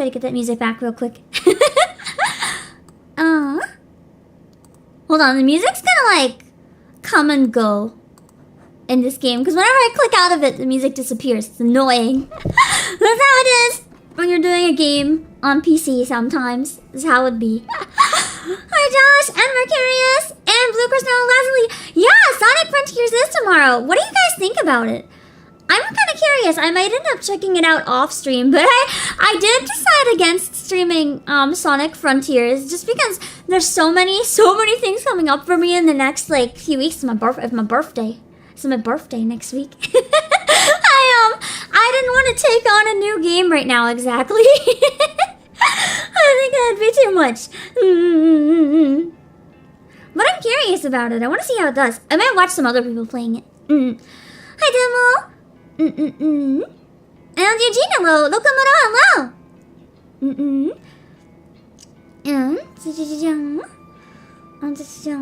try to get that music back real quick. Hold on, the music's gonna like come and go in this game because whenever I click out of it, the music disappears. It's annoying. That's how it is when you're doing a game on PC sometimes. This is how it be. Hi Josh, and Mercurius, and Blue Crystal Leslie. Yeah, Sonic Frontiers is tomorrow. What do you guys think about it? I'm kind of curious. I might end up checking it out off stream, but I did decide against streaming Sonic Frontiers just because there's so many things coming up for me in the next like few weeks. It's my birthday. It's my birthday next week. I didn't want to take on a new game right now exactly. I think that'd be too much. But I'm curious about it. I want to see how it does. I might watch some other people playing it. Hi Demo. And Eugene, hello. Lokomuro, hello. And C14,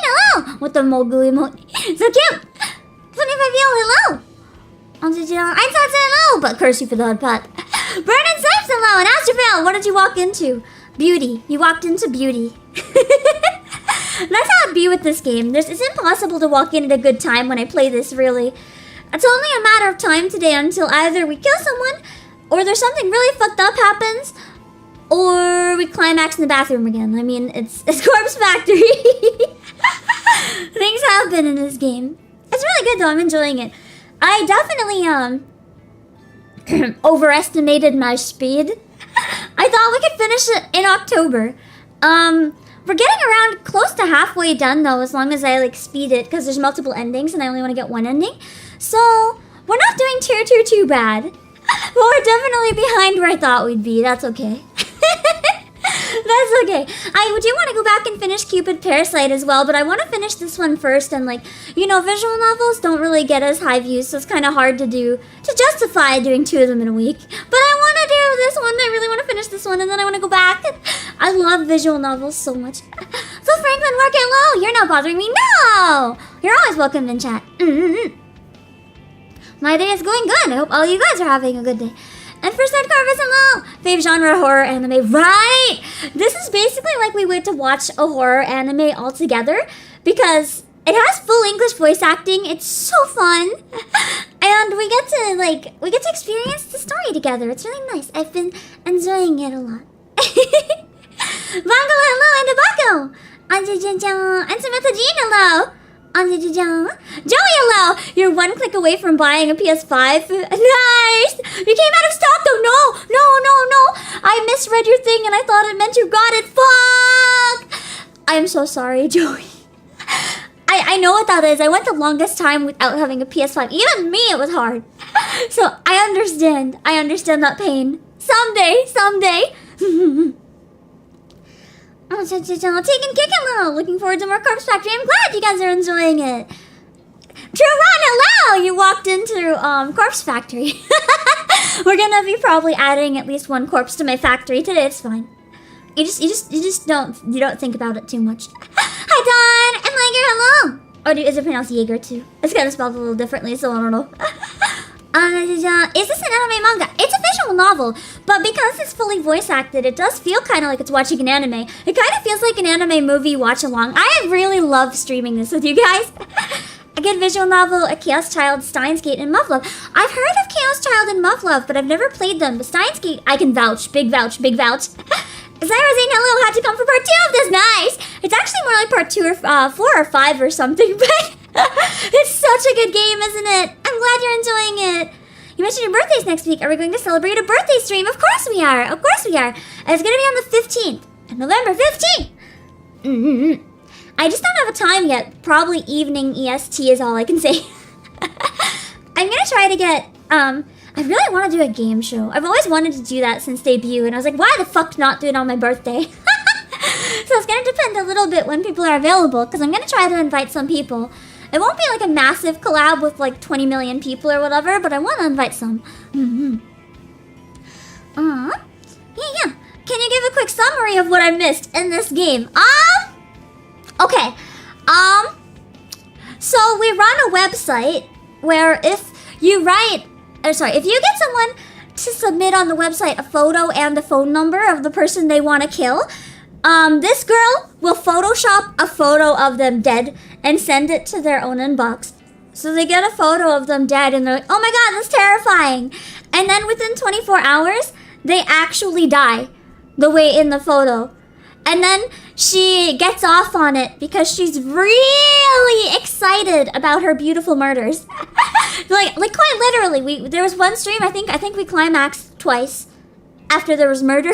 hello. What the Mowgli emoji? So cute. 25 hello. I thought hello, but curse you for the hard pot. Vernon Snipes, hello. And Astrophale, what did you walk into? Beauty. You walked into beauty. That's how it be with this game. It's impossible to walk in at a good time when I play this, really. It's only a matter of time today until either we kill someone, or there's something really fucked up happens, or we climax in the bathroom again. I mean, it's Corpse Factory. Things happen in this game. It's really good though, I'm enjoying it. I definitely, overestimated my speed. I thought we could finish it in October. We're getting around close to halfway done though, as long as I like speed it, because there's multiple endings and I only want to get one ending. So, we're not doing too bad. But we're definitely behind where I thought we'd be. That's okay. That's okay. I do want to go back and finish Cupid Parasite as well, but I want to finish this one first. And like, you know, visual novels don't really get as high views, so it's kind of hard to justify doing 2 of them in a week. But I want to do this one. I really want to finish this one, and then I want to go back. I love visual novels so much. So Franklin, work it low. You're not bothering me. No! You're always welcome in chat. My day is going good. I hope all you guys are having a good day. And for Sad Carvis, hello! Fave genre, horror anime. Right! This is basically like we went to watch a horror anime all together because it has full English voice acting. It's so fun. And we get to experience the story together. It's really nice. I've been enjoying it a lot. Bangala, hello! And Obake! And Samantha Jean, hello! Joey, hello! You're one click away from buying a PS5. Nice! You came out of stock though! No! I misread your thing and I thought it meant you got it. Fuck! I'm so sorry, Joey. I know what that is. I went the longest time without having a PS5. Even me, it was hard. So, I understand. I understand that pain. Someday! Taking kick hello! Looking forward to more Corpse Factory. I'm glad you guys are enjoying it. True Ron, hello! You walked into Corpse Factory. We're gonna be probably adding at least 1 corpse to my factory today. It's fine. You just don't think about it too much. Hi Don and Liger, hello! Or is it pronounced Jaeger too? It's kind of spelled a little differently, so I don't know. Is this an anime manga? It's a visual novel, but because it's fully voice acted, it does feel kind of like it's watching an anime. It kind of feels like an anime movie watch along. I really love streaming this with you guys. A good visual novel, A Chaos Child, Steins Gate, and Mufflove. I've heard of Chaos Child and Mufflove, but I've never played them. But Steins Gate, I can vouch. Big vouch. Zyra Zane, hello, had to come for part 2 of this. Nice! It's actually more like part 2 or 4 or 5 or something, but it's such a good game, isn't it? I'm glad you're enjoying it. You mentioned your birthdays next week. Are we going to celebrate a birthday stream? Of course we are. And it's going to be on the 15th. November 15th. I just don't have a time yet. Probably evening EST is all I can say. I'm going to try to get... I really want to do a game show. I've always wanted to do that since debut. And I was like, why the fuck not do it on my birthday? So it's going to depend a little bit when people are available. Because I'm going to try to invite some people. It won't be like a massive collab with like 20 million people or whatever, but I want to invite some. Yeah. Can you give a quick summary of what I missed in this game? Okay. So we run a website where if if you get someone to submit on the website a photo and a phone number of the person they want to kill, this girl will Photoshop a photo of them dead and send it to their own inbox. So they get a photo of them dead and they're like, oh my god, that's terrifying. And then within 24 hours, they actually die the way in the photo. And then she gets off on it because she's really excited about her beautiful murders. like quite literally, there was one stream, I think we climaxed twice after there was murder.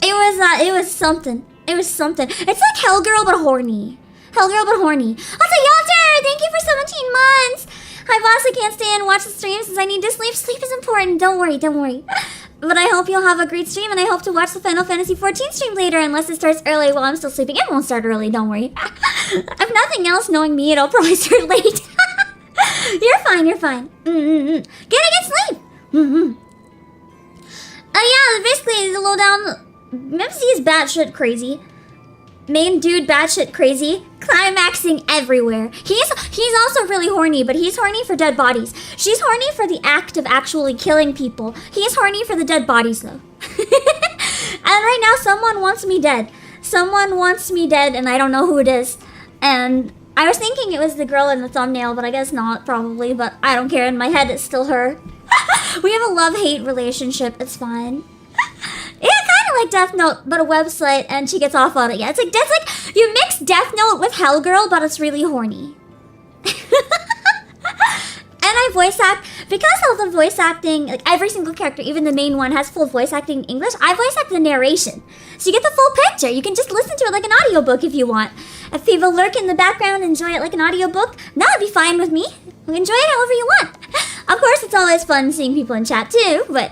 It was something. It was something. It's like Hellgirl but horny. Hellgirl but horny. Also, Yalter, thank you for 17 months. Hi boss, I can't stay and watch the stream since I need to sleep. Sleep is important. Don't worry. But I hope you'll have a great stream, and I hope to watch the Final Fantasy XIV stream later, unless it starts early while I'm still sleeping. It won't start early, don't worry. If nothing else, knowing me, it'll probably start late. You're fine. Get a good sleep. Yeah, basically, the lowdown. MC is batshit crazy. Main dude batshit crazy. Climaxing everywhere. He's also really horny, but he's horny for dead bodies. She's horny for the act of actually killing people. He's horny for the dead bodies, though. And right now, someone wants me dead. Someone wants me dead, and I don't know who it is. And I was thinking it was the girl in the thumbnail, but I guess not, probably. But I don't care. In my head, it's still her. We have a love-hate relationship. It's fine. Yeah, kind of like Death Note, but a website, and she gets off on it. Yeah, it's like you mix Death Note with Hellgirl, but it's really horny. And I voice act, because of the voice acting, like every single character, even the main one, has full voice acting in English. I voice act the narration. So you get the full picture. You can just listen to it like an audiobook if you want. If people lurk in the background and enjoy it like an audiobook, that would be fine with me. Enjoy it however you want. Of course, it's always fun seeing people in chat too, but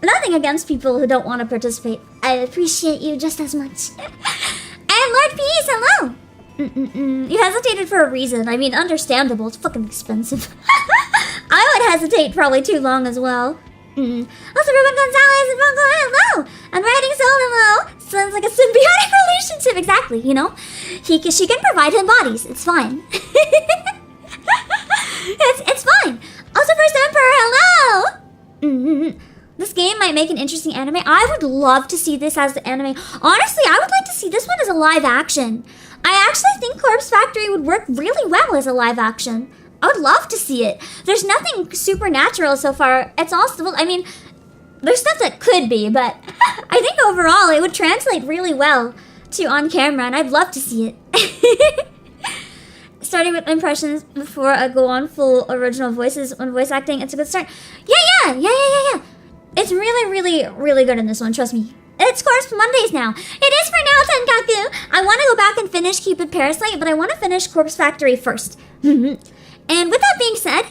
nothing against people who don't want to participate. I appreciate you just as much. And Lord Peace, hello! You hesitated for a reason. I mean, understandable. It's fucking expensive. I would hesitate probably too long as well. Also, Ruben Gonzalez and Bongo, hello! And Writing Soul, hello! Sounds like a symbiotic relationship, exactly, you know? She can provide him bodies. It's fine. It's fine. Also, First Emperor, hello! This game might make an interesting anime. I would love to see this as the anime. Honestly, I would like to see this one as a live action. I actually think Corpse Factory would work really well as a live action. I would love to see it. There's nothing supernatural so far. It's all civil. I mean, there's stuff that could be, but I think overall it would translate really well to on camera, and I'd love to see it. Starting with impressions before I go on full original voices when voice acting, it's a good start. Yeah. It's really good in this one, trust me. It's Corpse Mondays now. It is for now, Tenkaku. I want to go back and finish Cupid Parasite, but I want to finish Corpse Factory first. And with that being said,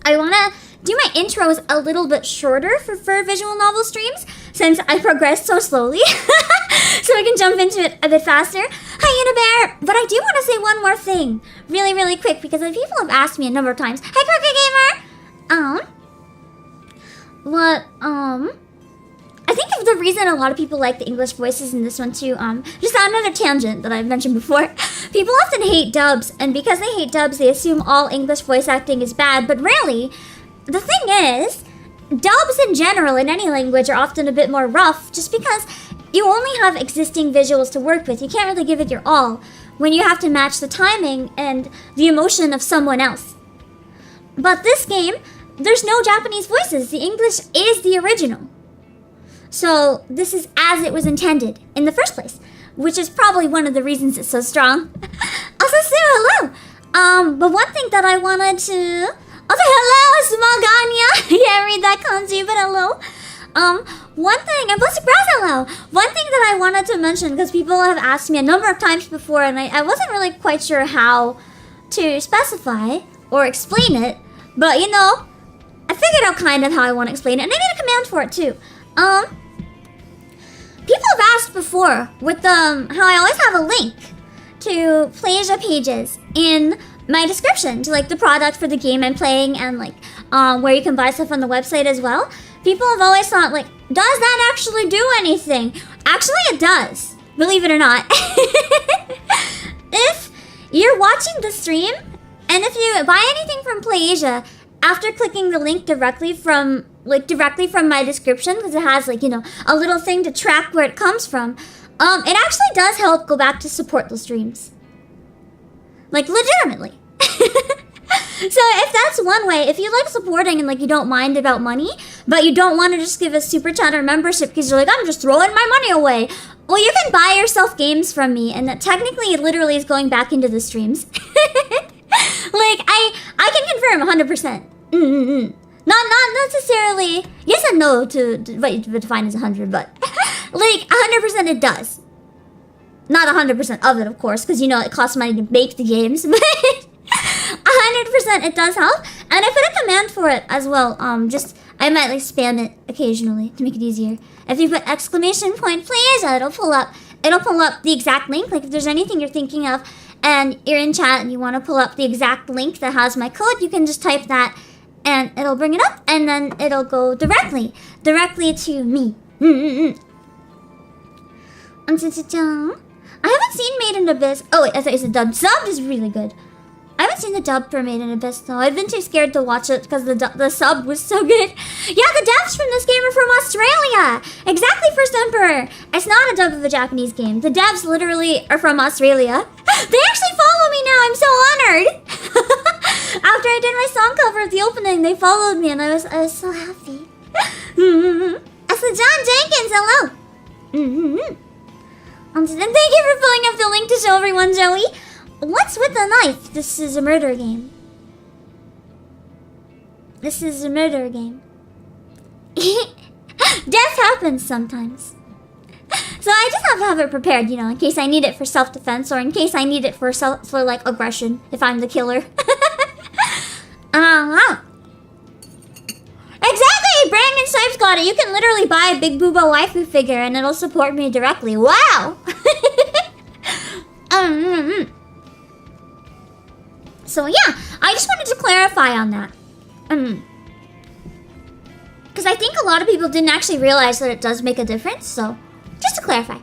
I want to do my intros a little bit shorter for visual novel streams, since I progressed so slowly. So I can jump into it a bit faster. Hi, Unibear! But I do want to say one more thing, really quick, because people have asked me a number of times. Hi, Crooked Gamer! I think the reason a lot of people like the English voices in this one too, just on another tangent that I've mentioned before, people often hate dubs, and because they hate dubs, they assume all English voice acting is bad, but really, the thing is, dubs in general in any language are often a bit more rough, just because you only have existing visuals to work with. You can't really give it your all when you have to match the timing and the emotion of someone else. But this game, there's no Japanese voices. The English is the original. So this is as it was intended in the first place, which is probably one of the reasons it's so strong. Also, Sue, hello. But one thing that I wanted to... Also, hello, Smaganya. Yeah, read that kanji, but hello. One thing, and Blessed Brass, hello. One thing that I wanted to mention, because people have asked me a number of times before, and I wasn't really quite sure how to specify or explain it, but you know, I figured out kind of how I want to explain it, and I need a command for it too. People have asked before with how I always have a link to Playasia pages in my description to like the product for the game I'm playing and like where you can buy stuff on the website as well. People have always thought like, does that actually do anything? Actually, it does. Believe it or not. If you're watching the stream And if you buy anything from Playasia, after clicking the link directly from my description, because it has like, you know, a little thing to track where it comes from, it actually does help go back to support the streams. Like, legitimately. So if that's one way, if you like supporting and like you don't mind about money, but you don't want to just give a super chat or membership because you're like, I'm just throwing my money away, well, you can buy yourself games from me, and that technically it literally is going back into the streams. Like, I can confirm 100%. Not necessarily yes and no to what you define as 100, but like 100% it does. Not 100% of it, of course, because you know it costs money to make the games, but 100% it does help. And I put a command for it as well. I might like spam it occasionally to make it easier. If you put exclamation point Playasia, it'll pull up the exact link. Like if there's anything you're thinking of and you're in chat and you want to pull up the exact link that has my code, you can just type that and it'll bring it up, and then it'll go directly to me. I haven't seen Made in Abyss. Oh wait, I thought you said dubbed. Subbed is really good. I haven't seen the dub for Made in Abyss though. I've been too scared to watch it because the sub was so good. Yeah, the devs from this game are from Australia. Exactly, First Emperor. It's not a dub of a Japanese game. The devs literally are from Australia. They actually follow me now. I'm so honored. After I did my song cover at the opening, they followed me and I was so happy. I said, John Jenkins, hello. And thank you for pulling up the link to show everyone, Joey. What's with the knife? This is a murder game. This is a murder game. Death happens sometimes. So I just have to have it prepared, you know, in case I need it for self-defense or in case I need it for like aggression if I'm the killer. Exactly! Brandon Stripes got it. You can literally buy a Big Booba waifu figure and it'll support me directly. Wow! So yeah, I just wanted to clarify on that. Because I think a lot of people didn't actually realize that it does make a difference, so just to clarify.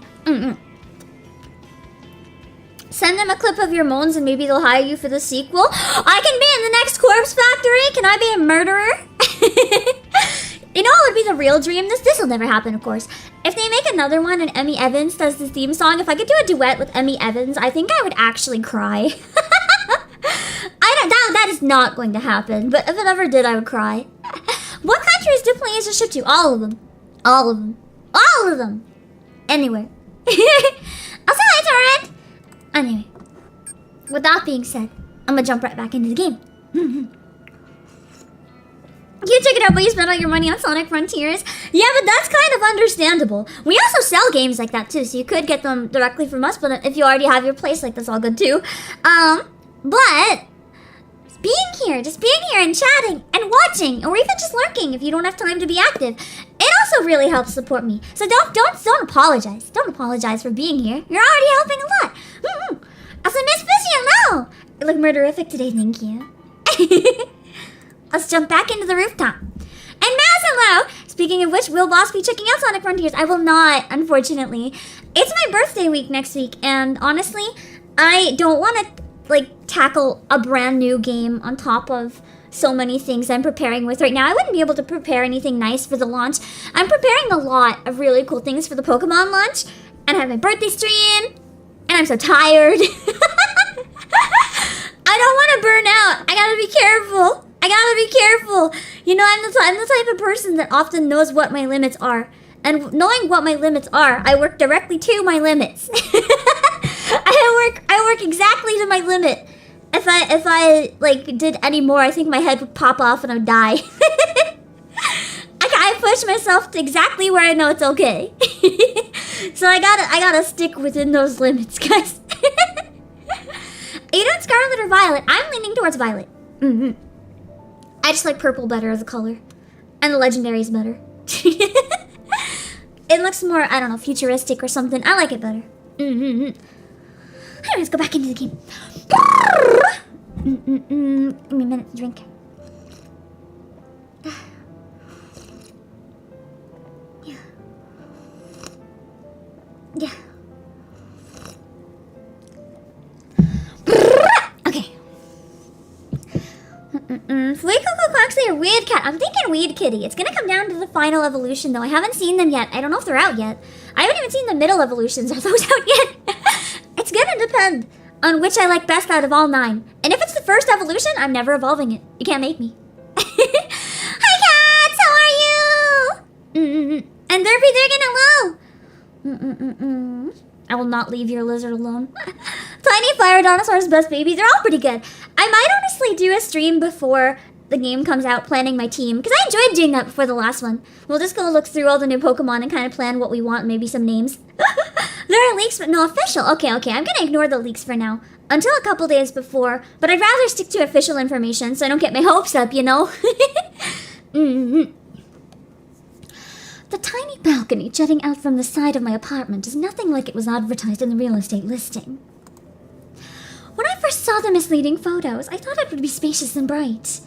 Send them a clip of your moans and maybe they'll hire you for the sequel. I can be in the next Corpse Factory. Can I be a murderer? You know what would be the real dream? This will never happen, of course. If they make another one and Emmy Evans does the theme song, if I could do a duet with Emmy Evans, I think I would actually cry. That is not going to happen, but if it ever did, I would cry. What countries do Playasia ship to? All of them. All of them. All of them. Anywhere. I'll say hi, Torrent. Anyway, with that being said, I'm gonna jump right back into the game. You took it out, but you spent all your money on Sonic Frontiers. Yeah, but that's kind of understandable. We also sell games like that too, so you could get them directly from us, but if you already have your place, like, that's all good too. But just being here and chatting and watching, or even just lurking if you don't have time to be active, it also really helps support me. So don't apologize. Don't apologize for being here. You're already helping a lot. I said, Miss Bushy, hello. You look murderific today, thank you. Let's jump back into the rooftop. And Maz, hello! Speaking of which, will Boss be checking out Sonic Frontiers? I will not, unfortunately. It's my birthday week next week, and honestly, I don't want to, like, tackle a brand new game on top of so many things I'm preparing with right now. I wouldn't be able to prepare anything nice for the launch. I'm preparing a lot of really cool things for the Pokemon launch, and I have my birthday stream, and I'm so tired. I don't want to burn out. I gotta be careful. You know, I'm the type of person that often knows what my limits are. And knowing what my limits are, I work directly to my limits. I work exactly to my limit. If I like did any more, I think my head would pop off and I would die. I push myself to exactly where I know it's okay. So I gotta stick within those limits, guys. Are you doing Scarlet or Violet? I'm leaning towards Violet. I just like purple better as a color. And the legendary is better. It looks more, I don't know, futuristic or something. I like it better. Anyways, go back into the game. Give me a minute to drink. Yeah. Okay. Fuecoco actually a weird cat. I'm thinking weed kitty. It's gonna come down to the final evolution, though. I haven't seen them yet. I don't know if they're out yet. I haven't even seen the middle evolutions. Are those out yet? It's gonna depend on which I like best out of all 9. And if it's the first evolution, I'm never evolving it. You can't make me. Hi, cats! How are you? And Derpy Dragon, hello! I will not leave your lizard alone. Tiny Fire Dinosaur's best baby. They're all pretty good. I might honestly do a stream before the game comes out, planning my team, because I enjoyed doing that before the last one. We'll just go look through all the new Pokemon and kind of plan what we want, maybe some names. There are leaks, but no official. Okay, I'm gonna ignore the leaks for now. Until a couple days before, but I'd rather stick to official information so I don't get my hopes up, you know? The tiny balcony jutting out from the side of my apartment is nothing like it was advertised in the real estate listing. When I first saw the misleading photos, I thought it would be spacious and bright.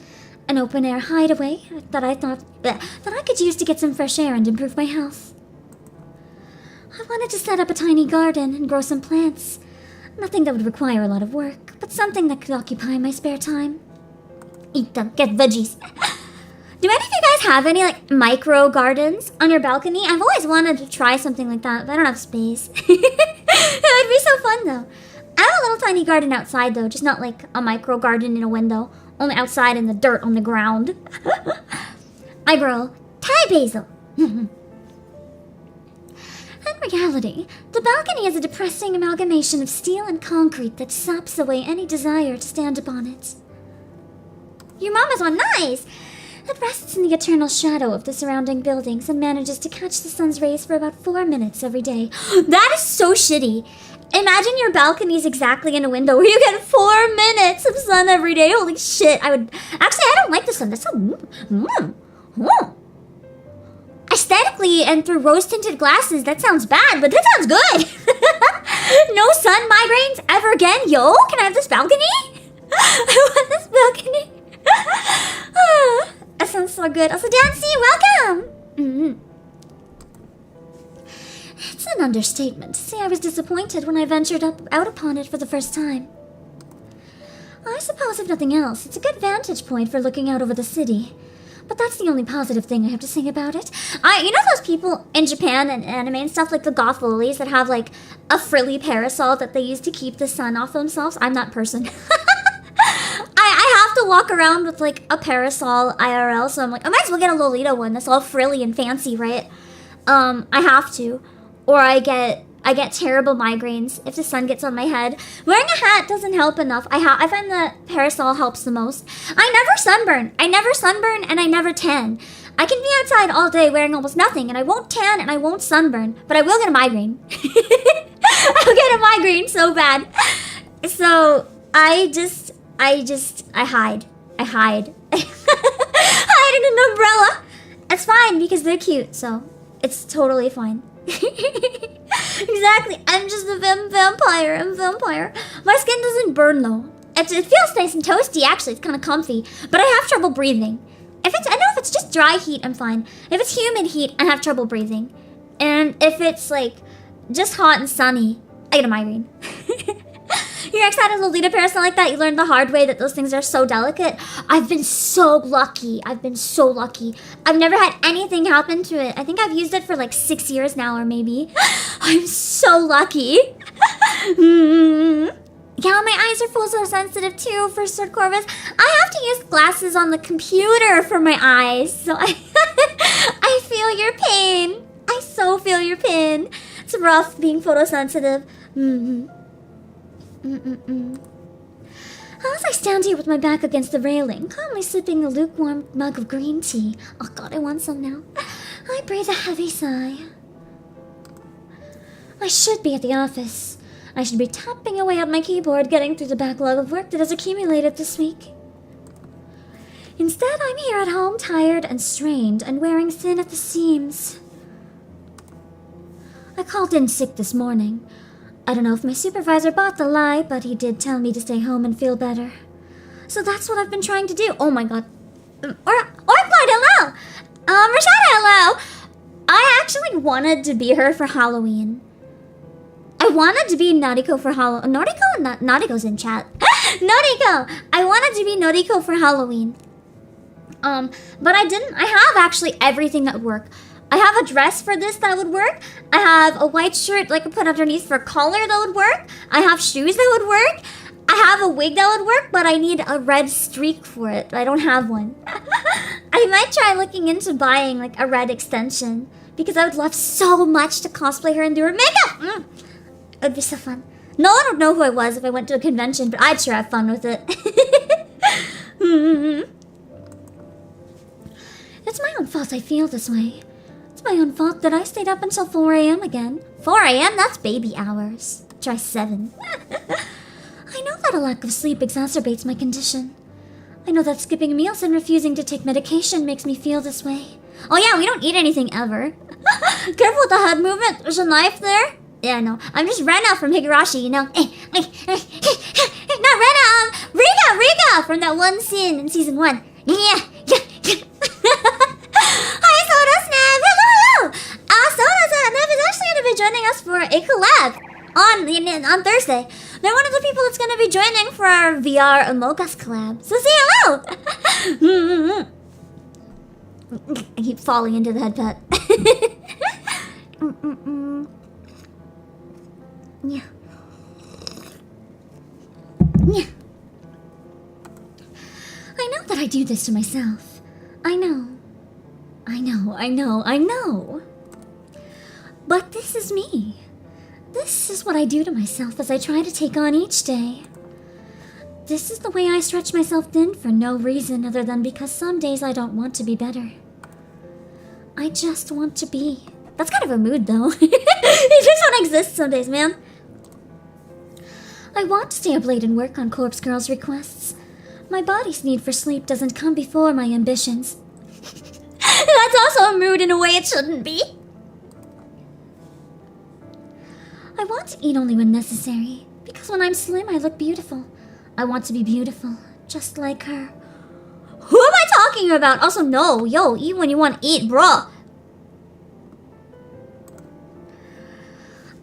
An open-air hideaway that I could use to get some fresh air and improve my health. I wanted to set up a tiny garden and grow some plants. Nothing that would require a lot of work, but something that could occupy my spare time. Eat them, get veggies. Do any of you guys have any, like, micro gardens on your balcony? I've always wanted to try something like that, but I don't have space. It would be so fun, though. I have a little tiny garden outside, though, just not like a micro garden in a window. Only outside in the dirt on the ground. I grow Thai basil. In reality, the balcony is a depressing amalgamation of steel and concrete that saps away any desire to stand upon it. Your mama's one, nice! It rests in the eternal shadow of the surrounding buildings and manages to catch the sun's rays for about 4 minutes every day. That is so shitty. Imagine your balcony's exactly in a window where you get 4 minutes of sun every day. Holy shit. Actually, I don't like the sun. That's so... Aesthetically and through rose-tinted glasses, that sounds bad, but that sounds good. No sun migraines ever again. Yo, can I have this balcony? I want this balcony. That sounds so good. Also, Dancy, welcome. It's an understatement to say I was disappointed when I ventured out upon it for the first time. I suppose, if nothing else, it's a good vantage point for looking out over the city. But that's the only positive thing I have to say about it. You know those people in Japan and anime and stuff, like the goth lilies that have, like, a frilly parasol that they use to keep the sun off themselves? I'm that person. I have to walk around with, like, a parasol IRL, so I'm like, I might as well get a Lolita one that's all frilly and fancy, right? I have to. Or I get terrible migraines if the sun gets on my head. Wearing a hat doesn't help enough. I find that parasol helps the most. I never sunburn and I never tan. I can be outside all day wearing almost nothing and I won't tan and I won't sunburn, but I will get a migraine. I'll get a migraine so bad. So I hide. I hide in an umbrella. It's fine because they're cute, so it's totally fine. Exactly. I'm just a vampire. I'm a vampire. My skin doesn't burn though. It feels nice and toasty actually. It's kind of comfy, but I have trouble breathing. I know if it's just dry heat, I'm fine. If it's humid heat, I have trouble breathing. And if it's like just hot and sunny, I get a migraine. You're excited Lolita parasol like that? You learned the hard way that those things are so delicate. I've been so lucky. I've never had anything happen to it. I think I've used it for like 6 years now or maybe. I'm so lucky. Yeah, my eyes are photosensitive too for Sir Corvus. I have to use glasses on the computer for my eyes. So I feel your pain. I so feel your pain. It's rough being photosensitive. As I stand here with my back against the railing, calmly sipping a lukewarm mug of green tea. Oh god, I want some now. I breathe a heavy sigh. I should be at the office. I should be tapping away at my keyboard, getting through the backlog of work that has accumulated this week. Instead, I'm here at home, tired and strained, and wearing thin at the seams. I called in sick this morning. I don't know if my supervisor bought the lie, but he did tell me to stay home and feel better. So that's what I've been trying to do. Oh my god. Orclide, hello! Rashada, hello! I actually wanted to be her for Halloween. I wanted to be Nautiko for Halloween. Nautiko's in chat. Noriko! I wanted to be Noriko for Halloween. But I didn't. I have actually everything that would work. I have a dress for this that would work. I have a white shirt like I put underneath for a collar that would work. I have shoes that would work. I have a wig that would work, but I need a red streak for it. I don't have one. I might try looking into buying like a red extension because I would love so much to cosplay her and do her makeup. It would be so fun. No one would know who I was if I went to a convention, but I'd sure have fun with it. It's my own fault I feel this way. It's my own fault that I stayed up until 4 a.m. again. 4 a.m.? That's baby hours. Try 7. I know that a lack of sleep exacerbates my condition. I know that skipping meals and refusing to take medication makes me feel this way. Oh yeah, we don't eat anything ever. Careful with the head movement. There's a knife there. Yeah, no. I'm just Rena from Higurashi, you know. Not Rena, Riga from that one scene in season 1. Yeah. Hi, Soda Snap! Hello! Soda Snap is actually going to be joining us for a collab on Thursday. They're one of the people that's going to be joining for our VR Among Us collab. So say hello! I keep falling into the head pet. Yeah. Yeah. I know that I do this to myself. I know. But this is me. This is what I do to myself as I try to take on each day. This is the way I stretch myself thin for no reason other than because some days I don't want to be better. I just want to be. That's kind of a mood though. You just want to exist some days, man. I want to stay up late and work on Corpse Girl's requests. My body's need for sleep doesn't come before my ambitions. That's also a mood in a way it shouldn't be. I want to eat only when necessary, because when I'm slim I look beautiful. I want to be beautiful, just like her. Who am I talking about? Also, no, yo, eat when you want to eat, bruh.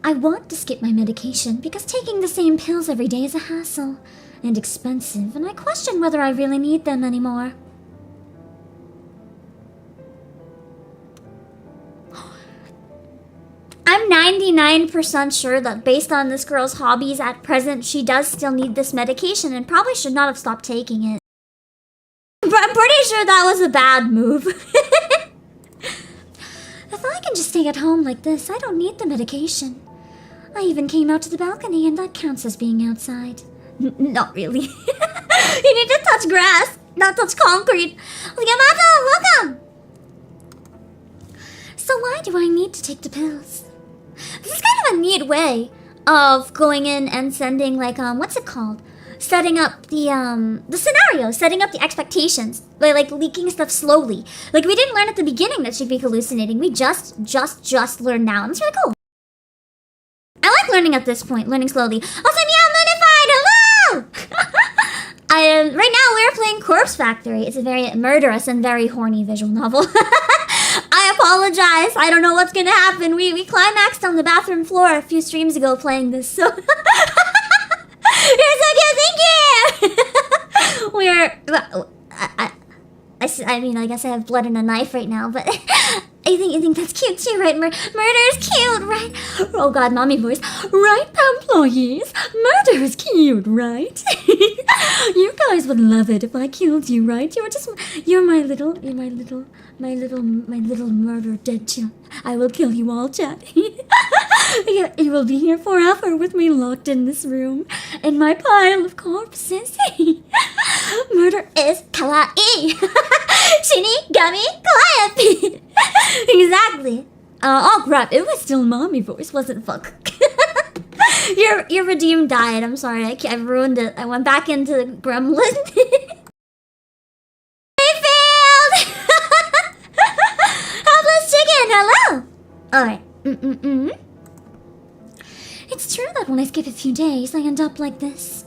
I want to skip my medication because taking the same pills every day is a hassle and expensive, and I question whether I really need them anymore. I'm 99% sure that based on this girl's hobbies at present, she does still need this medication and probably should not have stopped taking it. But I'm pretty sure that was a bad move. If I can just stay at home like this, I don't need the medication. I even came out to the balcony and that counts as being outside. Not really. You need to touch grass, not touch concrete. Welcome! So why do I need to take the pills? This is kind of a neat way of going in and sending, like, what's it called? Setting up the scenario, setting up the expectations, by, like, leaking stuff slowly. Like, we didn't learn at the beginning that she'd be hallucinating. We just learned now, and it's really cool. I like learning at this point, learning slowly. Also, Monified, hello! Right now we're playing Corpse Factory. It's a very murderous and very horny visual novel. I apologize. I don't know what's gonna happen. We climaxed on the bathroom floor a few streams ago playing this, so... You're so cute, thank you! I mean, I guess I have blood and a knife right now, but... I think that's cute too, right? Murder is cute, right? Oh god, mommy voice. Right, employees? Murder is cute, right? You guys would love it if I killed you, right? You're my little murder dead child. I will kill you all, chat. You will be here forever with me locked in this room in my pile of corpses. Murder is kawaii. Shinigami kawaii. Exactly. Oh crap, it was still mommy voice, wasn't fuck. Your redeem died. I'm sorry, I ruined it. I went back into the gremlin. I failed! Helpless chicken, hello! Alright. It's true that when I skip a few days, I end up like this.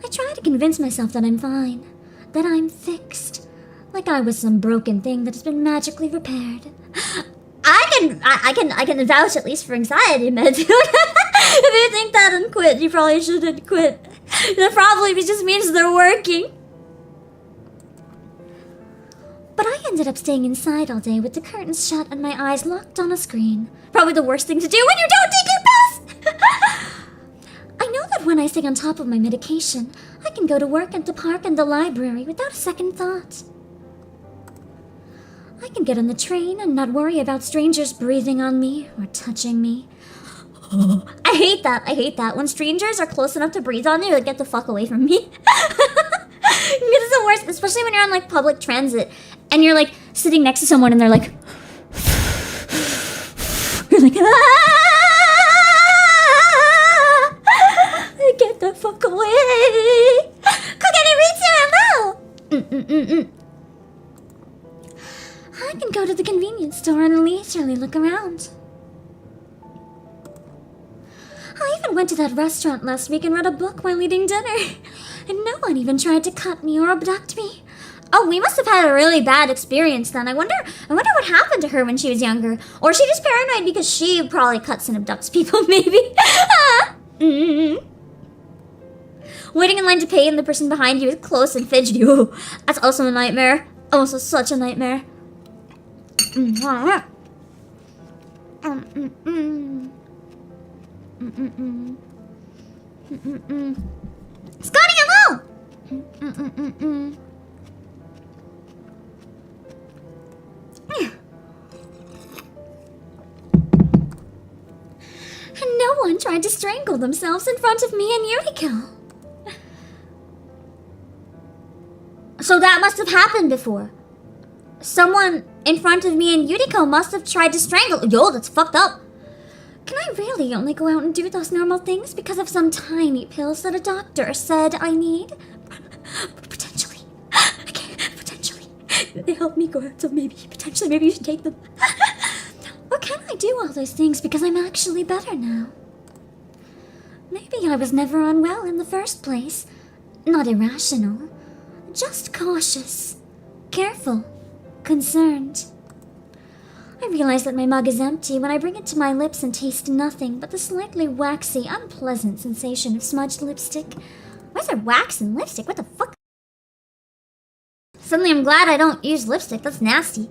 I try to convince myself that I'm fine, that I'm fixed, like I was some broken thing that has been magically repaired. I can vouch at least for anxiety meds. If you think that and quit, you probably shouldn't quit. That probably just means they're working. But I ended up staying inside all day with the curtains shut and my eyes locked on a screen. Probably the worst thing to do when you don't take your pills! I know that when I stay on top of my medication, I can go to work at the park and the library without a second thought. I can get on the train and not worry about strangers breathing on me or touching me. I hate that. When strangers are close enough to breathe on you, like, get the fuck away from me. It's the worst, especially when you're on, like, public transit and you're, like, sitting next to someone and they're like... You're like, get the fuck away! I can go to the convenience store and leisurely look around. I even went to that restaurant last week and read a book while eating dinner. And no one even tried to cut me or abduct me. Oh, we must have had a really bad experience then. I wonder what happened to her when she was younger. Or she just paranoid because she probably cuts and abducts people, maybe. Waiting in line to pay and the person behind you is close and fidgety. Ooh, that's also a nightmare. Also such a nightmare. Scotty, hello! And no one tried to strangle themselves in front of me and Yuriko. So that must have happened before. Someone in front of me and Yuriko must have tried to strangle. Yo, that's fucked up. Can I really only go out and do those normal things because of some tiny pills that a doctor said I need? Potentially. Okay, potentially. They help me go out, so maybe you should take them. Or can I do all those things because I'm actually better now? Maybe I was never unwell in the first place. Not irrational. Just cautious. Careful. Concerned. I realize that my mug is empty when I bring it to my lips and taste nothing but the slightly waxy, unpleasant sensation of smudged lipstick. Why is there wax in lipstick? What the fuck? Suddenly I'm glad I don't use lipstick. That's nasty.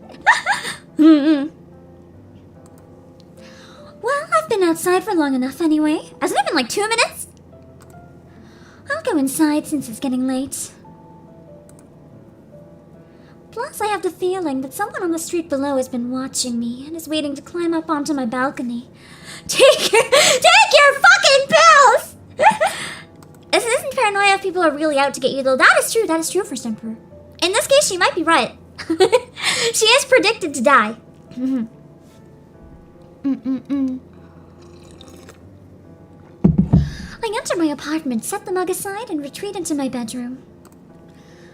Well, I've been outside for long enough anyway. Hasn't it been like 2 minutes? I'll go inside since it's getting late. Plus, I have the feeling that someone on the street below has been watching me and is waiting to climb up onto my balcony. Take your fucking pills! This isn't paranoia if people are really out to get you, though. That is true for Emperor. In this case, she might be right. She is predicted to die. I enter my apartment, set the mug aside, and retreat into my bedroom.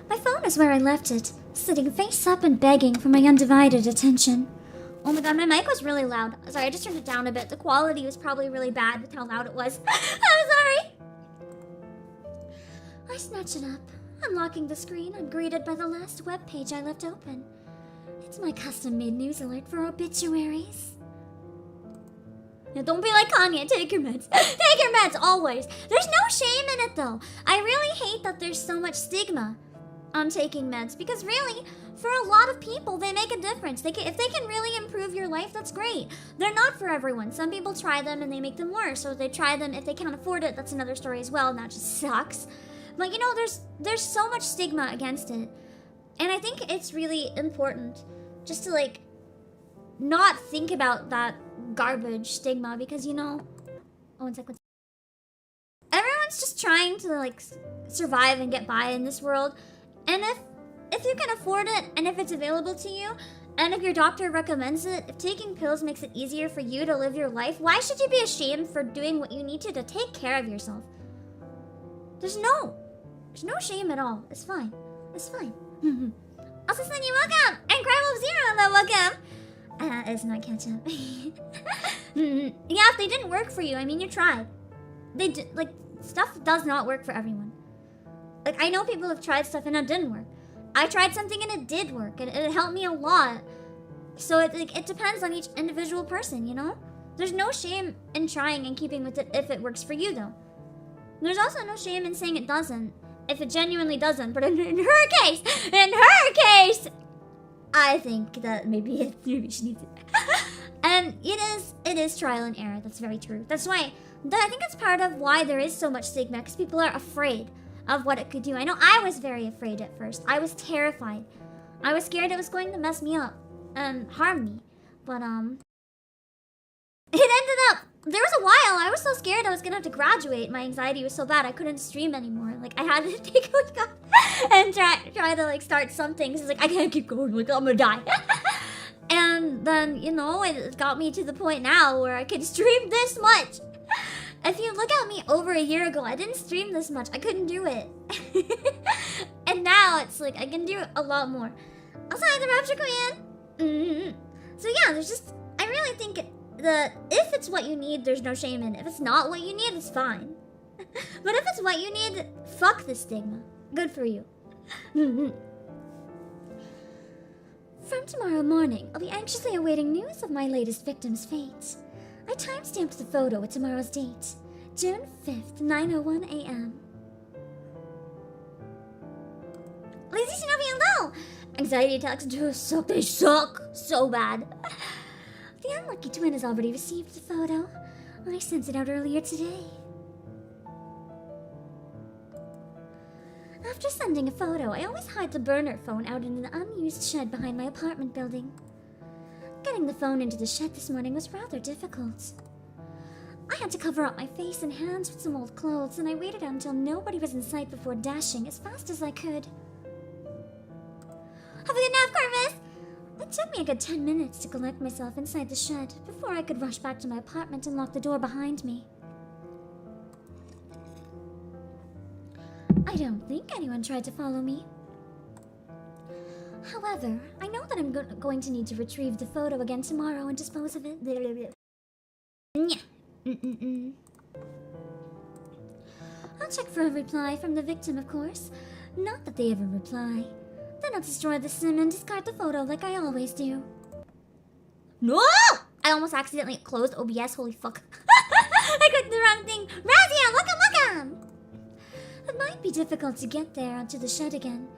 My phone is where I left it, sitting face up and begging for my undivided attention. Oh my god, my mic was really loud. Sorry, I just turned it down a bit. The quality was probably really bad with how loud it was. I'm sorry. I snatch it up. Unlocking the screen, I'm greeted by the last web page I left open. It's my custom-made news alert for obituaries. Now, don't be like Kanye. Take your meds. Take your meds, always. There's no shame in it, though. I really hate that there's so much stigma on taking meds, because really, for a lot of people, they make a difference. If they can really improve your life, that's great. They're not for everyone. Some people try them and they make them worse, or they try them if they can't afford it. That's another story as well, and that just sucks. But you know, there's so much stigma against it, and I think it's really important just to like not think about that garbage stigma, because you know, oh, one second. Everyone's just trying to like survive and get by in this world. And if you can afford it, and if it's available to you, and if your doctor recommends it, if taking pills makes it easier for you to live your life, why should you be ashamed for doing what you need to take care of yourself? There's no shame at all. It's fine. It's fine. Also, send you welcome! And Crime0, welcome! It's not ketchup. Yeah, if they didn't work for you, I mean, you tried. Stuff does not work for everyone. Like, I know people have tried stuff and it didn't work. I tried something and it did work, and it helped me a lot. So it depends on each individual person, you know? There's no shame in trying and keeping with it if it works for you, though. There's also no shame in saying it doesn't, if it genuinely doesn't. But in her case, I think that maybe she needs it. And it is trial and error. That's very true. That's why I think that's part of why there is so much stigma, because people are afraid of what it could do. I know I was very afraid at first. I was terrified. I was scared it was going to mess me up and harm me. But it ended up, there was a while I was so scared I was gonna have to graduate. My anxiety was so bad I couldn't stream anymore. Like, I had to take a week off and try to like start something. So it's like, I can't keep going, like I'm gonna die. And then, you know, it got me to the point now where I can stream this much. If you look at me over a year ago, I didn't stream this much. I couldn't do it. And now it's like I can do a lot more. Outside the Rapture Queen. So yeah, there's just, I really think that if it's what you need, there's no shame in it. If it's not what you need, it's fine. But if it's what you need, fuck the stigma. Good for you. From tomorrow morning, I'll be anxiously awaiting news of my latest victim's fate. I timestamped the photo with tomorrow's date, June 5th, 9:01 a.m. Lazy Shinobi, hello! Anxiety attacks do suck. They suck so bad. The unlucky twin has already received the photo. I sent it out earlier today. After sending a photo, I always hide the burner phone out in an unused shed behind my apartment building. Getting the phone into the shed this morning was rather difficult. I had to cover up my face and hands with some old clothes, and I waited until nobody was in sight before dashing as fast as I could. Have a good nap, Corvus! It took me a good 10 minutes to collect myself inside the shed before I could rush back to my apartment and lock the door behind me. I don't think anyone tried to follow me. However, I know that I'm going to need to retrieve the photo again tomorrow and dispose of it. I'll check for a reply from the victim, of course. Not that they ever reply. Then I'll destroy the sim and discard the photo like I always do. No! I almost accidentally closed OBS, holy fuck. I clicked the wrong thing. Razia, welcome! It might be difficult to get there onto the shed again.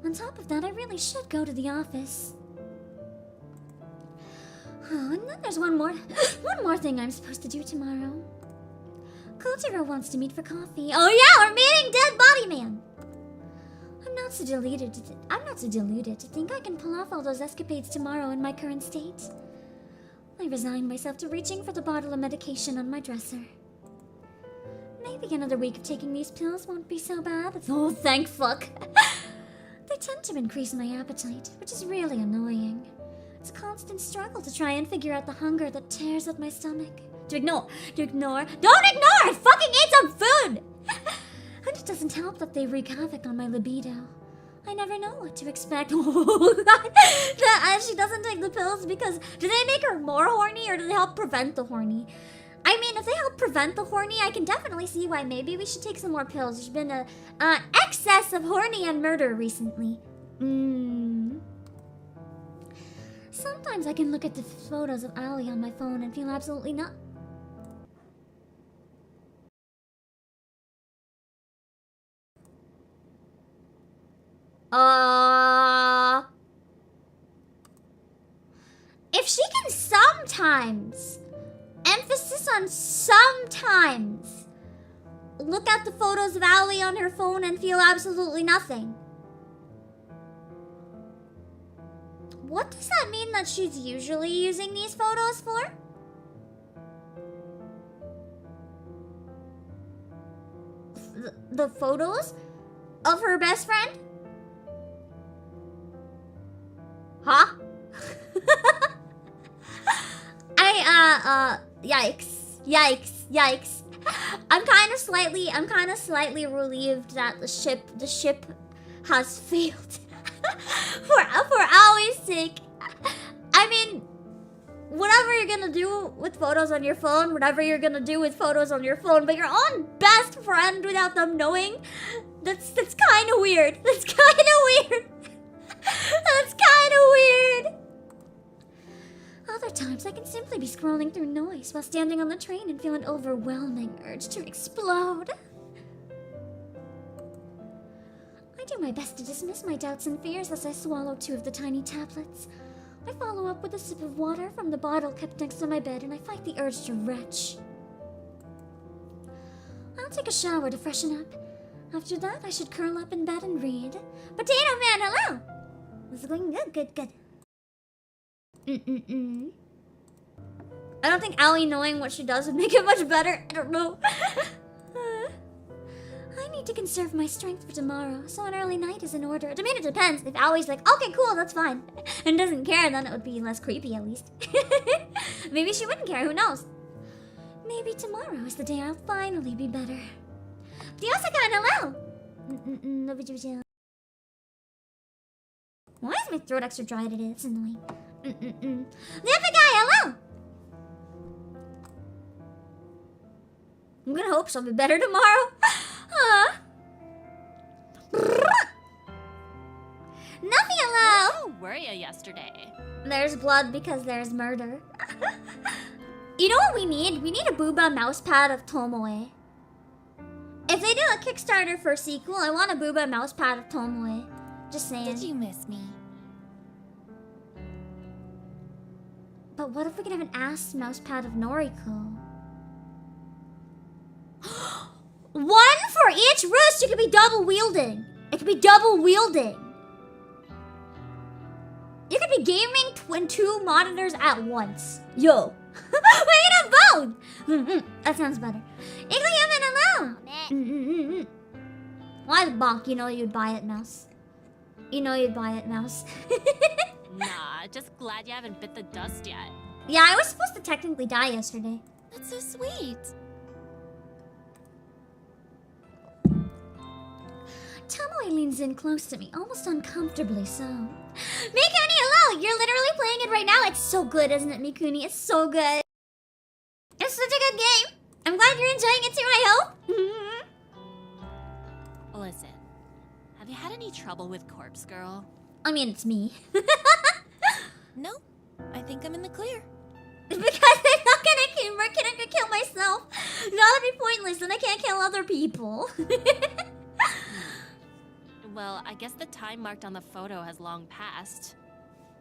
On top of that, I really should go to the office. Oh, and then there's one more thing I'm supposed to do tomorrow. Kotaro wants to meet for coffee. Oh yeah, we're meeting Dead Body Man! I'm not so deluded to think I can pull off all those escapades tomorrow in my current state. I resign myself to reaching for the bottle of medication on my dresser. Maybe another week of taking these pills won't be so bad. Oh, thank fuck. They tend to increase my appetite, which is really annoying. It's a constant struggle to try and figure out the hunger that tears at my stomach. To ignore. Don't ignore! I fucking ate some food! And it doesn't help that they wreak havoc on my libido. I never know what to expect. Oh god! She doesn't take the pills because... Do they make her more horny or do they help prevent the horny? I mean, if they help prevent the horny, I can definitely see why maybe we should take some more pills. There's been a excess of horny and murder recently. Sometimes I can look at the photos of Ali on my phone and feel absolutely not... If she can sometimes... Emphasis on sometimes. Look at the photos of Ali on her phone and feel absolutely nothing. What does that mean that she's usually using these photos for? The photos of her best friend? Huh? Yikes. I'm kind of slightly relieved that the ship has failed. for Aoi's sake. I mean, whatever you're gonna do with photos on your phone, but your own best friend without them knowing, that's kind of weird. That's kind of weird. Other times, I can simply be scrolling through noise while standing on the train and feel an overwhelming urge to explode. do my best to dismiss my doubts and fears as I swallow 2 of the tiny tablets. I follow up with a sip of water from the bottle kept next to my bed, and I fight the urge to retch. I'll take a shower to freshen up. After that, I should curl up in bed and read. Potato Man, hello! This is going good. I don't think Allie knowing what she does would make it much better. I don't know. I need to conserve my strength for tomorrow, so an early night is in order. I mean, it depends. If Allie's like, okay, cool, that's fine, and doesn't care, then it would be less creepy at least. Maybe she wouldn't care, who knows? Maybe tomorrow is the day I'll finally be better. Diosakan, hello! Why is my throat extra dry today? It's annoying. The other guy, hello! I'm gonna hope she'll be better tomorrow. Nothing, hello! How were you yesterday? There's blood because there's murder. You know what we need? We need a Booba mousepad of Tomoe. If they do a Kickstarter for a sequel, I want a Booba mousepad of Tomoe. Just saying. Did you miss me? But what if we could have an ass mousepad of Noriko? One for each wrist! It could be double wielding! It could be double wielding! You could be gaming 2 monitors at once. Yo! We can have both! That sounds better. Iglyhuman, hello! Why the bonk? You know you'd buy it, Mouse. You know you'd buy it, Mouse. Nah, just glad you haven't bit the dust yet. Yeah, I was supposed to technically die yesterday. That's so sweet. Tomoe leans in close to me, almost uncomfortably so. Mikuni, hello! You're literally playing it right now. It's so good, isn't it, Mikuni? It's so good. It's such a good game. I'm glad you're enjoying it too, I hope. Listen, have you had any trouble with Corpse Girl? I mean, it's me. Nope. I think I'm in the clear. Because I'm not gonna kill myself. That'll be pointless, and I can't kill other people. Well, I guess the time marked on the photo has long passed.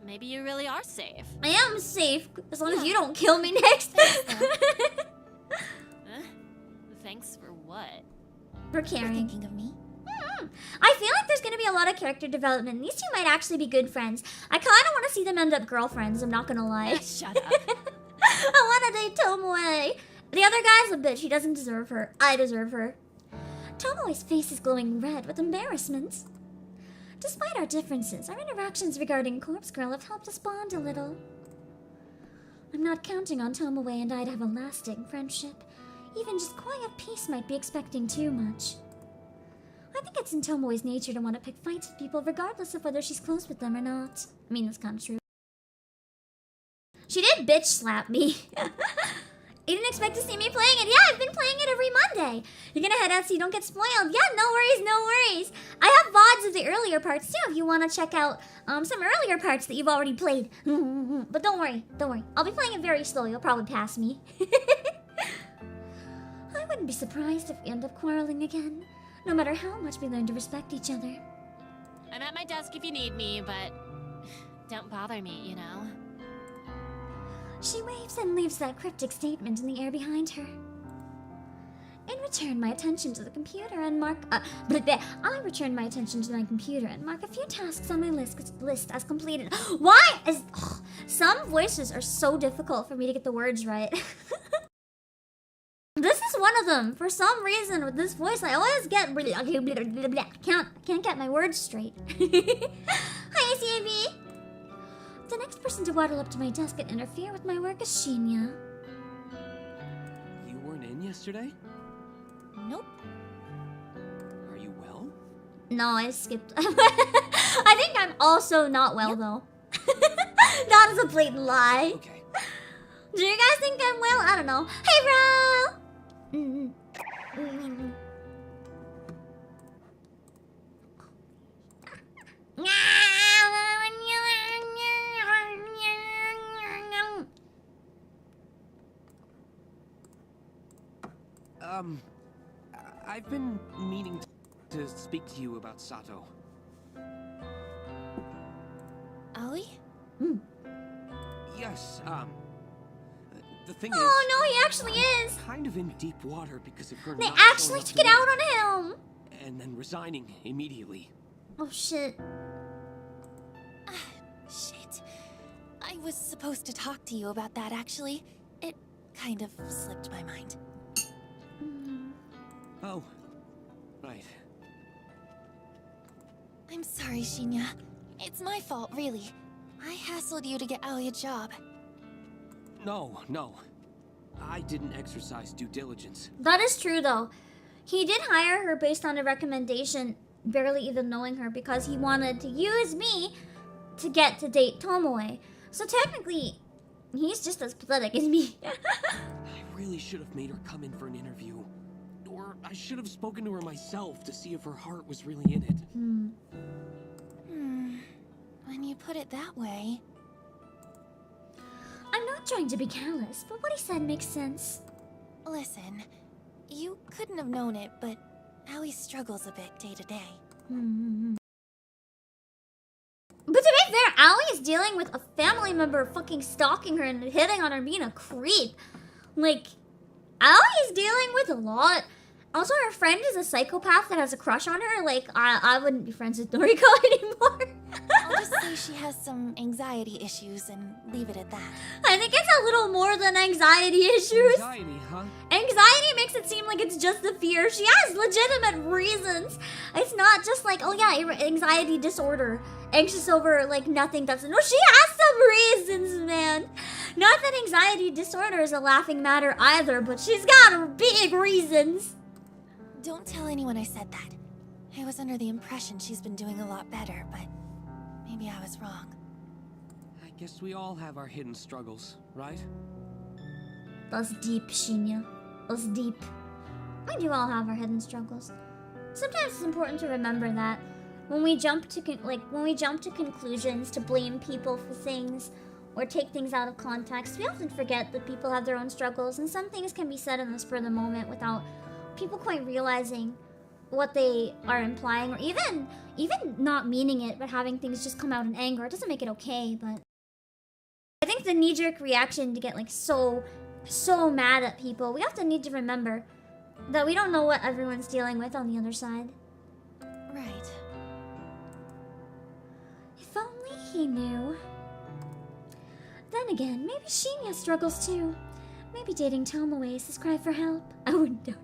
Maybe you really are safe. I am safe, as long as you don't kill me next. Huh? Thanks for what? For caring. Thinking of me? I feel like there's gonna be a lot of character development. These 2 might actually be good friends. I kinda wanna see them end up girlfriends, I'm not gonna lie. Shut up. I wanna date Tomoe. The other guy's a bitch, he doesn't deserve her. I deserve her. Tomoe's face is glowing red with embarrassment. Despite our differences, our interactions regarding Corpse Girl have helped us bond a little. I'm not counting on Tomoe and I to have a lasting friendship. Even just quiet peace might be expecting too much. I think it's in Tomoe's nature to want to pick fights with people regardless of whether she's close with them or not. I mean, that's kind of true. She did bitch slap me. You didn't expect to see me playing it? Yeah, I've been playing it every Monday. You're gonna head out so you don't get spoiled. Yeah, no worries, no worries. I have VODs of the earlier parts too if you want to check out some earlier parts that you've already played. But don't worry. I'll be playing it very slow. You'll probably pass me. I wouldn't be surprised if we end up quarreling again, no matter how much we learn to respect each other. I'm at my desk if you need me, but don't bother me, you know? She waves and leaves that cryptic statement in the air behind her. In return, my attention to the computer and mark. I return my attention to my computer and mark a few tasks on my list as completed. Why is some voices are so difficult for me to get the words right? This is one of them. For some reason, with this voice, I always get can't get my words straight. Hi, CAB. The next person to waddle up to my desk and interfere with my work is Shinya. You weren't in yesterday? Nope. Are you well? No, I skipped. I think I'm also not well, though. That is a blatant lie. Okay. Do you guys think I'm well? I don't know. Hey, bro! I've been meaning to... to speak to you about Sato. Aoi? Yes, the thing Oh is... no, he actually is. kind of in deep water because of her They not showing actually up took to it out work on him. and then resigning immediately. Oh shit. Shit. I was supposed to talk to you about that, actually. It kind of slipped my mind. Oh, right. I'm sorry, Shinya. It's my fault, really. I hassled you to get Aoi a job. No. I didn't exercise due diligence. That is true though. He did hire her based on a recommendation, barely even knowing her, because he wanted to use me to get to date Tomoe. So technically, he's just as pathetic as me. I really should have made her come in for an interview. Or I should have spoken to her myself to see if her heart was really in it. When you put it that way... I'm not trying to be callous, but what he said makes sense. Listen, you couldn't have known it, but Aoi struggles a bit day to day. But to be fair, Aoi is dealing with a family member fucking stalking her and hitting on her, being a creep. Like, Aoi is dealing with a lot. Also, her friend is a psychopath that has a crush on her. Like, I wouldn't be friends with Noriko anymore. I'll just say she has some anxiety issues and leave it at that. I think it's a little more than anxiety issues. Anxiety, huh? Anxiety makes it seem like it's just the fear. She has legitimate reasons. It's not just like, oh yeah, anxiety disorder. Anxious over like nothing. No, she has some reasons, man. Not that anxiety disorder is a laughing matter either, but she's got big reasons. Don't tell anyone I said that. I was under the impression she's been doing a lot better, but maybe I was wrong. I guess we all have our hidden struggles, right? That's deep, Shinya. That's deep. We do all have our hidden struggles. Sometimes it's important to remember that when we jump to conclusions to blame people for things or take things out of context, we often forget that people have their own struggles, and some things can be said in the spur of the moment without people quite realizing what they are implying, or even not meaning it, but having things just come out in anger. It doesn't make it okay, but I think the knee-jerk reaction to get like so mad at people, we often need to remember that we don't know what everyone's dealing with on the other side. Right. If only he knew. Then again, maybe Shinya struggles too. Maybe dating Tomoe is his cry for help. I wouldn't doubt it.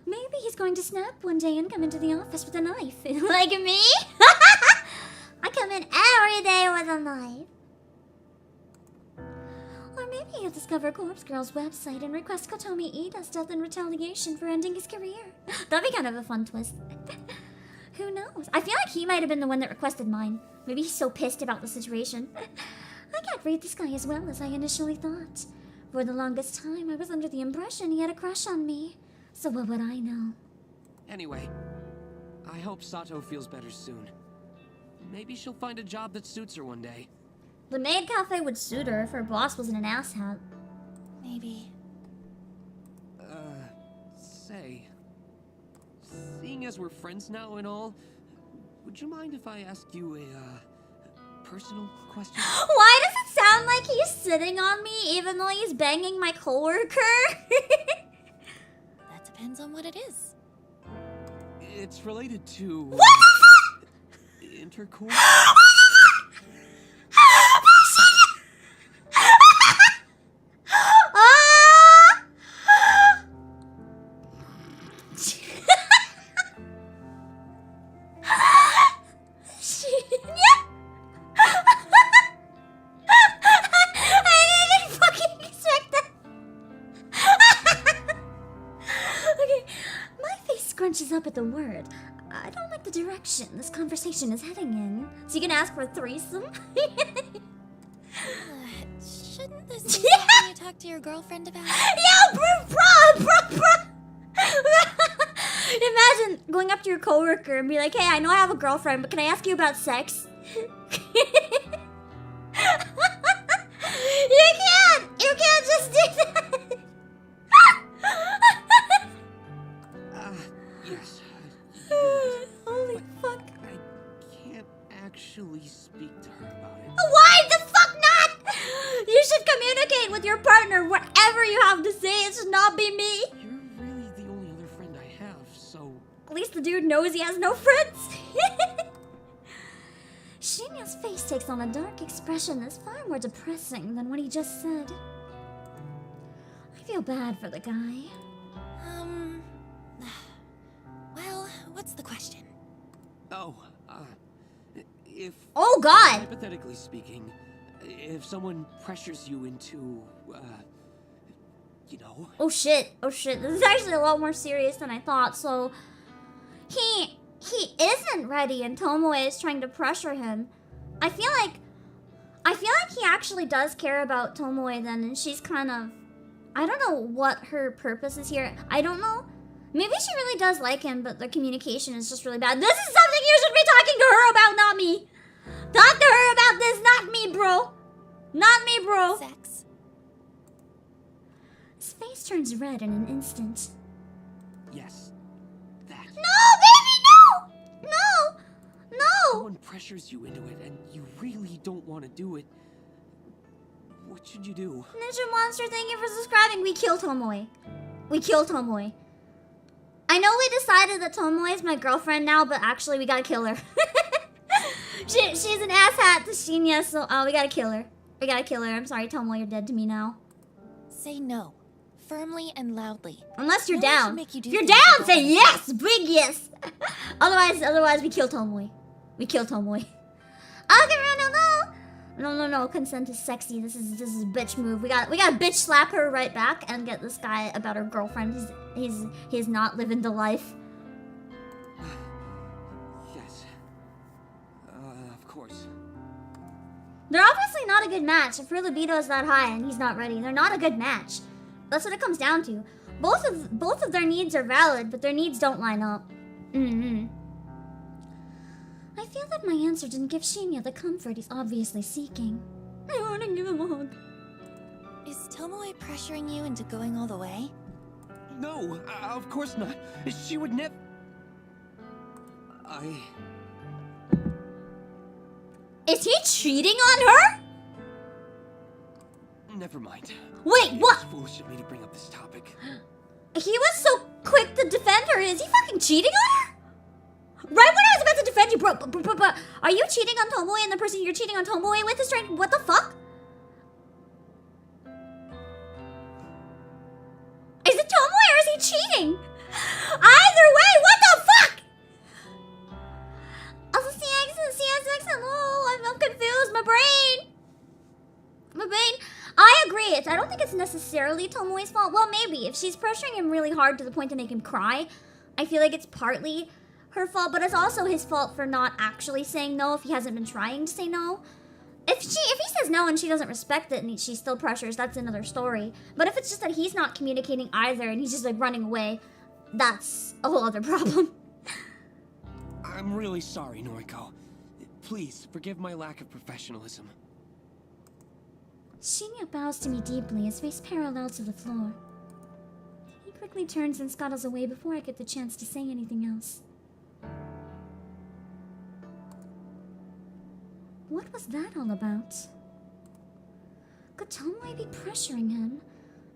Maybe he's going to snap one day and come into the office with a knife. Like me? I come in every day with a knife. Or maybe he'll discover Corpse Girl's website and request Kotomi Iida's death in retaliation for ending his career. That'd be kind of a fun twist. Who knows? I feel like he might have been the one that requested mine. Maybe he's so pissed about the situation. I can't read this guy as well as I initially thought. For the longest time, I was under the impression he had a crush on me. So what would I know? Anyway, I hope Sato feels better soon. Maybe she'll find a job that suits her one day. The maid cafe would suit her if her boss wasn't an asshat. Maybe. Say... Seeing as we're friends now and all, would you mind if I ask you a personal question? Why does it sound like he's sitting on me even though he's banging my coworker? That depends on what it is. It's related to... What the fuck? Intercourse? Up at the word. I don't like the direction this conversation is heading in. So you can ask for a threesome? Shouldn't this be something you talk to your girlfriend about? Yeah, bro. Imagine going up to your coworker and be like, hey, I know I have a girlfriend, but can I ask you about sex? You can't just do that. Yes, you're right. Holy But fuck. I can't actually speak to her about it. Why the fuck not? You should communicate with your partner. Whatever you have to say, it should not be me. You're really the only other friend I have, so... At least the dude knows he has no friends. Shinya's face takes on a dark expression that's far more depressing than what he just said. I feel bad for the guy. Well, what's the question? Oh, if... Oh god! Hypothetically speaking, if someone pressures you into, you know... Oh shit, this is actually a lot more serious than I thought. So, he isn't ready and Tomoe is trying to pressure him. I feel like he actually does care about Tomoe then, and she's kind of... I don't know what her purpose is here. I don't know. Maybe she really does like him, but the communication is just really bad. This is something you should be talking to her about, not me. Talk to her about this, not me, bro. Not me, bro. Sex? His face turns red in an instant. Yes, that. No, baby, no! No! No! Someone pressures you into it and you really don't want to do it. What should you do? Ninja Monster, thank you for subscribing. We kill Tomoe. We kill Tomoe. I know we decided that Tomoe is my girlfriend now, but actually we gotta kill her. She's an asshat to Shinya, so we gotta kill her. We gotta kill her. I'm sorry, Tomoe, you're dead to me now. Say no. Firmly and loudly. Unless you're No one should down. make you do If you're things down, you say don't yes! Big yes! otherwise we kill Tomoe. We kill Tomoe. Okay, no. Consent is sexy. This is a bitch move. We gotta bitch slap her right back and get this guy about her girlfriend. He's not living the life. Yes. Of course. They're obviously not a good match. If her libido is that high and he's not ready, they're not a good match. That's what it comes down to. Both of their needs are valid, but their needs don't line up. I feel that my answer didn't give Shinya the comfort he's obviously seeking. I want to give him a hug. Is Tomoe pressuring you into going all the way? No, of course not. She would never... Is he cheating on her? Never mind. Wait, what? It's foolish of me to bring up this topic. He was so quick to defend her. Is he fucking cheating on her? Right when I was about to defend you, bro. But are you cheating on Tomoe and the person you're cheating on Tomoe with is trying... What the fuck? Is it Tomoe or is he cheating? Either way, what the fuck? Also, CX, hello. I'm confused. My brain. I agree. I don't think it's necessarily Tomoe's fault. Well, maybe. If she's pressuring him really hard to the point to make him cry, I feel like it's partly her fault, but it's also his fault for not actually saying no if he hasn't been trying to say no. If he says no and she doesn't respect it and she still pressures, that's another story. But if it's just that he's not communicating either and he's just like running away, that's a whole other problem. I'm really sorry, Noriko. Please, forgive my lack of professionalism. Shinya bows to me deeply, his face parallel to the floor. He quickly turns and scuttles away before I get the chance to say anything else. What was that all about? Could Tomoe be pressuring him?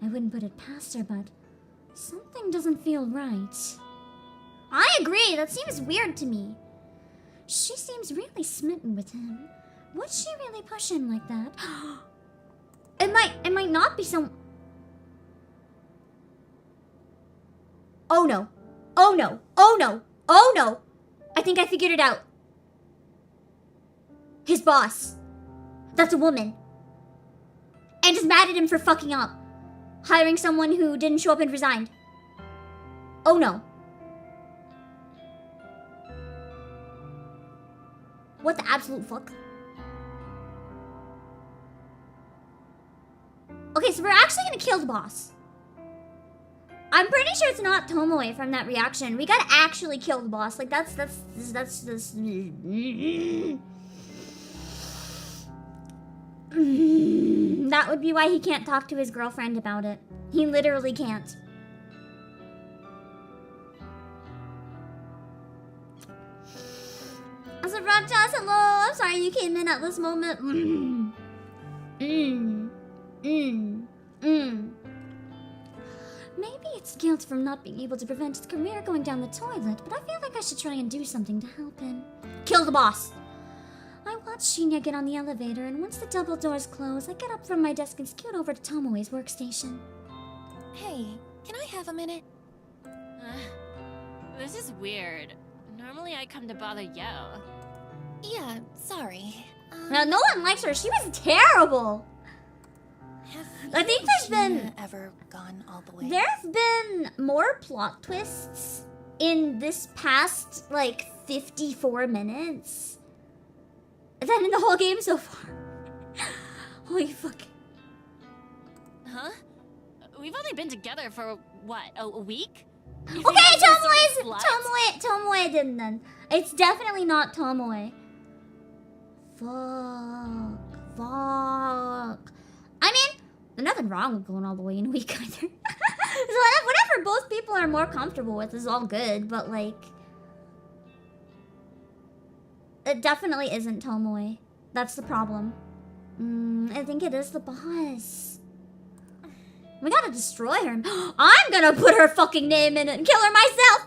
I wouldn't put it past her, but something doesn't feel right. I agree, that seems weird to me. She seems really smitten with him. Would she really push him like that? It might not be some... Oh no. Oh no. Oh no. Oh no. I think I figured it out. His boss. That's a woman. And is mad at him for fucking up. Hiring someone who didn't show up and resigned. Oh no. What the absolute fuck? Okay, so we're actually gonna kill the boss. I'm pretty sure it's not Tomoe from that reaction. We gotta actually kill the boss. Like, that's just... That would be why he can't talk to his girlfriend about it. He literally can't. Joseph Rojas, hello. I'm sorry you came in at this moment. Maybe it's guilt from not being able to prevent his career going down the toilet, but I feel like I should try and do something to help him. Kill the boss! I watch Shinya get on the elevator, and once the double doors close, I get up from my desk and scoot over to Tomoe's workstation. Hey, can I have a minute? This is weird. Normally I come to bother Yo. Yeah, sorry. Now, no one likes her. She was terrible. I think there's been ever gone all the way. There's been more plot twists in this past like 54 minutes than in the whole game so far. Holy fuck. Huh? We've only been together for what, a week? Okay, Tomoe didn't then. It's definitely not Tomoe. Fuck. I mean, there's nothing wrong with going all the way in a week either. So whatever both people are more comfortable with is all good, but like, it definitely isn't Tomoe. That's the problem. I think it is the boss. We gotta destroy her. I'm gonna put her fucking name in it and kill her myself.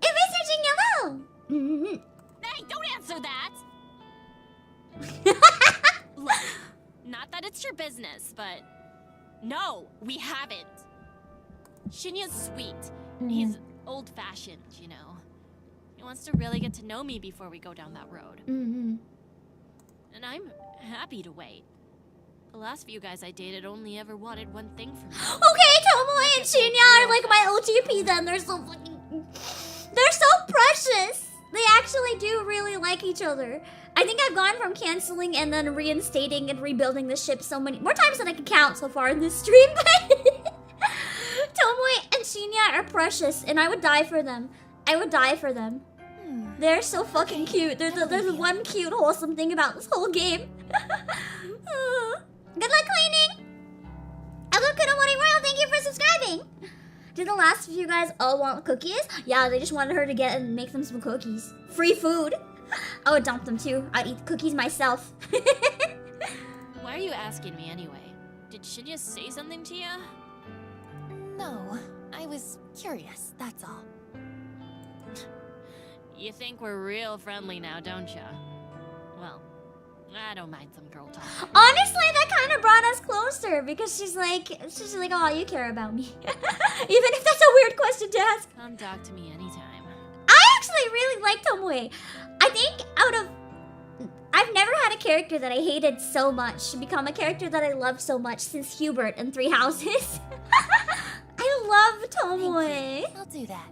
If it's searching yellow. Hey, don't answer that! Look, not that it's your business, but no, we haven't. Shinya's sweet. He's old-fashioned, you know. He wants to really get to know me before we go down that road. And I'm happy to wait. The last few guys I dated only ever wanted one thing from me. Okay, Tomoe and Shinya are like my OTP then. They're so precious. They actually do really like each other. I think I've gone from canceling and then reinstating and rebuilding the ship so many more times than I can count so far in this stream. Tomoe and Shinya are precious, and I would die for them. They're so fucking cute. There's one cute, wholesome thing about this whole game. Good luck cleaning! Hello, Kunomori Royal, thank you for subscribing! Did the last few guys all want cookies? Yeah, they just wanted her to get and make them some cookies. Free food! I would dump them too. I'd eat the cookies myself. Why are you asking me anyway? Did Shinya say something to you? No, I was curious, that's all. You think we're real friendly now, don't ya? Well, I don't mind some girl talk. Honestly, that kind of brought us closer because she's like, oh, you care about me. Even if that's a weird question to ask. Come talk to me anytime. I actually really like Tomoe. I think I've never had a character that I hated so much become a character that I loved so much since Hubert in Three Houses. I love Tomoe. I'll do that.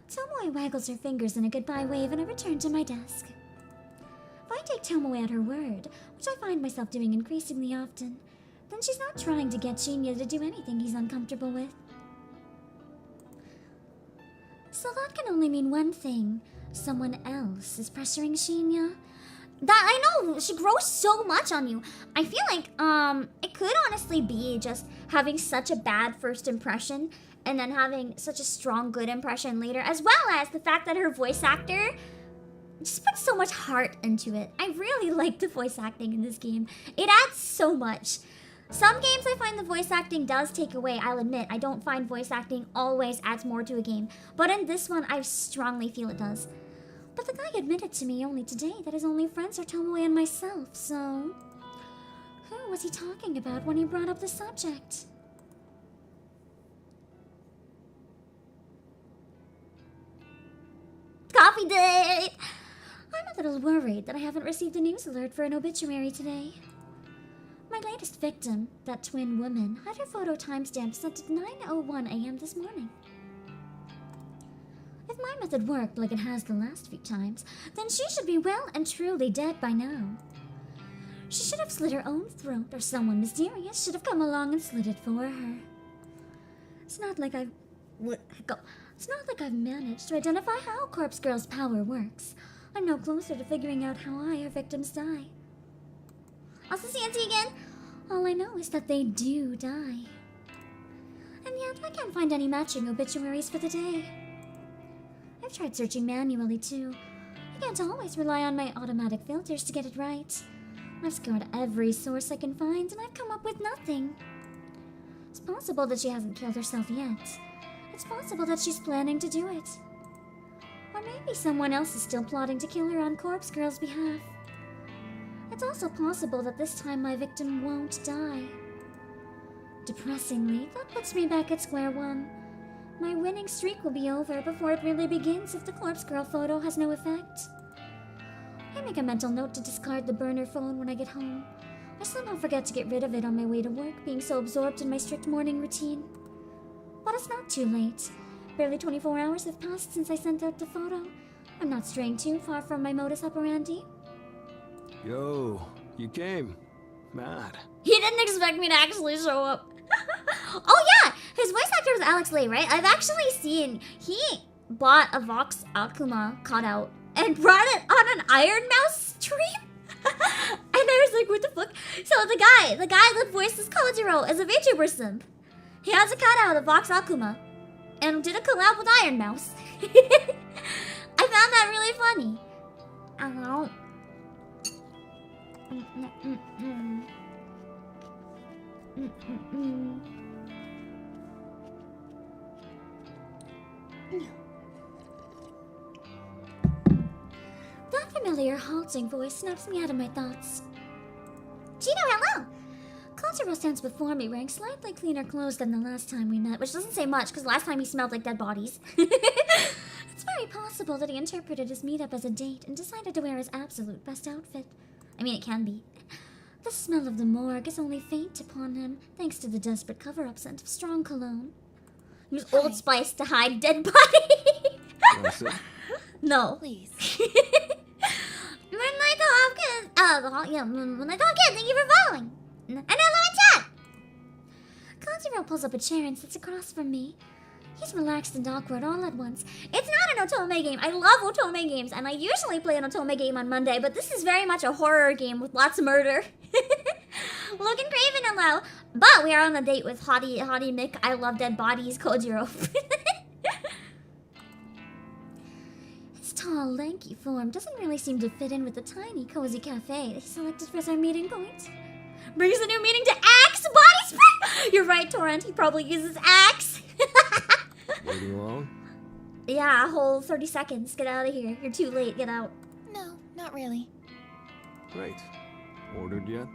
Tomoe waggles her fingers in a goodbye wave and I return to my desk. If I take Tomoe at her word, which I find myself doing increasingly often, then she's not trying to get Shinya to do anything he's uncomfortable with. So that can only mean one thing. Someone else is pressuring Shinya. That I know, she grows so much on you. I feel like it could honestly be just having such a bad first impression and then having such a strong good impression later, as well as the fact that her voice actor just puts so much heart into it. I really like the voice acting in this game. It adds so much. Some games I find the voice acting does take away. I'll admit, I don't find voice acting always adds more to a game. But in this one, I strongly feel it does. But the guy admitted to me only today that his only friends are Tomoe and myself, so... who was he talking about when he brought up the subject? Coffee date! I'm a little worried that I haven't received a news alert for an obituary today. My latest victim, that twin woman, had her photo timestamp set at 9:01 a.m. this morning. If my method worked like it has the last few times, then she should be well and truly dead by now. She should have slit her own throat, or someone mysterious should have come along and slit it for her. It's not like I've managed to identify how Corpse Girl's power works. I'm no closer to figuring out how her victims die. Also, Santi again. All I know is that they do die. And yet, I can't find any matching obituaries for the day. I've tried searching manually too, I can't always rely on my automatic filters to get it right. I've scoured every source I can find, and I've come up with nothing. It's possible that she hasn't killed herself yet. It's possible that she's planning to do it. Or maybe someone else is still plotting to kill her on Corpse Girl's behalf. It's also possible that this time my victim won't die. Depressingly, that puts me back at square one. My winning streak will be over before it really begins if the Corpse Girl photo has no effect. I make a mental note to discard the burner phone when I get home. I somehow forget to get rid of it on my way to work, being so absorbed in my strict morning routine. But it's not too late. Barely 24 hours have passed since I sent out the photo. I'm not straying too far from my modus operandi. Yo, you came. Mad. He didn't expect me to actually show up. Oh yeah! His voice actor was Alex Lay, right? I've actually seen... He bought a Vox Akuma cutout and brought it on an Iron Mouse stream. And I was like, what the fuck? So the guy that voices Kojiro is a VTuber simp. He has a cutout of Vox Akuma and did a collab with Iron Mouse. I found that really funny. I don't know. That familiar halting voice snaps me out of my thoughts. Gino, hello! Kojiro stands before me wearing slightly cleaner clothes than the last time we met, which doesn't say much because last time he smelled like dead bodies. It's very possible that he interpreted his meetup as a date and decided to wear his absolute best outfit. I mean, it can be. The smell of the morgue is only faint upon him, thanks to the desperate cover-up scent of strong cologne. Use Old Spice to hide dead body. That's it. No. Please. Moonlight Hopkins. Moonlight Hopkins, thank you for following. Another chat. Kojiro pulls up a chair and sits across from me. He's relaxed and awkward all at once. It's not an Otome game. I love Otome games, and I usually play an Otome game on Monday, but this is very much a horror game with lots of murder. Logan Craven, hello. But we are on a date with Hottie Mick. I love dead bodies, Kojiro. His tall, lanky form doesn't really seem to fit in with the tiny, cozy cafe he selected as our meeting point. Brings a new meaning to Axe Body Spray. You're right, Torrent. He probably uses Axe. Waiting long? Yeah, a whole 30 seconds. Get out of here. You're too late. Get out. No, not really. Great. Ordered yet?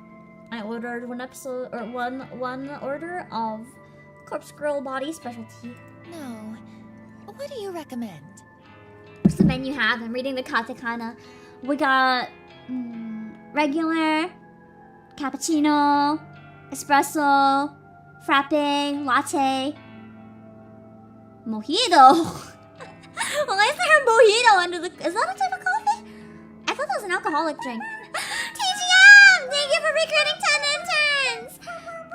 I ordered one order of Corpse Girl Body Specialty. No. What do you recommend? What's the menu have? I'm reading the katakana. We got regular, cappuccino, espresso, frappe, latte, mojito. Why is there a mojito under the... Is that a type of coffee? I thought that was an alcoholic drink. TGM! Thank you for recruiting 10 interns!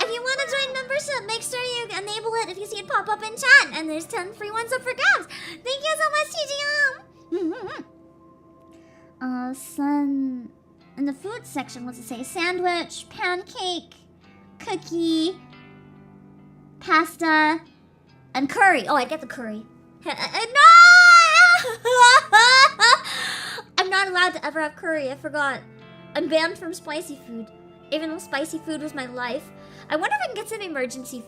If you want to join membership, make sure you enable it if you see it pop up in chat. And there's 10 free ones up for grabs. Thank you so much, TGM! In the food section, what's it say? Sandwich, pancake, cookie, pasta, and curry. Oh, I get the curry. No! I'm not allowed to ever have curry. I forgot. I'm banned from spicy food, even though spicy food was my life. I wonder if I can get some emergency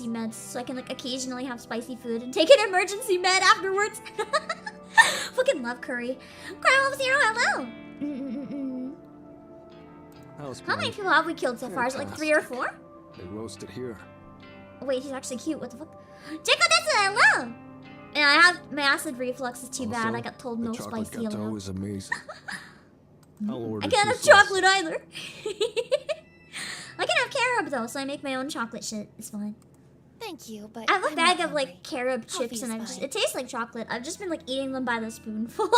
meds so I can like occasionally have spicy food and take an emergency med afterwards. Fucking love curry. Crime of Zero, hello. How many people have we killed so far? Is it like 3 or 4? They roasted here. Wait, he's actually cute. What the fuck? Jacob, that's hello. And I have my acid reflux is too bad. I got told no spicy The chocolate gâteau allowed. is amazing. I'll order I can't have two sauce. chocolate either. I can have carob though, so I make my own chocolate shit. It's fine. Thank you, but I have a I'm bag not of like hungry. carob chips, Coffee's and fine. it tastes like chocolate. I've just been like eating them by the spoonful.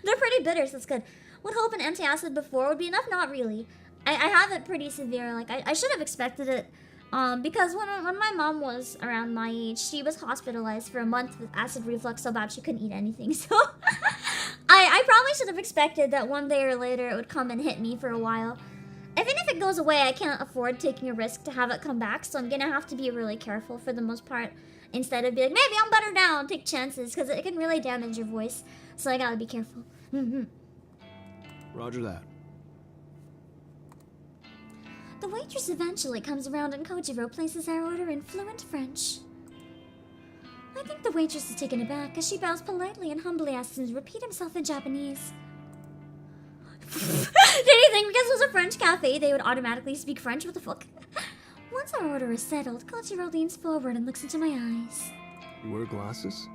They're pretty bitter, so that's good. Would hope an antacid before would be enough. Not really. I have it pretty severe. Like I should have expected it. Because when my mom was around my age, she was hospitalized for a month with acid reflux so bad she couldn't eat anything. So I probably should have expected that one day or later it would come and hit me for a while. Even if it goes away, I can't afford taking a risk to have it come back, so I'm gonna have to be really careful for the most part. Instead of being like, maybe I'm better now and take chances, because it can really damage your voice. so I gotta be careful. Roger that. The waitress eventually comes around and Kojiro places our order in fluent French. I think the waitress is taken aback as she bows politely and humbly asks him to repeat himself in Japanese. Did you think because it was a French cafe they would automatically speak French? What the fuck? Once our order is settled, Kojiro leans forward and looks into my eyes. You wear glasses?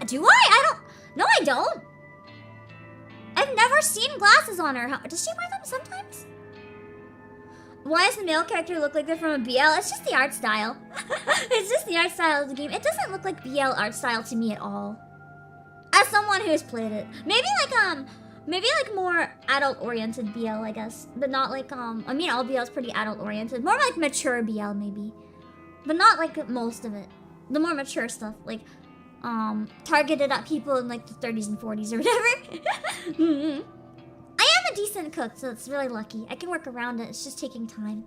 Do I? No, I don't. I've never seen glasses on her. Does she wear them sometimes? Why does the male character look like they're from a BL? It's just the art style. It's just the art style of the game. It doesn't look like BL art style to me at all. As someone who's played it. Maybe like more adult-oriented BL, I guess. But not like, I mean, all BL is pretty adult-oriented. More like mature BL, maybe. But not like most of it. The more mature stuff, like, targeted at people in like the 30s and 40s or whatever. I am a decent cook, so it's really lucky. I can work around it. It's just taking time.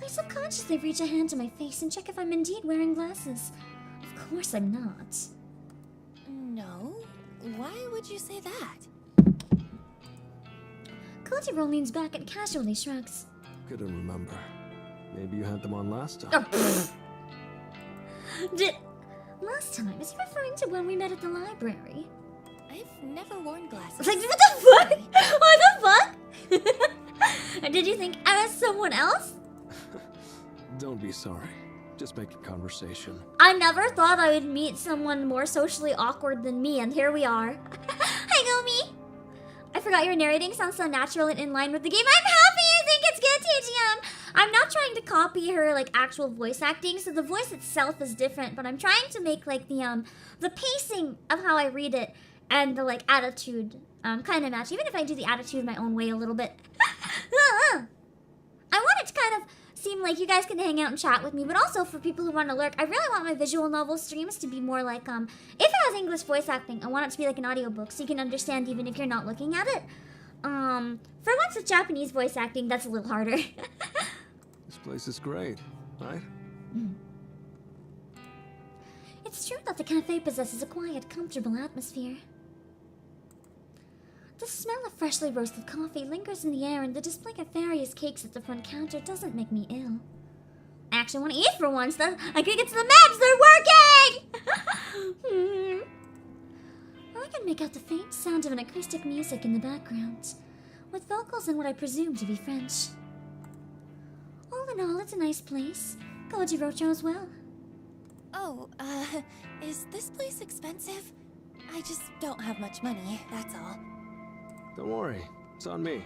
I subconsciously reach a hand to my face and check if I'm indeed wearing glasses. Of course I'm not. No? Why would you say that? Kojiro leans back and casually shrugs. Couldn't remember. Maybe you had them on last time. Oh, last time, is he referring to when we met at the library? I've never worn glasses. Like, what the fuck? What the fuck? Did you think I was someone else? Don't be sorry. Just making conversation. I never thought I would meet someone more socially awkward than me, and here we are. Hi, Gomi! I forgot your narrating sounds so natural and in line with the game. I'm happy! I think it's good, TGM! I'm not trying to copy her, like, actual voice acting, so the voice itself is different, but I'm trying to make, like, the pacing of how I read it and the, like, attitude kind of match, even if I do the attitude my own way a little bit. I want it to kind of seem like you guys can hang out and chat with me, but also for people who want to lurk, I really want my visual novel streams to be more like, if it has English voice acting, I want it to be like an audiobook so you can understand even if you're not looking at it. For once with Japanese voice acting, that's a little harder. This place is great, right? It's true that the cafe possesses a quiet, comfortable atmosphere. The smell of freshly roasted coffee lingers in the air, and the display of various cakes at the front counter doesn't make me ill. I actually want to eat for once. I can get to the maps. They're working! I can make out the faint sound of an acoustic music in the background, with vocals in what I presume to be French. All in all, it's a nice place. Kojiro chose well. Oh, is this place expensive? I just don't have much money, that's all. Don't worry. It's on me.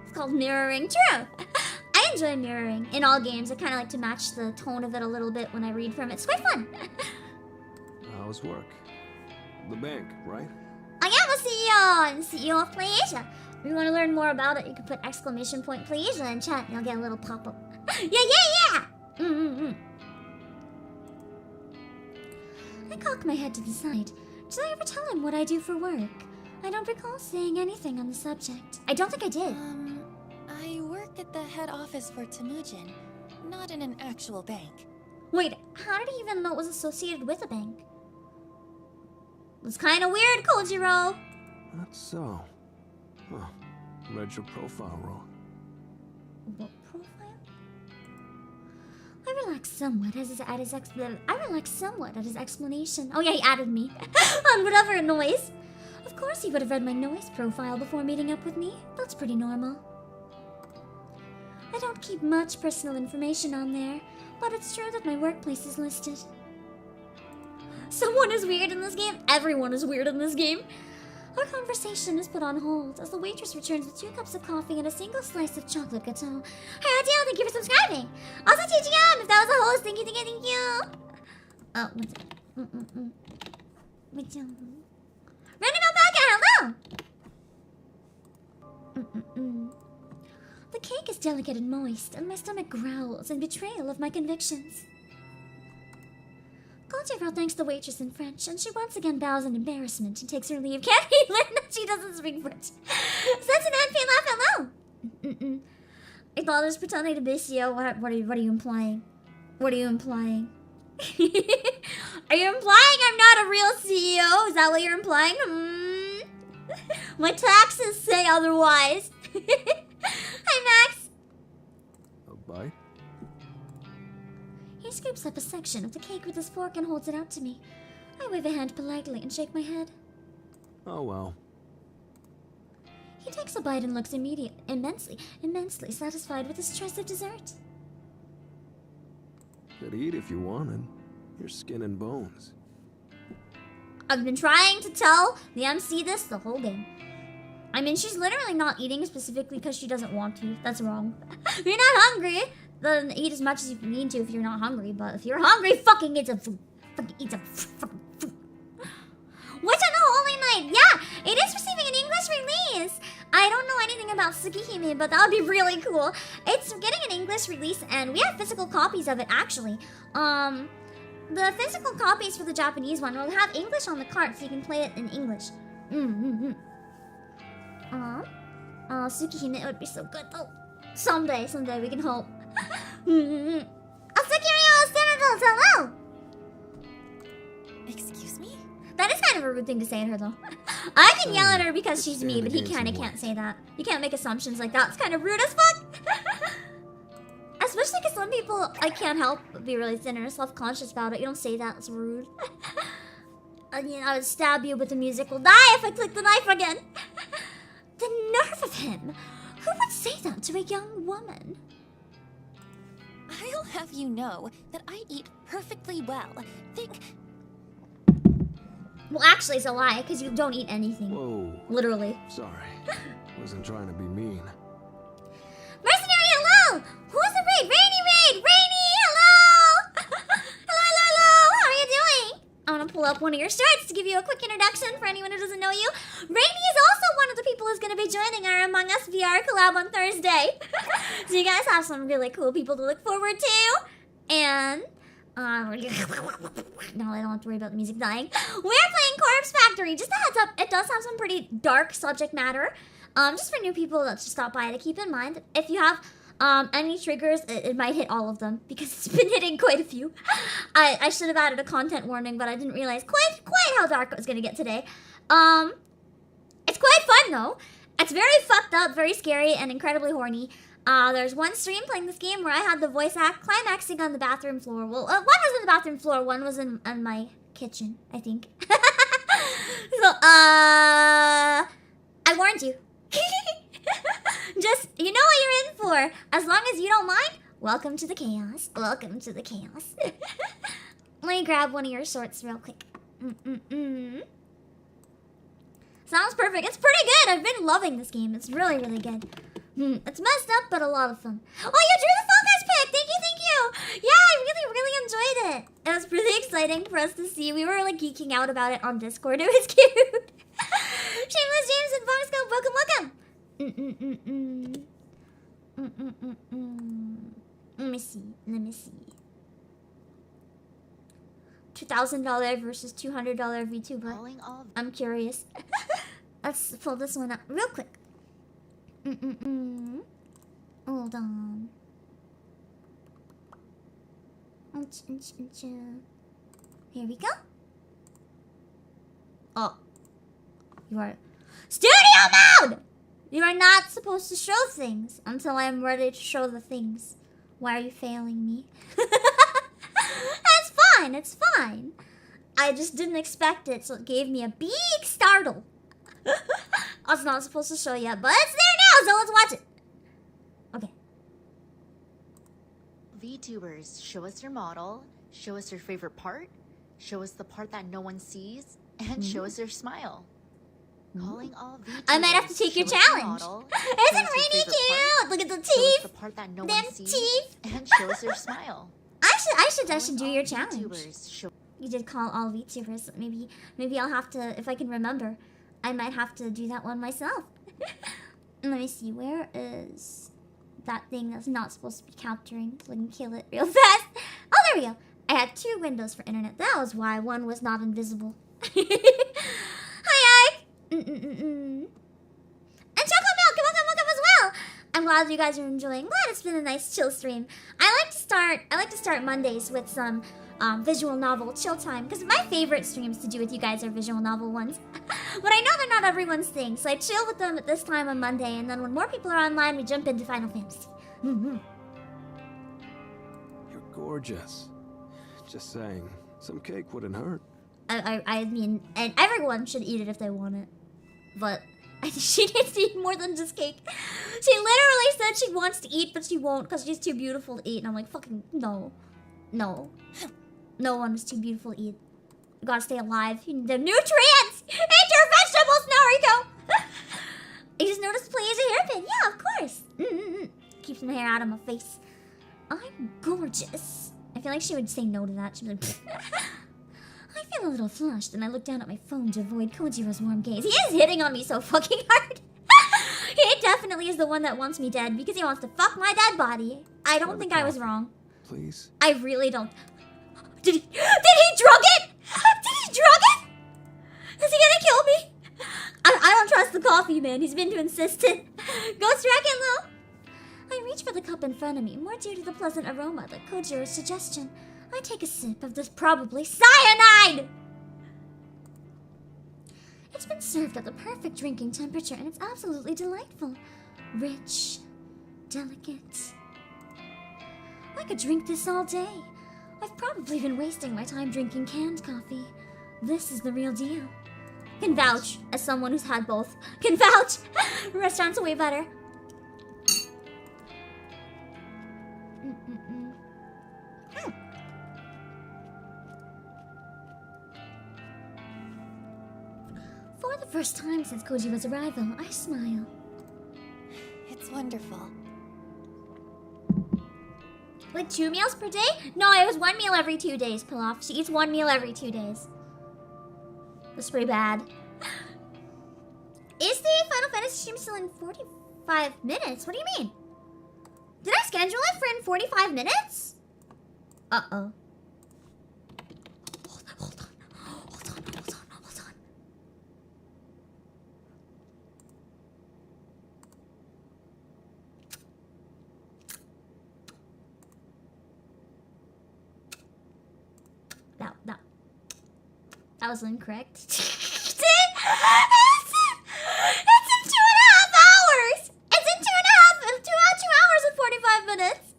It's called mirroring. True! I enjoy mirroring. In all games, I kind of like to match the tone of it a little bit when I read from it. It's quite fun. How's work? The bank, right? I am a CEO! I'm CEO of Playasia. If you want to learn more about it, you can put !Playasia in chat and you'll get a little pop-up. Yeah! I cock my head to the side. Did I ever tell him what I do for work? I don't recall saying anything on the subject. I don't think I did. I work at the head office for Temujin, not in an actual bank. Wait, how did he even know it was associated with a bank? It's kind of weird, Kojiro. That's so. Huh. Read your profile wrong. What profile? I relaxed somewhat at his explanation. Oh yeah, he added me. On whatever noise. Of course he would have read my noise profile before meeting up with me. That's pretty normal. I don't keep much personal information on there, but it's true that my workplace is listed. Someone is weird in this game. Everyone is weird in this game. Our conversation is put on hold as the waitress returns with 2 cups of coffee and a single slice of chocolate gâteau. Hey, Adele, thank you for subscribing. Also, TGM, if that was a host, thank you. Oh, what's it? What's it? Random Obake, hello! The cake is delicate and moist, and my stomach growls in betrayal of my convictions. Kojiro thanks the waitress in French, and she once again bows in embarrassment and takes her leave. Can't he learn that she doesn't speak French? Sense an NP laugh, hello! I thought I was pretending to be CEO. What are you implying? What are you implying? Are you implying I'm not a real CEO? Is that what you're implying? My taxes say otherwise. Hi, Max. A bite? He scoops up a section of the cake with his fork and holds it out to me. I wave a hand politely and shake my head. Oh well. He takes a bite and looks immensely satisfied with his choice of dessert. Could eat if you wanted. You're skin and bones. I've been trying to tell the MC this the whole game. I mean, she's literally not eating specifically because she doesn't want to. That's wrong. If you're not hungry, then eat as much as you need to if you're not hungry. But if you're hungry, fucking eat some food. Fucking eat some fucking food. What's on the Holy Night? Yeah, it is receiving an English release. I don't know anything about Tsukihime, but that would be really cool. It's getting an English release, and we have physical copies of it, actually. The physical copies for the Japanese one will have English on the cart, so you can play it in English. Tsukihime, it would be so good, though. Someday we can hope. Asukiryo Senators, hello! Excuse me? That is kind of a rude thing to say to her, though. I can yell at her because she's me, but he kind of can't say that. You can't make assumptions like that. It's kind of rude as fuck. Especially because some people, I can't help but be really thin or self-conscious about it. You don't say that. It's rude. I mean, I would stab you, but the music will die if I click the knife again. The nerve of him. Who would say that to a young woman? I'll have you know that I eat perfectly well. Think... Well, actually, it's a lie, because you don't eat anything. Whoa. Literally. Sorry. Wasn't trying to be mean. Mercenary, hello! Who's the raid? Rainy! Hello! hello! How are you doing? I want to pull up one of your shirts to give you a quick introduction for anyone who doesn't know you. Rainy is also one of the people who's going to be joining our Among Us VR collab on Thursday. So you guys have some really cool people to look forward to. And... now I don't have to worry about the music dying. We're playing Corpse Factory. Just a heads up, it does have some pretty dark subject matter. Just for new people that just stop by to keep in mind. If you have any triggers, it might hit all of them because it's been hitting quite a few. I should have added a content warning, but I didn't realize quite how dark it was gonna get today. It's quite fun though. It's very fucked up, very scary, and incredibly horny. There's one stream playing this game where I had the voice act climaxing on the bathroom floor. Well, one was in the bathroom floor, one was in my kitchen, I think. So, I warned you. Just, you know what you're in for. As long as you don't mind, welcome to the chaos. Welcome to the chaos. Let me grab one of your shorts real quick. Sounds perfect. It's pretty good. I've been loving this game. It's really, really good. It's messed up, but a lot of fun. Oh, you drew the Fall Guys pic! Thank you! Yeah, I really, really enjoyed it. It was really exciting for us to see. We were, like, geeking out about it on Discord. It was cute. Shameless James and Boxco, welcome! Let me see. $2,000 versus $200 VTuber. I'm curious. Let's pull this one up real quick. Hold on. Here we go. Oh. You are... Studio mode! You are not supposed to show things until I'm ready to show the things. Why are you failing me? It's fine, it's fine. I just didn't expect it, so it gave me a big startle. I was not supposed to show yet, but it's there now, so let's watch it. Okay. VTubers, show us your model, show us your favorite part, show us the part that no one sees, and show us your smile. Calling all VTubers, I might have to take your challenge. Isn't Rainy cute? Look at the teeth. The part that no Them one sees, teeth. and show us your smile. I should do your challenge. VTubers, You did call all VTubers. Maybe I'll have to, if I can remember, I might have to do that one myself. Let me see, where is that thing that's not supposed to be capturing so I can kill it real fast? Oh, there we go. I had 2 windows for internet. That was why one was not invisible. Hi, Ike. And chocolate milk, welcome as well. I'm glad you guys are enjoying. Glad it's been a nice chill stream. I like to start Mondays with some visual novel chill time, because my favorite streams to do with you guys are visual novel ones. But I know they're not everyone's thing, so I chill with them at this time on Monday, and then when more people are online, we jump into Final Fantasy. You're gorgeous. Just saying, some cake wouldn't hurt. I mean, and everyone should eat it if they want it. But I think she needs to eat more than just cake. She literally said she wants to eat, but she won't because she's too beautiful to eat. And I'm like, fucking no. No. No one is too beautiful to eat. You gotta stay alive. You need the nutrients! Eat your vegetables, Nariko! I just noticed Playasia hairpin. Yeah, of course. Keeps my hair out of my face. I'm gorgeous. I feel like she would say no to that. She'd be like, I feel a little flushed, and I look down at my phone to avoid Kojiro's warm gaze. He is hitting on me so fucking hard. He definitely is the one that wants me dead because he wants to fuck my dead body. I don't think I was wrong. Please? I really don't. Did he drug it? Did he drug it? Is he gonna kill me? I don't trust the coffee, man. He's been too insistent. Go strike it low. I reach for the cup in front of me, more due to the pleasant aroma like Kojiro's suggestion. I take a sip of this probably cyanide! It's been served at the perfect drinking temperature, and it's absolutely delightful. Rich, delicate. I could drink this all day. I've probably been wasting my time drinking canned coffee. This is the real deal. Can vouch, as someone who's had both. Can vouch! Restaurants are way better. For the first time since Kojiro's arrival, I smile. It's wonderful. Like 2 meals per day? No, it was 1 meal every 2 days, Pilaf. She eats 1 meal every 2 days. That's pretty bad. Is the Final Fantasy stream still in 45 minutes? What do you mean? Did I schedule it for in 45 minutes? Uh-oh. Hold on. That was incorrect. It's in 2.5 hours! It's in 2 hours and 45 minutes!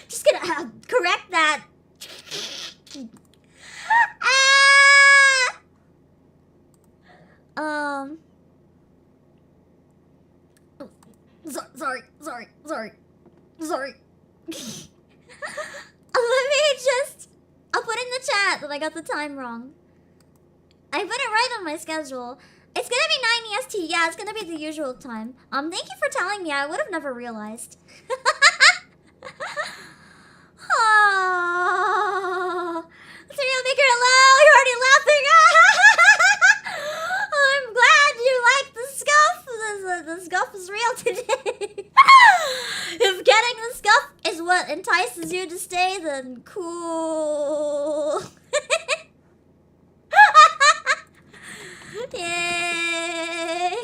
Just gonna correct that. Sorry. I'll put in the chat that I got the time wrong. I put it right on my schedule. It's gonna be 9 EST. Yeah, it's gonna be the usual time. Thank you for telling me. I would have never realized. Oh, Serial Maker, hello. You're already laughing. I'm glad you like the scuff. The scuff is real today. If getting the scuff is what entices you to stay, then cool. Yay!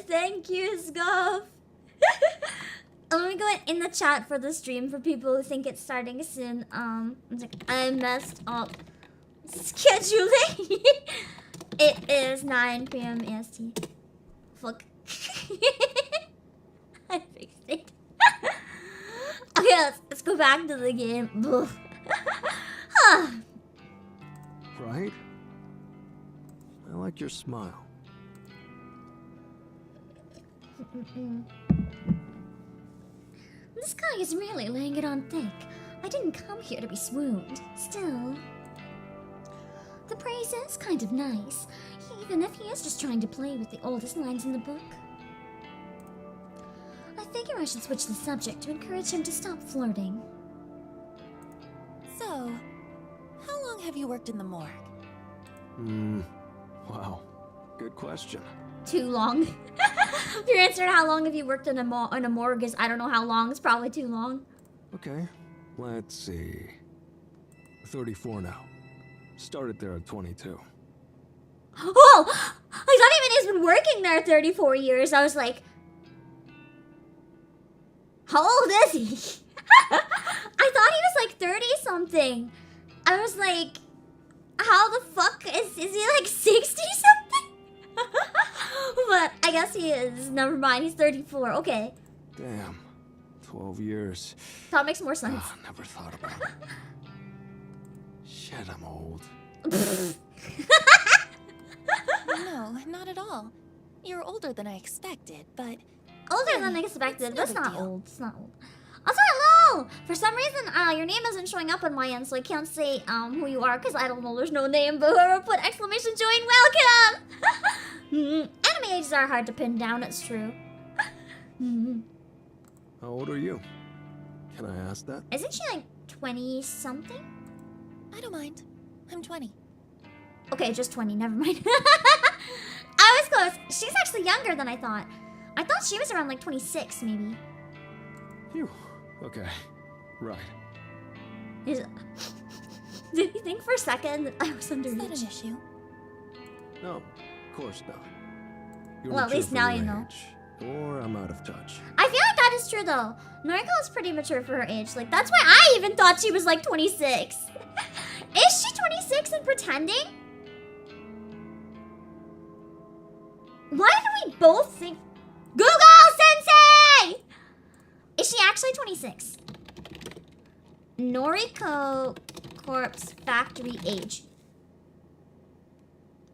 Thank you, Scuff. Let me go in the chat for the stream for people who think it's starting soon. I messed up scheduling. It is 9 p.m. EST. Fuck. I fixed it. Okay, let's go back to the game. Right? I like your smile. This guy is really laying it on thick. I didn't come here to be swooned. Still, the praise is kind of nice, even if he is just trying to play with the oldest lines in the book. I figure I should switch the subject to encourage him to stop flirting. So, how long have you worked in the morgue? Wow. Good question. Too long. If your answer to how long have you worked in a morgue is I don't know how long, it's probably too long. Okay, let's see. 34 now. Started there at 22. Oh! I thought even he's been working there 34 years. I was like, how old is he? I thought he was like 30 something. I was like, how the fuck is he like 60 something? But I guess he is. Never mind, he's 34. Okay. Damn. 12 years. That makes more sense. Ah, never thought about it. Shit, I'm old. No, not at all. You're older than I expected, but Older than Hey, expected. it's no That's big not deal. old. It's not old. Also, hello! For some reason, your name isn't showing up on my end, so I can't say who you are, because I don't know, there's no name, but whoever put exclamation join, welcome! Anime ages are hard to pin down, it's true. How old are you? Can I ask that? Isn't she like 20-something? I don't mind. I'm 20. Okay, just 20, never mind. I was close. She's actually younger than I thought. I thought she was around like 26, maybe. Phew. Okay. Right. Did you think for a second that I was Is that an underage? issue? No, of course not. You're Well, at mature least for now your you know. age, or I'm out of touch. I feel like that is true though. Noriko is pretty mature for her age. Like, that's why I even thought she was like 26. Is she 26 and pretending? Why do we both think... Google Sensei! Is she actually 26? Noriko Corpse Factory age.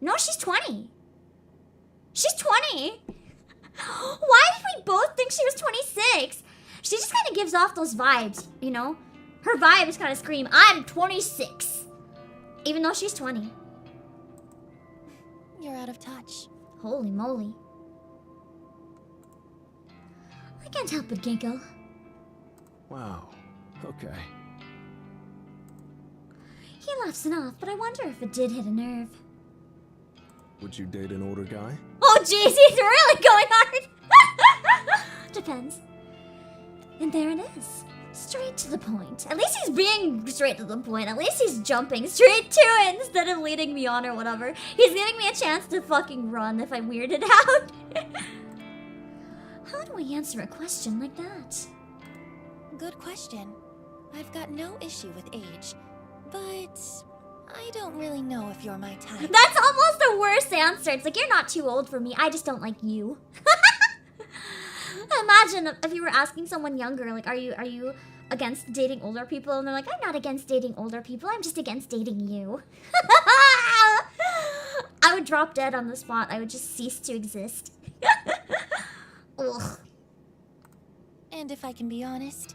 No, she's 20. She's 20. Why did we both think she was 26? She just kind of gives off those vibes, you know? Her vibes kind of scream, I'm 26. Even though she's 20. You're out of touch. Holy moly. I can't help but giggle. Wow. Okay. He laughs it off, but I wonder if it did hit a nerve. Would you date an older guy? Oh jeez, he's really going hard. Depends. And there it is. Straight to the point. At least he's being straight to the point. At least he's jumping straight to it instead of leading me on or whatever. He's giving me a chance to fucking run if I weird it out. How do I answer a question like that? Good question. I've got no issue with age, but I don't really know if you're my type. That's almost the worst answer. It's like, you're not too old for me. I just don't like you. Imagine if you were asking someone younger, like, are you against dating older people? And they're like, I'm not against dating older people. I'm just against dating you. I would drop dead on the spot. I would just cease to exist. Ugh. And if I can be honest,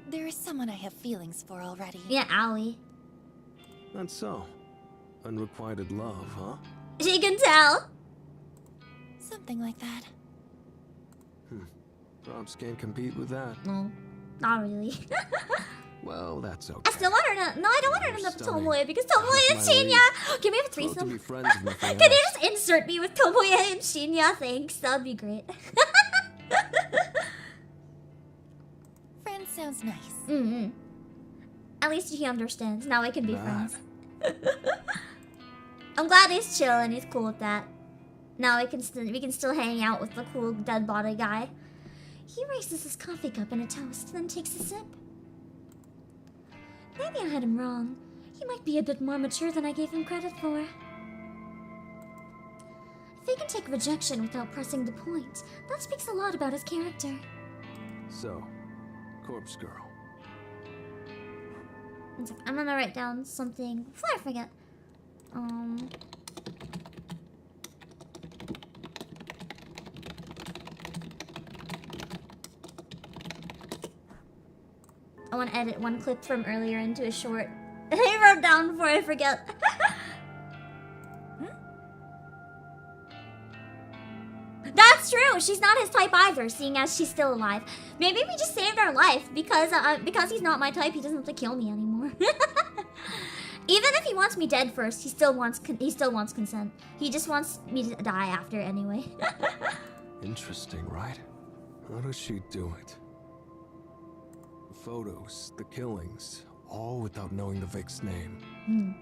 there is someone I have feelings for already. Yeah, Allie. That's so. Unrequited love, huh? She can tell. Something like that. Props can't compete with that. No, not really. Well, that's okay. I still want her to. No, I don't want her to end up with Stunning. Tomoe because Tomoe and Finally. Shinya. Can we have a Love to threesome? be friends with nothing Can you else. just insert me with Tomoe and Shinya? Thanks. That would be great. Friend sounds nice. Mm-hmm. At least he understands. Now we can be That. friends. I'm glad he's chill and he's cool with that. Now we can still hang out with the cool dead body guy. He raises his coffee cup in a toast, then takes a sip. Maybe I had him wrong. He might be a bit more mature than I gave him credit for. If he can take rejection without pressing the point, that speaks a lot about his character. So, corpse girl. One sec, I'm gonna write down something before I forget. I want to edit one clip from earlier into a short. I wrote down before I forget. That's true. She's not his type either, seeing as she's still alive. Maybe we just saved our life because he's not my type. He doesn't have to kill me anymore. Even if he wants me dead first, he still wants consent. He just wants me to die after anyway. Interesting, right? How does she do it? The photos, the killings, all without knowing the Vic's name.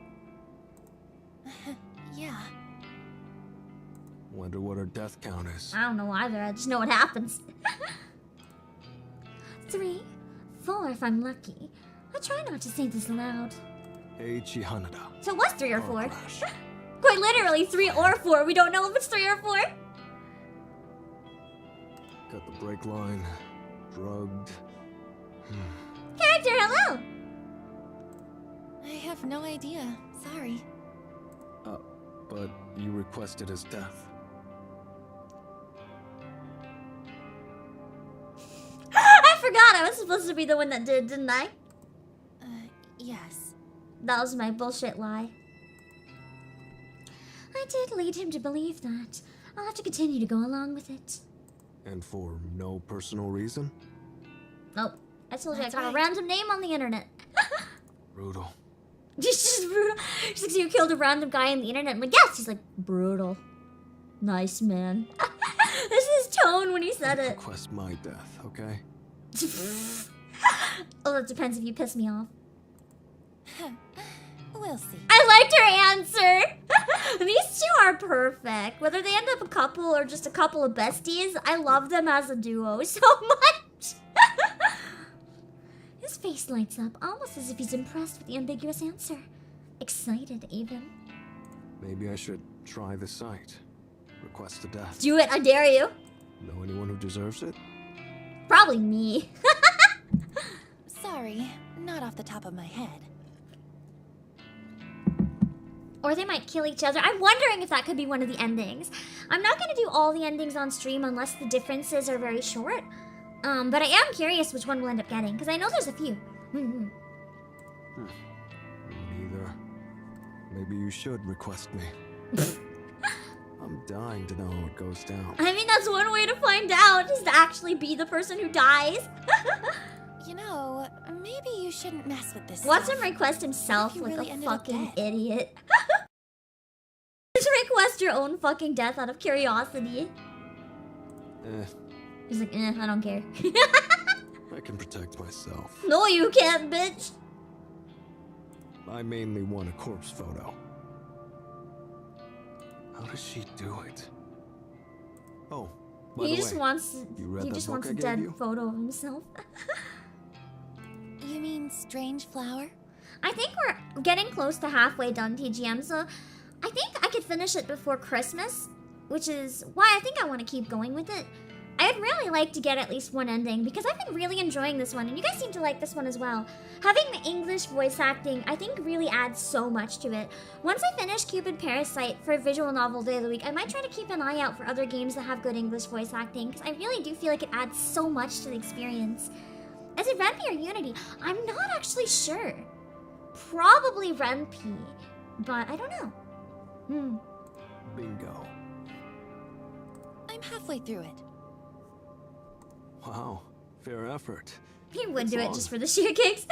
Yeah. Wonder what her death count is. I don't know either. I just know what happens. 3, 4 if I'm lucky. I try not to say this loud. Eiichi Hanada. So it was 3 or Car 4. crash. Quite literally 3 or 4. We don't know if it's 3 or 4. Got the brake line. Drugged. Character, hello. I have no idea. Sorry. But you requested his death. I forgot I was supposed to be the one that did, didn't I? Yes. That was my bullshit lie. I did lead him to believe that. I'll have to continue to go along with it. And for no personal reason? Nope. I told you That's I got a right. random name on the internet. Brutal. She's just brutal. She's like, so you killed a random guy on the internet. I'm like, yes. She's like, brutal. Nice, man. This is his tone when he said it. Request my death, okay? Oh, it depends if you piss me off. We'll see. I liked her answer. These two are perfect. Whether they end up a couple or just a couple of besties, I love them as a duo so much. His face lights up, almost as if he's impressed with the ambiguous answer. Excited, even. Maybe I should try the site. Request the death. Do it, I dare you. Know anyone who deserves it? Probably me. Sorry, not off the top of my head. Or they might kill each other. I'm wondering if that could be one of the endings. I'm not going to do all the endings on stream unless the differences are very short. But I am curious which one we'll end up getting, because I know there's a few. Neither. Maybe you should request me. I'm dying to know how it goes down. I mean, that's one way to find out, is to actually be the person who dies. You know, maybe you shouldn't mess with this Watch stuff. him request himself What if you like really a ended up fucking dead? idiot. Just request your own fucking death out of curiosity. He's like, I don't care. I can protect myself. No, you can't, bitch. I mainly want a corpse photo. How does she do it? Oh, by He the just way, wants you read he that just book wants I a gave dead you? photo of himself. You mean Strange Flower? I think we're getting close to halfway done TGM, so I think I could finish it before Christmas, which is why I think I want to keep going with it. I'd really like to get at least one ending because I've been really enjoying this one, and you guys seem to like this one as well. Having the English voice acting, I think, really adds so much to it. Once I finish Cupid Parasite for Visual Novel Day of the Week, I might try to keep an eye out for other games that have good English voice acting, because I really do feel like it adds so much to the experience. Is it Ren'Py or Unity? I'm not actually sure. Probably Ren'Py, but I don't know. Bingo. I'm halfway through it. Wow, fair effort. He would It's do it long. just for the sheer kicks.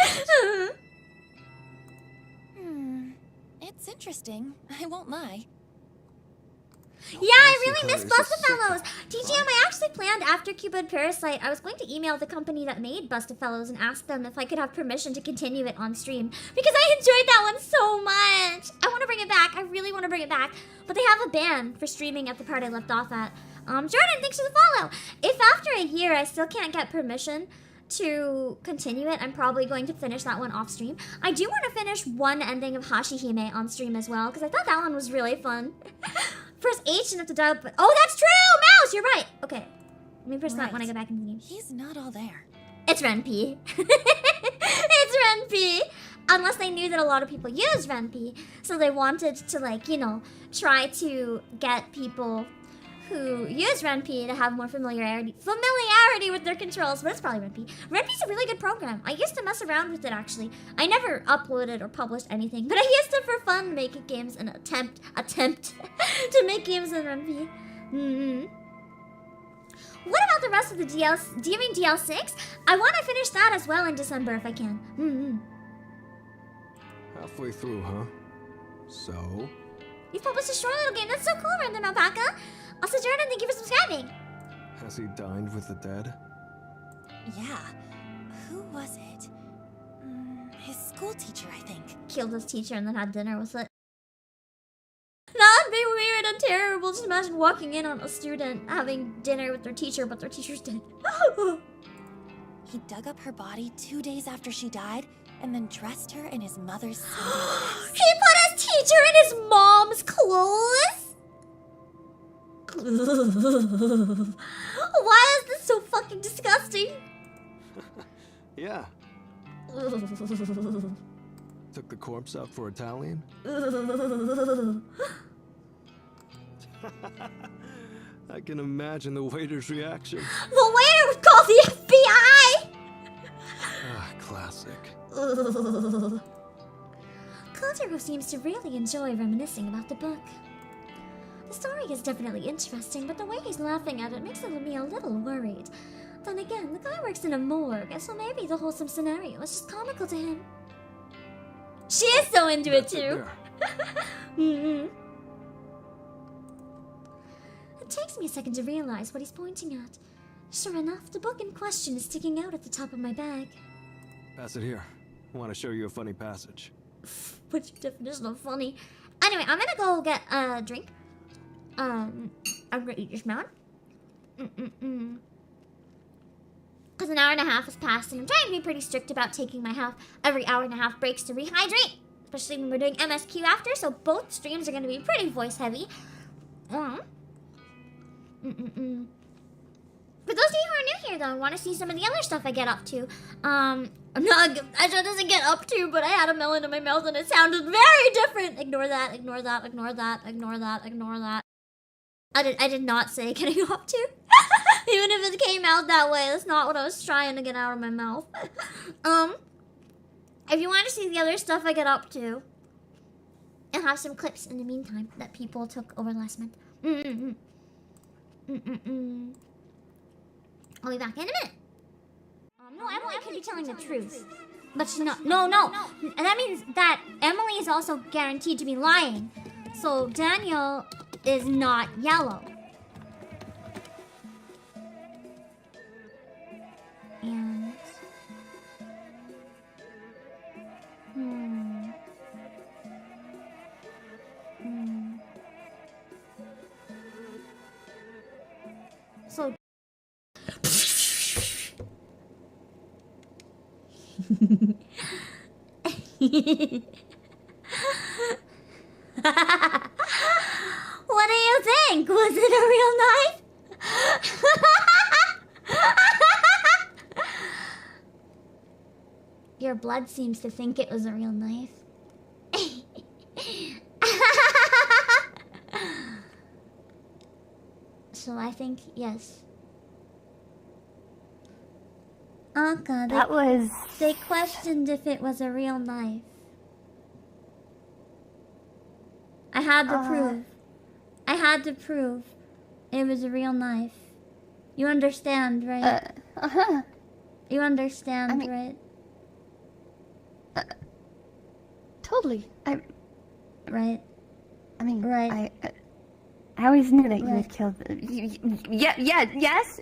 It's interesting. I won't lie. Yeah, I Awesome really miss colors, this is so Bustafellows. fun. TGM, I actually planned after Cupid Parasite, I was going to email the company that made Bustafellows and ask them if I could have permission to continue it on stream. Because I enjoyed that one so much. I want to bring it back. I really want to bring it back. But they have a ban for streaming at the part I left off at. Jordan, thanks for the follow. If after a year I still can't get permission to continue it, I'm probably going to finish that one off stream. I do want to finish one ending of Hashihime on stream as well, because I thought that one was really fun. Press H and have to dial up. Oh, that's true! Mouse, you're right. Okay. Let me press that when I get back in the game. He's not all there. It's Ren'Py. It's Ren'Py. Unless they knew that a lot of people use Ren'Py, so they wanted to, like, you know, try to get people who use Ren'Py to have more familiarity with their controls, but it's probably Ren'Py. Ren'Py's a really good program. I used to mess around with it, actually. I never uploaded or published anything, but I used to, for fun, make games and attempt to make games in Ren'Py. What about the rest of the DLC? Do you mean DL6? I want to finish that as well in December if I can. Halfway through, huh? So? You've published a short little game. That's so cool, Random Alpaca. Also, Jordan, thank you for subscribing. Has he dined with the dead? Yeah. Who was it? His school teacher, I think. Killed his teacher and then had dinner with it. That'd be weird and terrible. Just imagine walking in on a student having dinner with their teacher, but their teacher's dead. He dug up her body 2 days after she died and then dressed her in his mother's Sunday dress. He put his teacher in his mom's clothes? Why is this so fucking disgusting? Yeah. Took the corpse out for Italian? I can imagine the waiter's reaction. The waiter would call the FBI! Ah, classic. Kotaro seems to really enjoy reminiscing about the book. The story is definitely interesting, but the way he's laughing at it makes me a little worried. Then again, the guy works in a morgue, so maybe the wholesome scenario is just comical to him. She is so into it too. Mm-hmm. It takes me a second to realize what he's pointing at. Sure enough, the book in question is sticking out at the top of my bag. Pass it here. I want to show you a funny passage. What's your definition of funny? Anyway, I'm gonna go get a drink. I'm gonna eat this melon. Because an hour and a half has passed, and I'm trying to be pretty strict about taking my every hour and a half breaks to rehydrate. Especially when we're doing MSQ after, so both streams are gonna be pretty voice heavy. For those of you who are new here, though, and want to see some of the other stuff I get up to, I doesn't get up to, but I had a melon in my mouth and it sounded very different. Ignore that, ignore that, ignore that, ignore that, ignore that. I did not say getting up to. Even if it came out that way, that's not what I was trying to get out of my mouth. If you want to see the other stuff I get up to, I'll have some clips in the meantime that people took over last month. I'll be back in a minute. No, Emily could be telling the truth. But she's not. No. And that means that Emily is also guaranteed to be lying. So Daniel is not yellow. And... So... What do you think? Was it a real knife? Your blood seems to think it was a real knife. So I think yes. Anka, they questioned if it was a real knife. I had to prove it was a real knife. You understand, right? You understand, right? Totally. Right. I mean, right. I always knew that you would kill. Yes.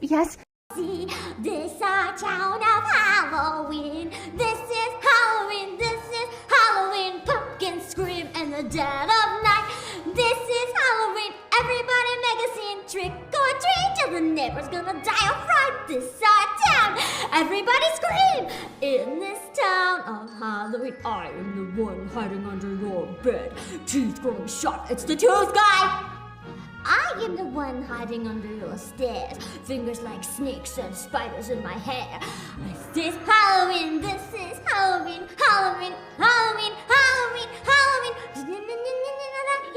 See, this our town of Halloween. This is Halloween. This is Halloween. Pumpkins scream in the dead of night. This is Halloween. Everybody make a scene. Trick or treat till the neighbor's gonna die of fright. This our town. Everybody scream in this town of Halloween. I am the one hiding under your bed. Teeth growing sharp. It's the tooth guy. I am the one hiding under your stairs. Fingers like snakes and spiders in my hair. This is Halloween. This is Halloween. Halloween. Halloween. Halloween. Halloween.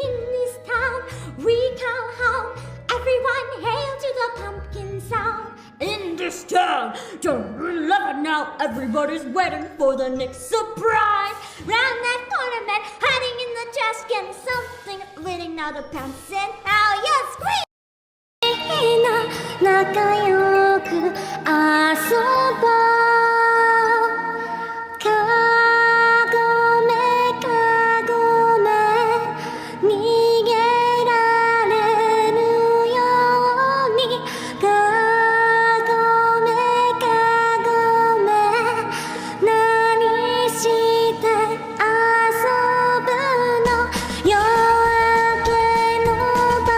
In this town, we come home. Everyone hail to the pumpkin sound. In this town, don't love it now. Everybody's waiting for the next surprise. Round that corner, man, hiding in the trash can. Something leading out of pants and how you scream. 仲良く遊ぼう。かごめかごめ逃げられるように。かごめかごめ何して遊ぶの。夜明けの場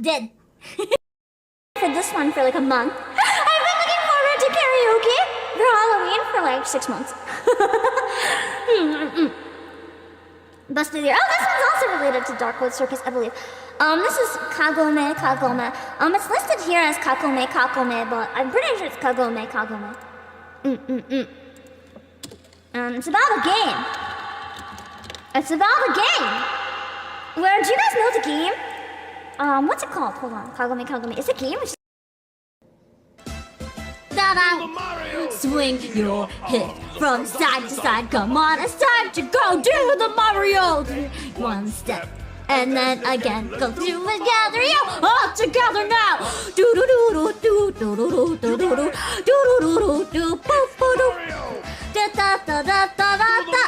Did. For this one for like a month. I've been looking forward to karaoke for Halloween for like 6 months. Busted here. Oh, this one's also related to Darkwood Circus, I believe. This is Kagome. It's listed here as Kakome, but I'm pretty sure it's Kagome. It's about a game. Where, do you guys know the game? What's it called? Hold on. Kagome. Is it a game? Swing your hip from side to side. Come on, it's time to go do the Mario. One step. And then again, go do it together, yo, all together now. Do do do do do do do do do do do do do do. Da da da da da da.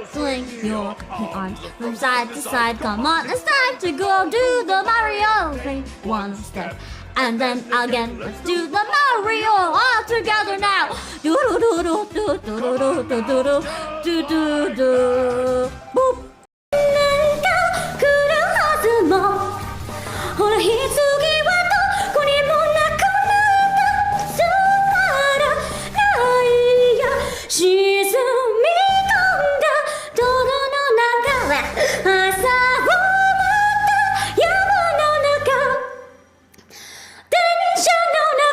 Swing your arms from side to side. Come on, it's time to go do the Mario. One step. And then again, let's do the Mario all together now. Do do do do do do do do do do do do. Boop. ほら棺はどこにもなくなったそうならないや沈み込んだ泥の中は朝を待った山の中電車の中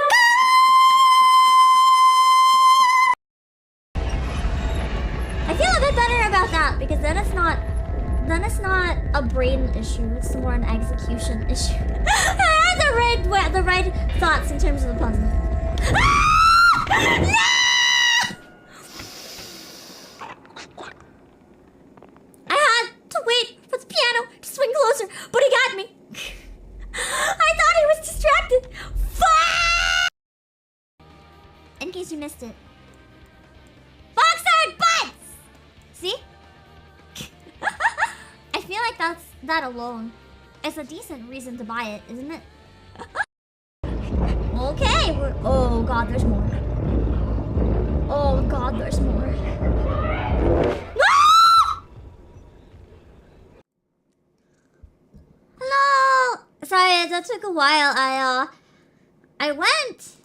I feel a bit better about that because then it's not a brain issue, it's more an execution issue. I had the right thoughts in terms of the puzzle. I had to wait for the piano to swing closer, but he got me. I thought he was distracted. Fuck! In case you missed it. Boxer butts! See? I feel like that alone is a decent reason to buy it, isn't it? Okay, oh god, there's more. Oh god, there's more. Ah! Hello! Sorry, that took a while. I went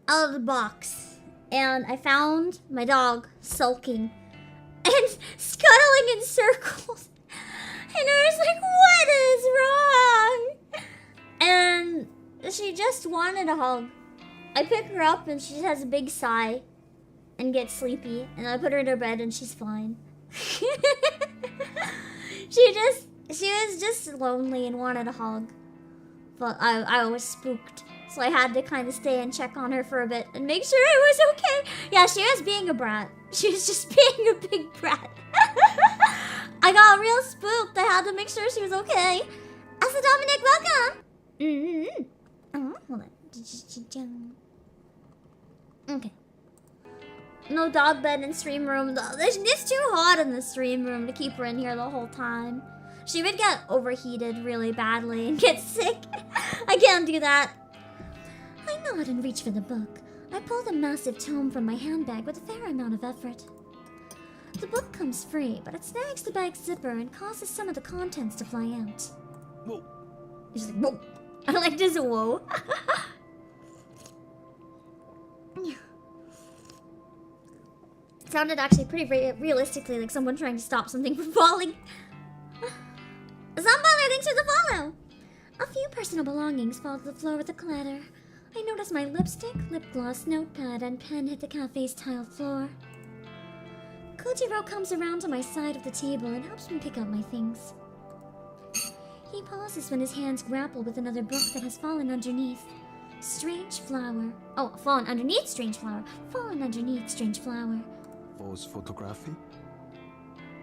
out of the box and I found my dog sulking and scuttling in circles. And I was like, what is wrong? And she just wanted a hug. I pick her up and she has a big sigh and gets sleepy. And I put her in her bed and she's fine. She was just lonely and wanted a hug. But I was spooked. So I had to kind of stay and check on her for a bit and make sure it was okay. Yeah, she was being a brat. She was just being a big brat. I got real spooked. I had to make sure she was okay. Asa Dominic, welcome! Hold on. Okay. No dog bed in stream room though. It's too hot in the stream room to keep her in here the whole time. She would get overheated really badly and get sick. I can't do that. I nod and reach for the book. I pull the massive tome from my handbag with a fair amount of effort. The book comes free, but it snags the bag's zipper and causes some of the contents to fly out. Whoa. It's like, whoa. I like this, whoa. It sounded actually pretty realistically like someone trying to stop something from falling. Somebody thanks for the follow. A few personal belongings fall to the floor with a clatter. I notice my lipstick, lip gloss, notepad, and pen hit the cafe's tiled floor. Kojiro comes around to my side of the table and helps me pick up my things. He pauses when his hands grapple with another book that has fallen underneath. Strange flower. Oh, fallen underneath strange flower. Fallen underneath strange flower. Was photography?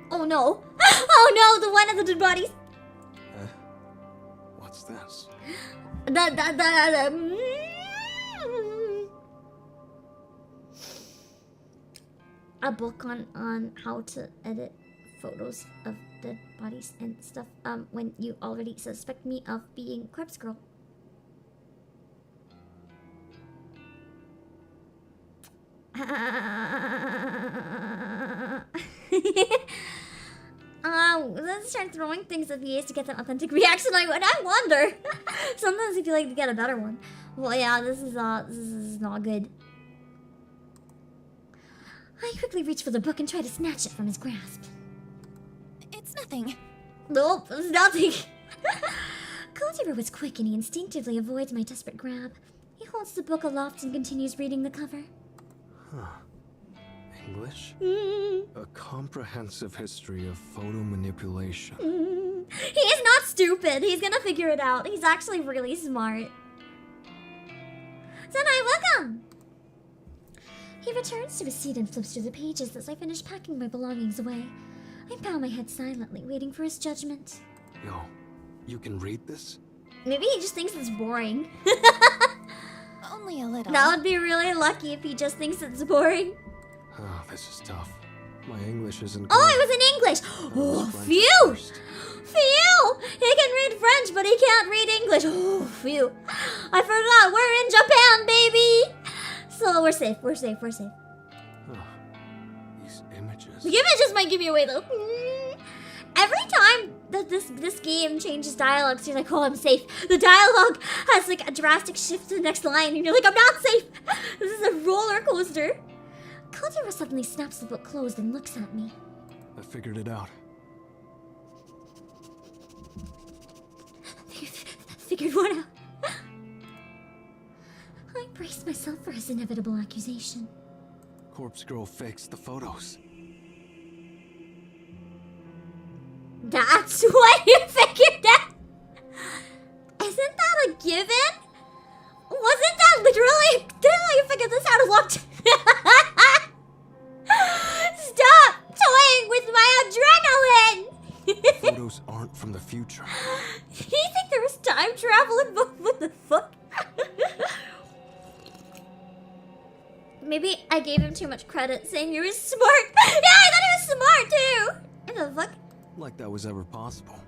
Oh no! Oh no, the one of the dead bodies! What's this? A book on how to edit photos of dead bodies and stuff when you already suspect me of being corpse girl. Let's start throwing things at VAs to get an authentic reaction. I wonder. Sometimes I feel like to get a better one. Well, yeah, this is not good. I quickly reach for the book and try to snatch it from his grasp. It's nothing. Nope, it's nothing. Vtuber was quick and he instinctively avoids my desperate grab. He holds the book aloft and continues reading the cover. Huh. English? A comprehensive history of photo manipulation. He is not stupid. He's gonna figure it out. He's actually really smart. Senai, welcome! He returns to his seat and flips through the pages as I finish packing my belongings away. I bow my head silently, waiting for his judgment. Yo, you can read this? Maybe he just thinks it's boring. Only a little. That would be really lucky if he just thinks it's boring. Oh, this is tough. My English isn't Oh, good. it was in English! Oh, French phew! first. Phew! He can read French, but he can't read English. Oh, phew. I forgot, we're in Japan, baby! So we're safe, we're safe, we're safe. Oh, these images. The images might give you away, though. Every time that this game changes dialogue, you're like, oh, I'm safe. The dialogue has like a drastic shift to the next line, and you're like, I'm not safe. This is a roller coaster. Vtuber suddenly snaps the book closed and looks at me. I figured it out. Figured what out? I braced myself for his inevitable accusation. Corpse Girl fakes the photos. That's what you figured out? Isn't that a given? Wasn't that literally... Didn't you figure this out a long time? Stop toying with my adrenaline! Photos aren't from the future. You think there was time travel involved? What the fuck? Maybe I gave him too much credit saying he was smart. Yeah, I thought he was smart too! What the fuck? Like that was ever possible.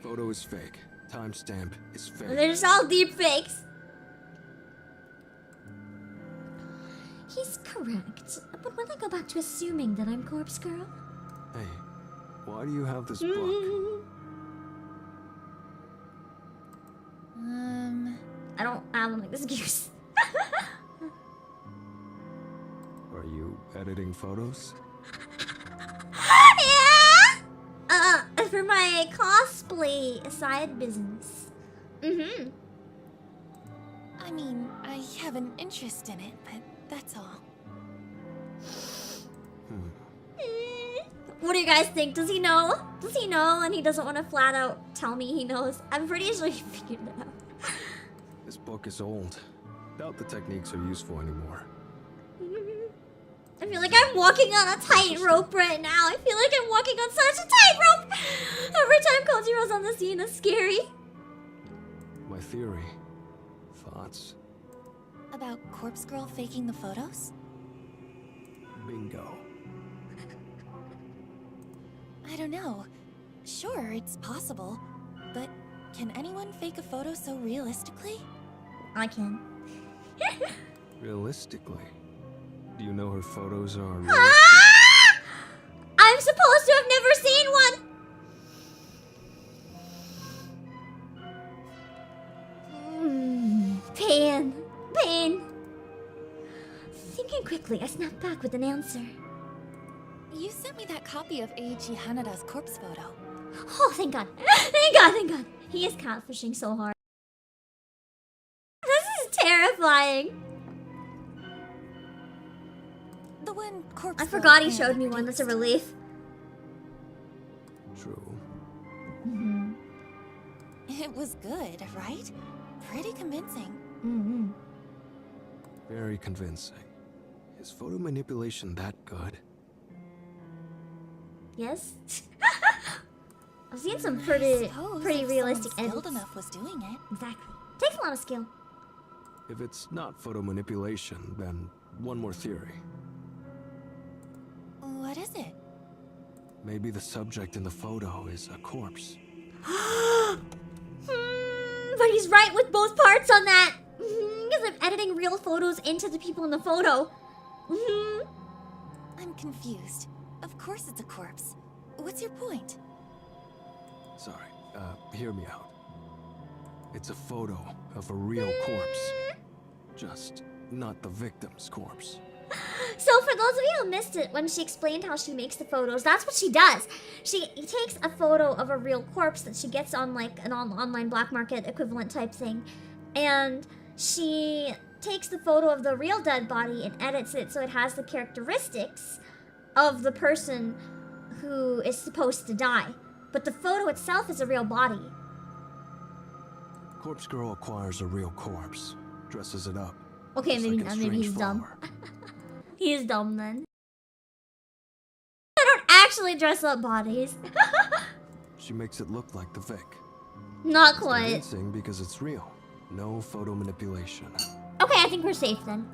Photo is fake. Timestamp is fake. They're just all deep fakes. He's correct. But when I go back to assuming that I'm Corpse Girl... Hey, why do you have this book? I don't have an excuse. Are you editing photos? Yeah! For my cosplay side business. Mm-hmm. I mean, I have an interest in it, but that's all. What do you guys think? Does he know? Does he know and he doesn't want to flat out tell me he knows? I'm pretty sure he figured it out. This book is old. Doubt the techniques are useful anymore. I feel like I'm walking on a tightrope right now. I feel like I'm walking on such a tightrope. Every time Kojiro's on the scene is scary. My theory. Thoughts? About Corpse Girl faking the photos? Bingo. I don't know. Sure, it's possible. But can anyone fake a photo so realistically? I can. Realistically, do you know her photos are real? Ah! I'm supposed to have never seen one. Pain. Pain. Thinking quickly, I snapped back with an answer. You sent me that copy of Eiichi Hanada's corpse photo. Oh, thank God. Thank God, thank God. He is catfishing so hard. This is terrifying. The one corpse I girl forgot he fan showed me one. That's a produced. relief. True. Mm-hmm. It was good, right? Pretty convincing. Mm-hmm. Very convincing. Is photo manipulation that good? Yes? I've seen some I pretty suppose pretty if realistic someone skilled edits. enough was doing it. Exactly. Takes a lot of skill. If it's not photo manipulation, then one more theory. What is it? Maybe the subject in the photo is a corpse. But he's right with both parts on that. Because I'm editing real photos into the people in the photo. I'm confused. Of course it's a corpse. What's your point? Sorry, hear me out. It's a photo of a real corpse. Just not the victim's corpse. So for those of you who missed it, when she explained how she makes the photos, that's what she does. She takes a photo of a real corpse that she gets on like an online black market equivalent type thing, and she takes the photo of the real dead body and edits it so it has the characteristics of the person who is supposed to die. But the photo itself is a real body. Corpse girl acquires a real corpse, dresses it up. Okay, just maybe, like a maybe strange he's dumb. flower. He is dumb then. I don't actually dress up bodies. She makes it look like the Vic. Not It's quite. convincing because it's real. No photo manipulation. Okay, I think we're safe then.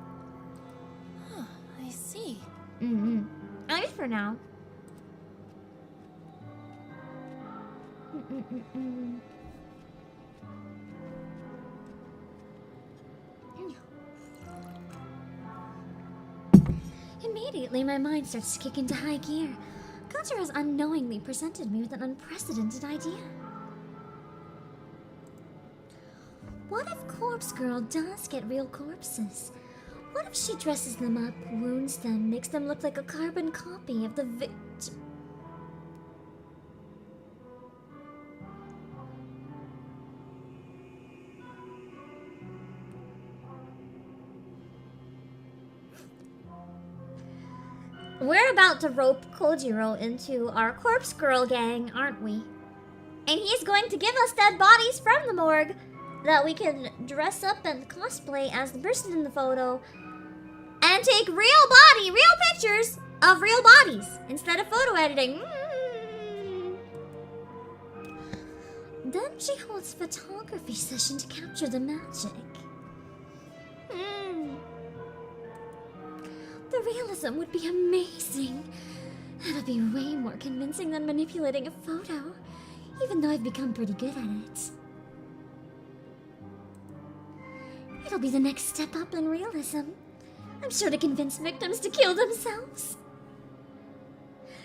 Huh, I see. At least for now. Immediately, my mind starts to kick into high gear. Culture has unknowingly presented me with an unprecedented idea. What if Corpse Girl does get real corpses? What if she dresses them up, wounds them, makes them look like a carbon copy of the victim? We're about to rope Kojiro into our Corpse Girl gang, aren't we? And he's going to give us dead bodies from the morgue that we can dress up and cosplay as the person in the photo and take real pictures of real bodies instead of photo editing. Then she holds a photography session to capture the magic. The realism would be amazing. It would be way more convincing than manipulating a photo, even though I've become pretty good at it. It'll be the next step up in realism. I'm sure to convince victims to kill themselves.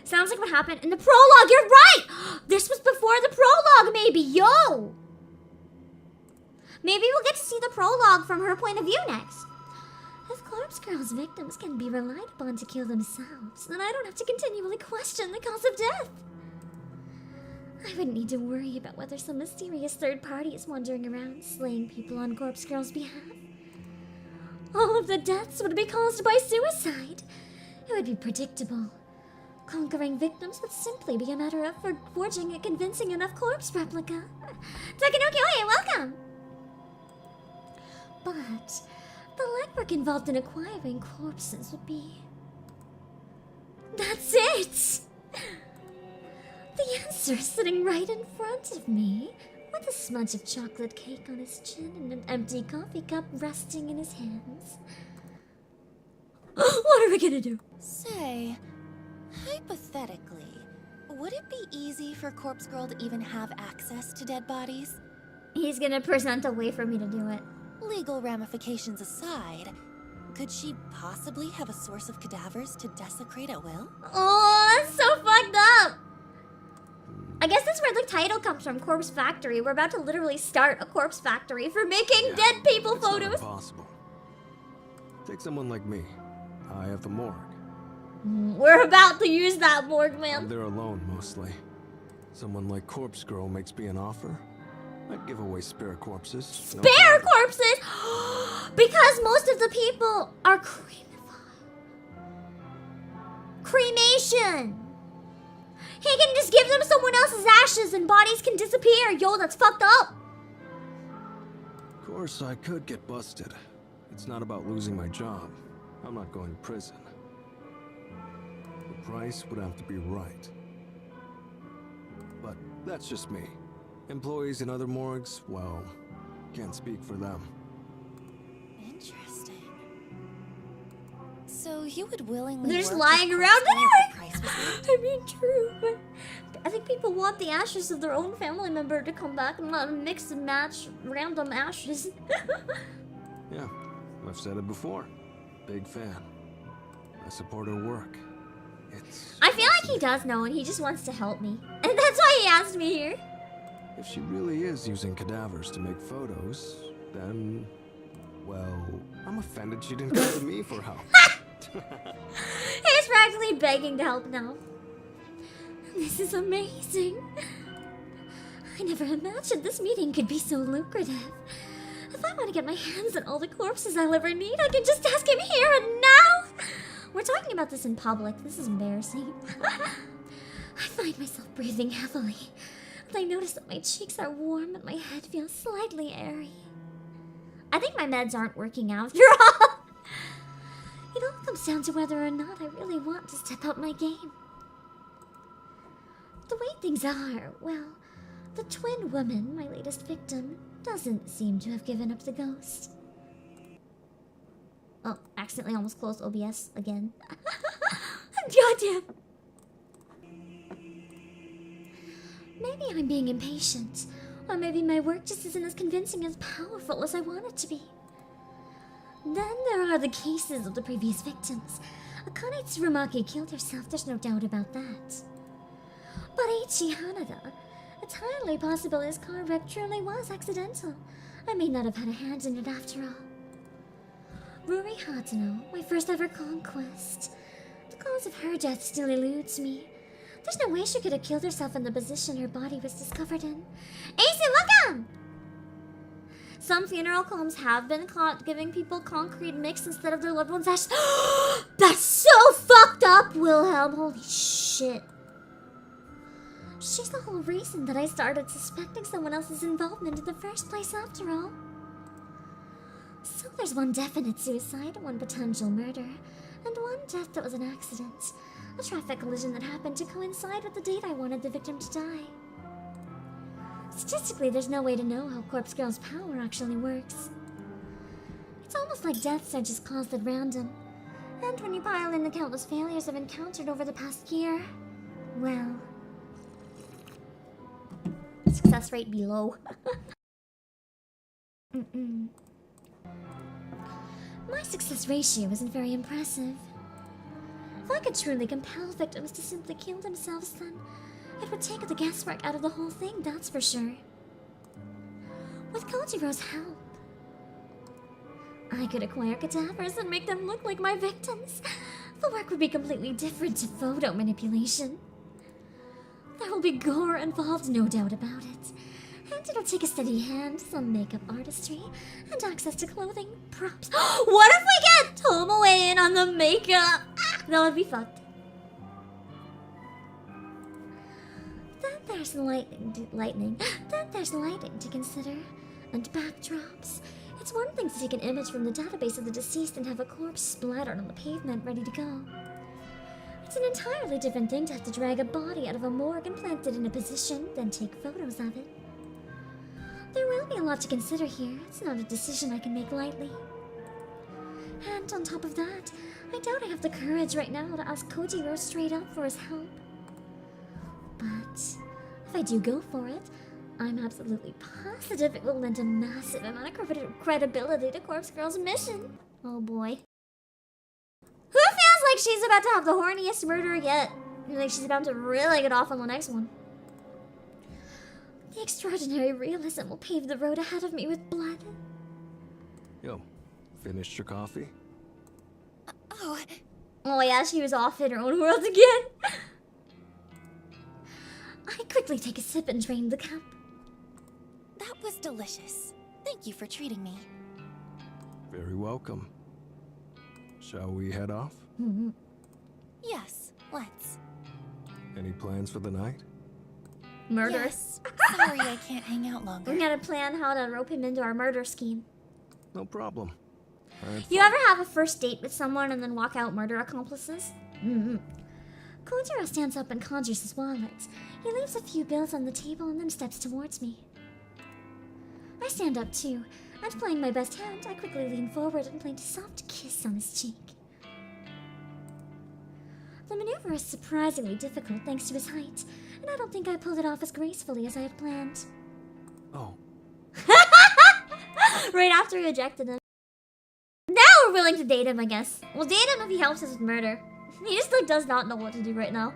Sounds like what happened in the prologue. You're right! This was before the prologue, maybe. Yo! Maybe we'll get to see the prologue from her point of view next. If Corpse Girl's victims can be relied upon to kill themselves, then I don't have to continually question the cause of death. I wouldn't need to worry about whether some mysterious third party is wandering around slaying people on Corpse Girl's behalf. All of the deaths would be caused by suicide. It would be predictable. Conquering victims would simply be a matter of forging a convincing enough corpse replica. Takanoki Oye, welcome! But the legwork involved in acquiring corpses would be... That's it! The answer is sitting right in front of me, with a smudge of chocolate cake on his chin and an empty coffee cup resting in his hands. What are we gonna do? Say, hypothetically, would it be easy for Corpse Girl to even have access to dead bodies? He's gonna present a way for me to do it. Legal ramifications aside, could she possibly have a source of cadavers to desecrate at will? Oh, that's so fucked up! I guess that's where the title comes from, Corpse Factory. We're about to literally start a corpse factory for making dead people it's not photos. impossible. Take someone like me. I have the morgue. We're about to use that morgue, I'm man. there alone, mostly. Someone like Corpse Girl makes me an offer. I'd give away spare corpses. Spare corpses! Because most of the people are cremation! He can just give them someone else's ashes and bodies can disappear. Yo, that's fucked up. Of course, I could get busted. It's not about losing my job. I'm not going to prison. The price would have to be right. But that's just me. Employees in other morgues, well, can't speak for them. Interesting. So you would willingly They're just work lying with around Corpse Girl if the anyway. price was right? I mean, true, but I think people want the ashes of their own family member to come back and not mix and match random ashes. Yeah, I've said it before. Big fan. I support her work. I feel like he does know and he just wants to help me. And that's why he asked me here. If she really is using cadavers to make photos, then... well, I'm offended she didn't come to me for help. He's practically begging to help now. This is amazing. I never imagined this meeting could be so lucrative. If I want to get my hands on all the corpses I'll ever need, I can just ask him here and now. We're talking about this in public. This is embarrassing. I find myself breathing heavily. And I notice that my cheeks are warm and my head feels slightly airy. I think my meds aren't working after all. It all comes down to whether or not I really want to step up my game. The way things are, well, the twin woman, my latest victim, doesn't seem to have given up the ghost. Oh, accidentally almost closed OBS again. Goddamn! Maybe I'm being impatient, or maybe my work just isn't as convincing as powerful as I want it to be. Then there are the cases of the previous victims. Akane Tsurumaki killed herself, there's no doubt about that. But Eiichi Hanada, it's highly possible his car wreck truly was accidental. I may not have had a hand in it after all. Ruri Hatano, my first ever conquest. The cause of her death still eludes me. There's no way she could have killed herself in the position her body was discovered in. Ace, look at him! Some funeral homes have been caught giving people concrete mix instead of their loved ones' ashes. That's so fucked up, Wilhelm! Holy shit. She's the whole reason that I started suspecting someone else's involvement in the first place after all. So there's one definite suicide, one potential murder, and one death that was an accident. A traffic collision that happened to coincide with the date I wanted the victim to die. Statistically, there's no way to know how Corpse Girl's power actually works. It's almost like deaths are just caused at random. And when you pile in the countless failures I've encountered over the past year, well... success rate be low. My success ratio isn't very impressive. If I could truly compel victims to simply kill themselves, then it would take the guesswork out of the whole thing, that's for sure. With Kojiro's help, I could acquire cadavers and make them look like my victims. The work would be completely different to photo manipulation. There will be gore involved, no doubt about it. And it'll take a steady hand, some makeup artistry, and access to clothing, props. What if we get Tomoe in on the makeup? That would be fucked. Then there's lighting. Then there's lighting to consider. And backdrops. It's one thing to take an image from the database of the deceased and have a corpse splattered on the pavement ready to go. It's an entirely different thing to have to drag a body out of a morgue and plant it in a position, then take photos of it. There will be a lot to consider here. It's not a decision I can make lightly. And on top of that, I doubt I have the courage right now to ask Kojiro straight up for his help. But if I do go for it, I'm absolutely positive it will lend a massive amount of credibility to Corpse Girl's mission. Oh boy. Who feels like she's about to have the horniest murder yet? Like she's about to really get off on the next one. The extraordinary realism will pave the road ahead of me with blood. Yo, finished your coffee? Oh yeah, she was off in her own world again. I quickly take a sip and drain the cup. That was delicious. Thank you for treating me. Very welcome. Shall we head off? Yes, let's. Any plans for the night? Murder. Yes. Sorry I can't hang out longer. We gotta plan how to rope him into our murder scheme. No problem. You ever have a first date with someone and then walk out murder accomplices? Kojiro stands up and conjures his wallet. He leaves a few bills on the table and then steps towards me. I stand up too, and playing my best hand, I quickly lean forward and plant a soft kiss on his cheek. The maneuver is surprisingly difficult thanks to his height, and I don't think I pulled it off as gracefully as I had planned. Oh. Right after we ejected him. Now we're willing to date him, I guess. We'll date him if he helps us with murder. He just does not know what to do right now.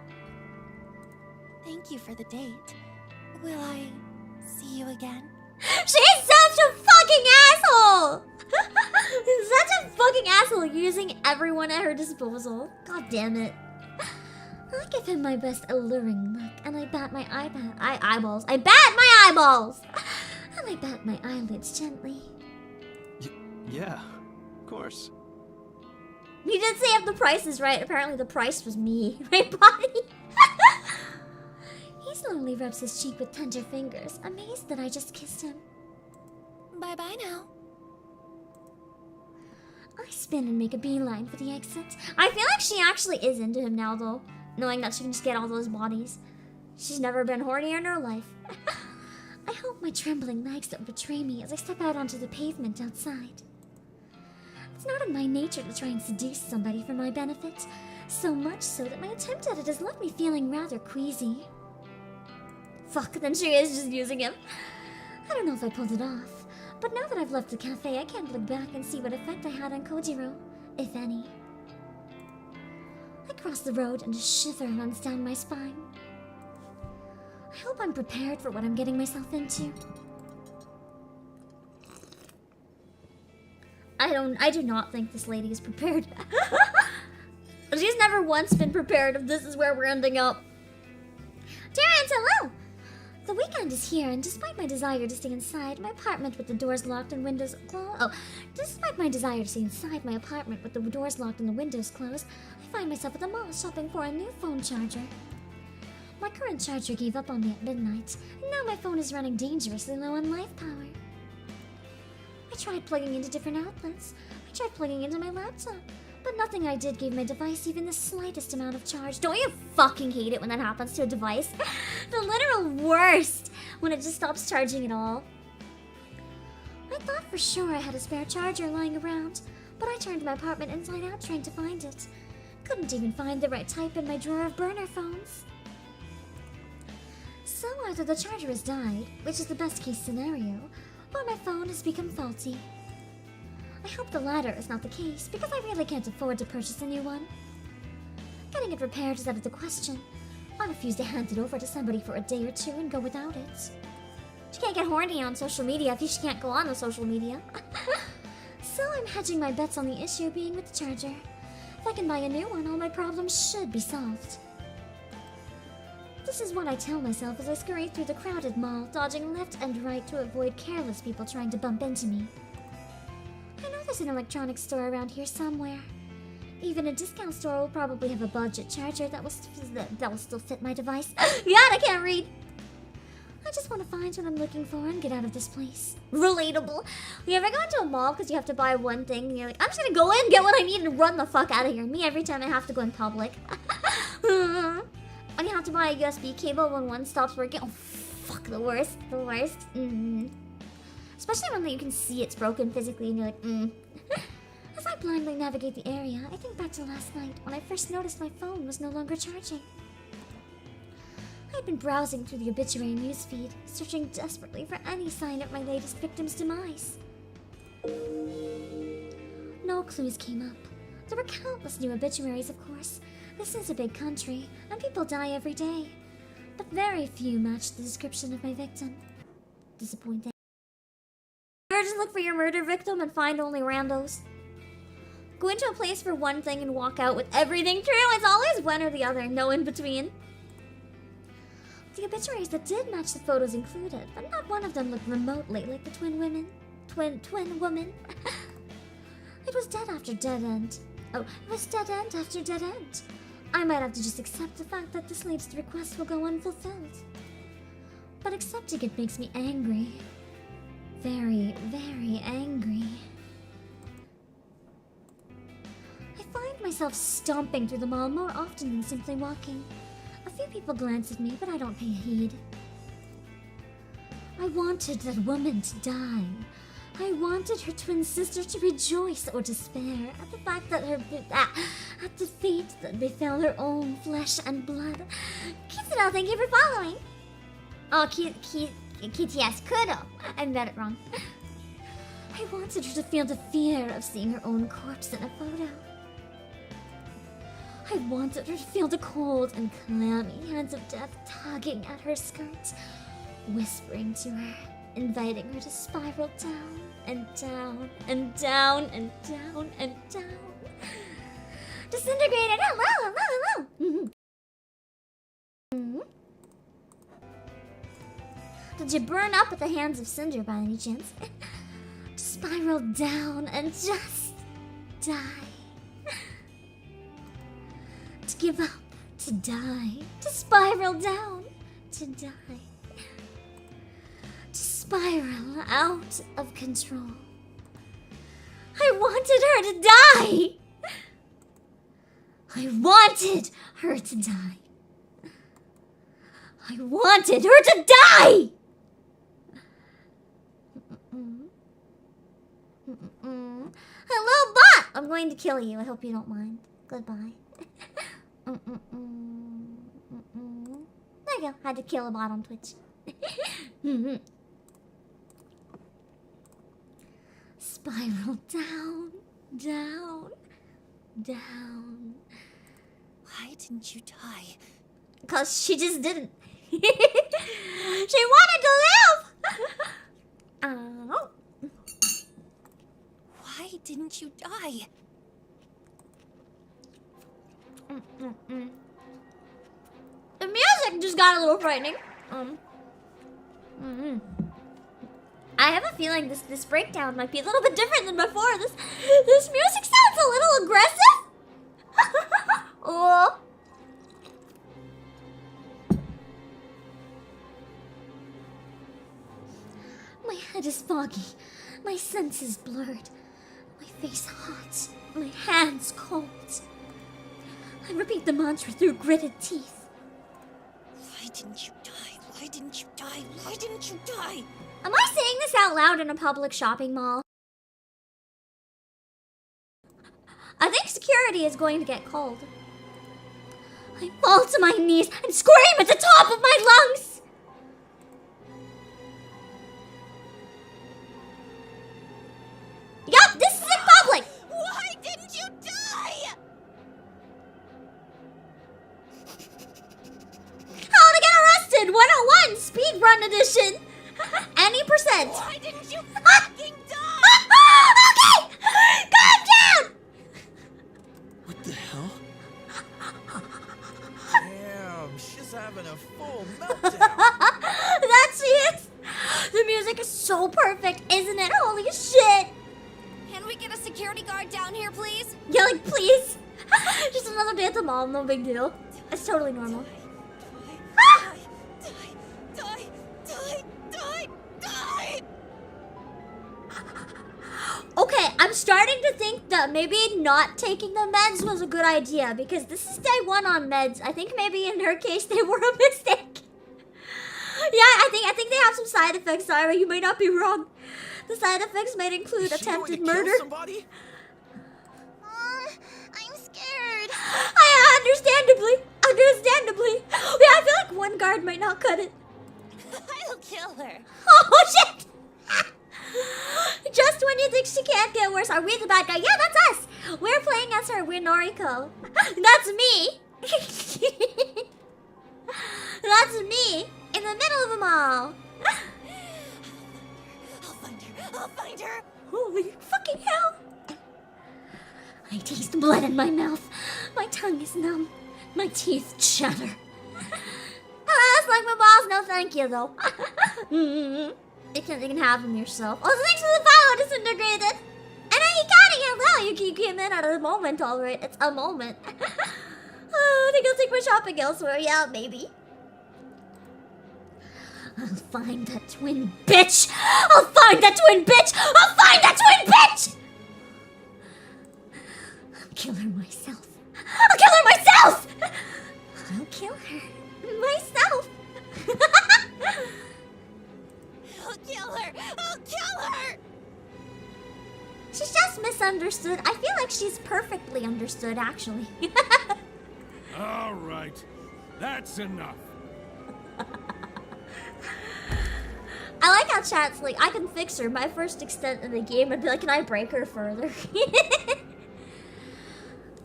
Thank you for the date. Will I See you again? She's such a fucking asshole! Such a fucking asshole using everyone at her disposal. God damn it. I give him my best alluring look, and I bat my eyeballs. I bat my eyeballs! And I bat my eyelids gently. Yeah, of course. He did say if the price is right. Apparently the price was me. My body. He slowly rubs his cheek with tender fingers, amazed that I just kissed him. Bye-bye now. I spin and make a beeline for the exit. I feel like she actually is into him now, though, knowing that she can just get all those bodies. She's never been hornier in her life. I hope my trembling legs don't betray me as I step out onto the pavement outside. It's not in my nature to try and seduce somebody for my benefit, so much so that my attempt at it has left me feeling rather queasy. Fuck, then she is just using him. I don't know if I pulled it off, but now that I've left the cafe, I can't look back and see what effect I had on Kojiro, if any. I cross the road and a shiver runs down my spine. I hope I'm prepared for what I'm getting myself into. I do not think this lady is prepared. She's never once been prepared if this is where we're ending up. Terrence, hello! The weekend is here, and despite my desire to stay inside my apartment with the doors locked and windows closed... despite my desire to stay inside my apartment with the doors locked and the windows closed, I find myself at the mall shopping for a new phone charger. My current charger gave up on me at midnight, and now my phone is running dangerously low on life power. I tried plugging into different outlets. I tried plugging into my laptop, but nothing I did gave my device even the slightest amount of charge. Don't you fucking hate it when that happens to a device? The literal worst, when it just stops charging at all. I thought for sure I had a spare charger lying around, but I turned my apartment inside out trying to find it. Couldn't even find the right type in my drawer of burner phones. So either the charger has died, which is the best case scenario, or my phone has become faulty. I hope the latter is not the case, because I really can't afford to purchase a new one. Getting it repaired is out of the question. I refuse to hand it over to somebody for a day or two and go without it. She can't get horny on social media if she can't go on the social media. So I'm hedging my bets on the issue being with the charger. If I can buy a new one, all my problems should be solved. This is what I tell myself as I scurry through the crowded mall, dodging left and right to avoid careless people trying to bump into me. I know there's an electronics store around here somewhere. Even a discount store will probably have a budget charger that will still fit my device. God, I can't read! I just want to find what I'm looking for and get out of this place. Relatable. You ever go into a mall because you have to buy one thing and you're like, I'm just gonna go in, get what I need, and run the fuck out of here. Me every time I have to go in public. When you have to buy a USB cable when one stops working. Oh, fuck, the worst. The worst. Especially when you can see it's broken physically and you're like, As I blindly navigate the area, I think back to last night when I first noticed my phone was no longer charging. I had been browsing through the obituary newsfeed, searching desperately for any sign of my latest victim's demise. No clues came up. There were countless new obituaries, of course. This is a big country, and people die every day. But very few matched the description of my victim. Disappointing. You ever just look for your murder victim and find only randos? Go into a place for one thing and walk out with everything true. It's always one or the other, no in between. The obituaries that did match the photos included, but not one of them looked remotely like the twin woman. It was dead after dead end. Oh, it was dead end after dead end. I might have to just accept the fact that this latest request will go unfulfilled. But accepting it makes me angry. Very, very angry. I find myself stomping through the mall more often than simply walking. A few people glance at me, but I don't pay heed. I wanted that woman to die. I wanted her twin sister to rejoice or despair at the fact that at the fate that befell her own flesh and blood. Kitsuna, thank you for following. Oh, KTS, Kudo. I read it wrong. I wanted her to feel the fear of seeing her own corpse in a photo. I wanted her to feel the cold and clammy hands of death tugging at her skirt. whispering to her, inviting her to spiral down and down and down and down and down. Disintegrated. Hello, hello, hello. Did you burn up at the hands of Cinder by any chance? To spiral down and just die. To give up, to die. To spiral down, to die. To spiral out of control. I wanted her to die! I wanted her to die. I wanted her to die! Hello, bot! I'm going to kill you. I hope you don't mind. Goodbye. There you go. Had to kill a bot on Twitch. Spiral down, down, down. Why didn't you die? Because she just didn't. She wanted to live! Oh. Why didn't you die? The music just got a little frightening. I have a feeling this breakdown might be a little bit different than before. This music sounds a little aggressive. Oh. My head is foggy, my senses blurred, my face hot, my hands cold. I repeat the mantra through gritted teeth. Why didn't you die? Why didn't you die? Why didn't you die? Am I saying this out loud in a public shopping mall? I think security is going to get called. I fall to my knees and scream at the top of my lungs. Yup, this is in public! Why didn't you die? How to get arrested! 101 speed run edition! Any percent! Why didn't you fucking die? Okay! Calm down! What the hell? Damn, she's having a full meltdown. That's it! The music is so perfect, isn't it? Holy shit! Can we get a security guard down here, please? Yeah, like, please! Just another day at the mall, no big deal. It's totally normal. Die! Okay, I'm starting to think that maybe not taking the meds was a good idea because this is day 1 on meds. I think maybe in her case they were a mistake. Yeah, I think they have some side effects, Ira. You may not be wrong. The side effects might include attempted murder. Somebody? I'm scared. Understandably. Yeah, I feel like one guard might not cut it. I'll kill her. Oh, shit! Just when you think she can't get worse, are we the bad guy? Yeah, that's us! We're playing as her, we're Noriko. That's me! That's me! In the middle of them all! I'll find her. Holy fucking hell! I taste blood in my mouth. My tongue is numb. My teeth chatter. Like my balls, no thank you though. You can have them yourself. Oh, thanks for the follow, Disintegrated. And then you got it, hello. You came in at a moment, alright. It's a moment. I think I'll take my shopping elsewhere. Yeah, maybe. I'll find that twin bitch. I'll find that twin bitch. I'll kill her myself. I'll kill her myself. I'll kill her. She's just misunderstood. I feel like she's perfectly understood, actually. All right, that's enough. I like how chat's like, I can fix her. My first extent in the game, I'd be like, can I break her further? Mr.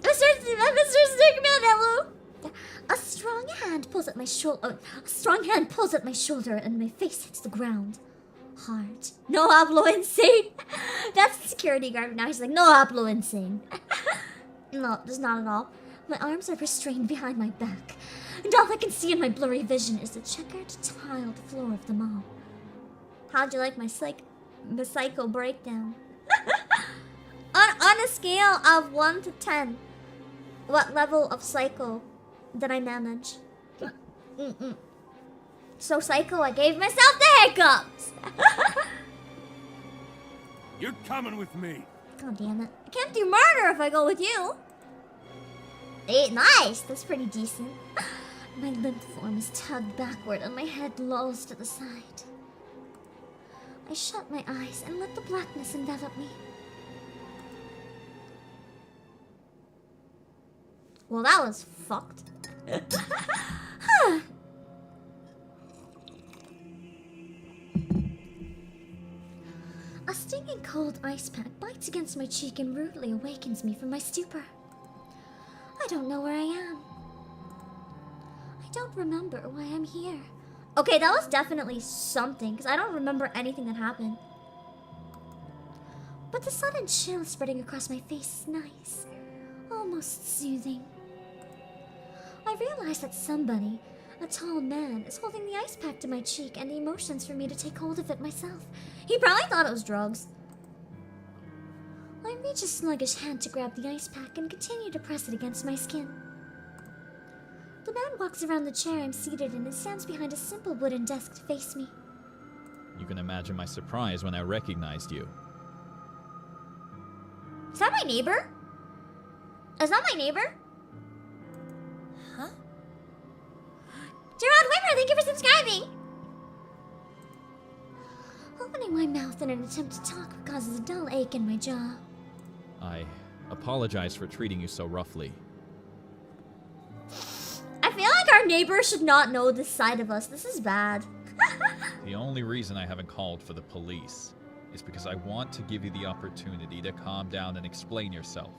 Stickman, hello. A strong hand pulls at my my shoulder. A strong hand pulls at my shoulder, and my face hits the ground. Hard. No hablo insane. That's the security guard now. He's like, no hablo insane. No, just not at all. My arms are restrained behind my back, and all I can see in my blurry vision is the checkered, tiled floor of the mall. How'd you like my psycho breakdown? on a scale of 1 to 10, what level of psycho did I manage? So psycho, I gave myself the hiccups. You're coming with me. God damn it. I can't do murder if I go with you. Nice, that's pretty decent. My limp form is tugged backward and my head lolls to the side. I shut my eyes and let the blackness envelop me. Well, that was fucked. A stinging cold ice pack bites against my cheek and rudely awakens me from my stupor. I don't know where I am. I don't remember why I'm here. Okay, that was definitely something, because I don't remember anything that happened. But the sudden chill spreading across my face is nice, almost soothing. I realize that somebody, a tall man, is holding the ice pack to my cheek and he motions for me to take hold of it myself. He probably thought it was drugs. I reach a sluggish hand to grab the ice pack and continue to press it against my skin. The man walks around the chair I'm seated in and stands behind a simple wooden desk to face me. You can imagine my surprise when I recognized you. Is that my neighbor? Is that my neighbor? Huh? Gerard Wimmer, thank you for subscribing! Opening my mouth in an attempt to talk causes a dull ache in my jaw. I apologize for treating you so roughly. I feel like our neighbor should not know this side of us. This is bad. The only reason I haven't called for the police is because I want to give you the opportunity to calm down and explain yourself.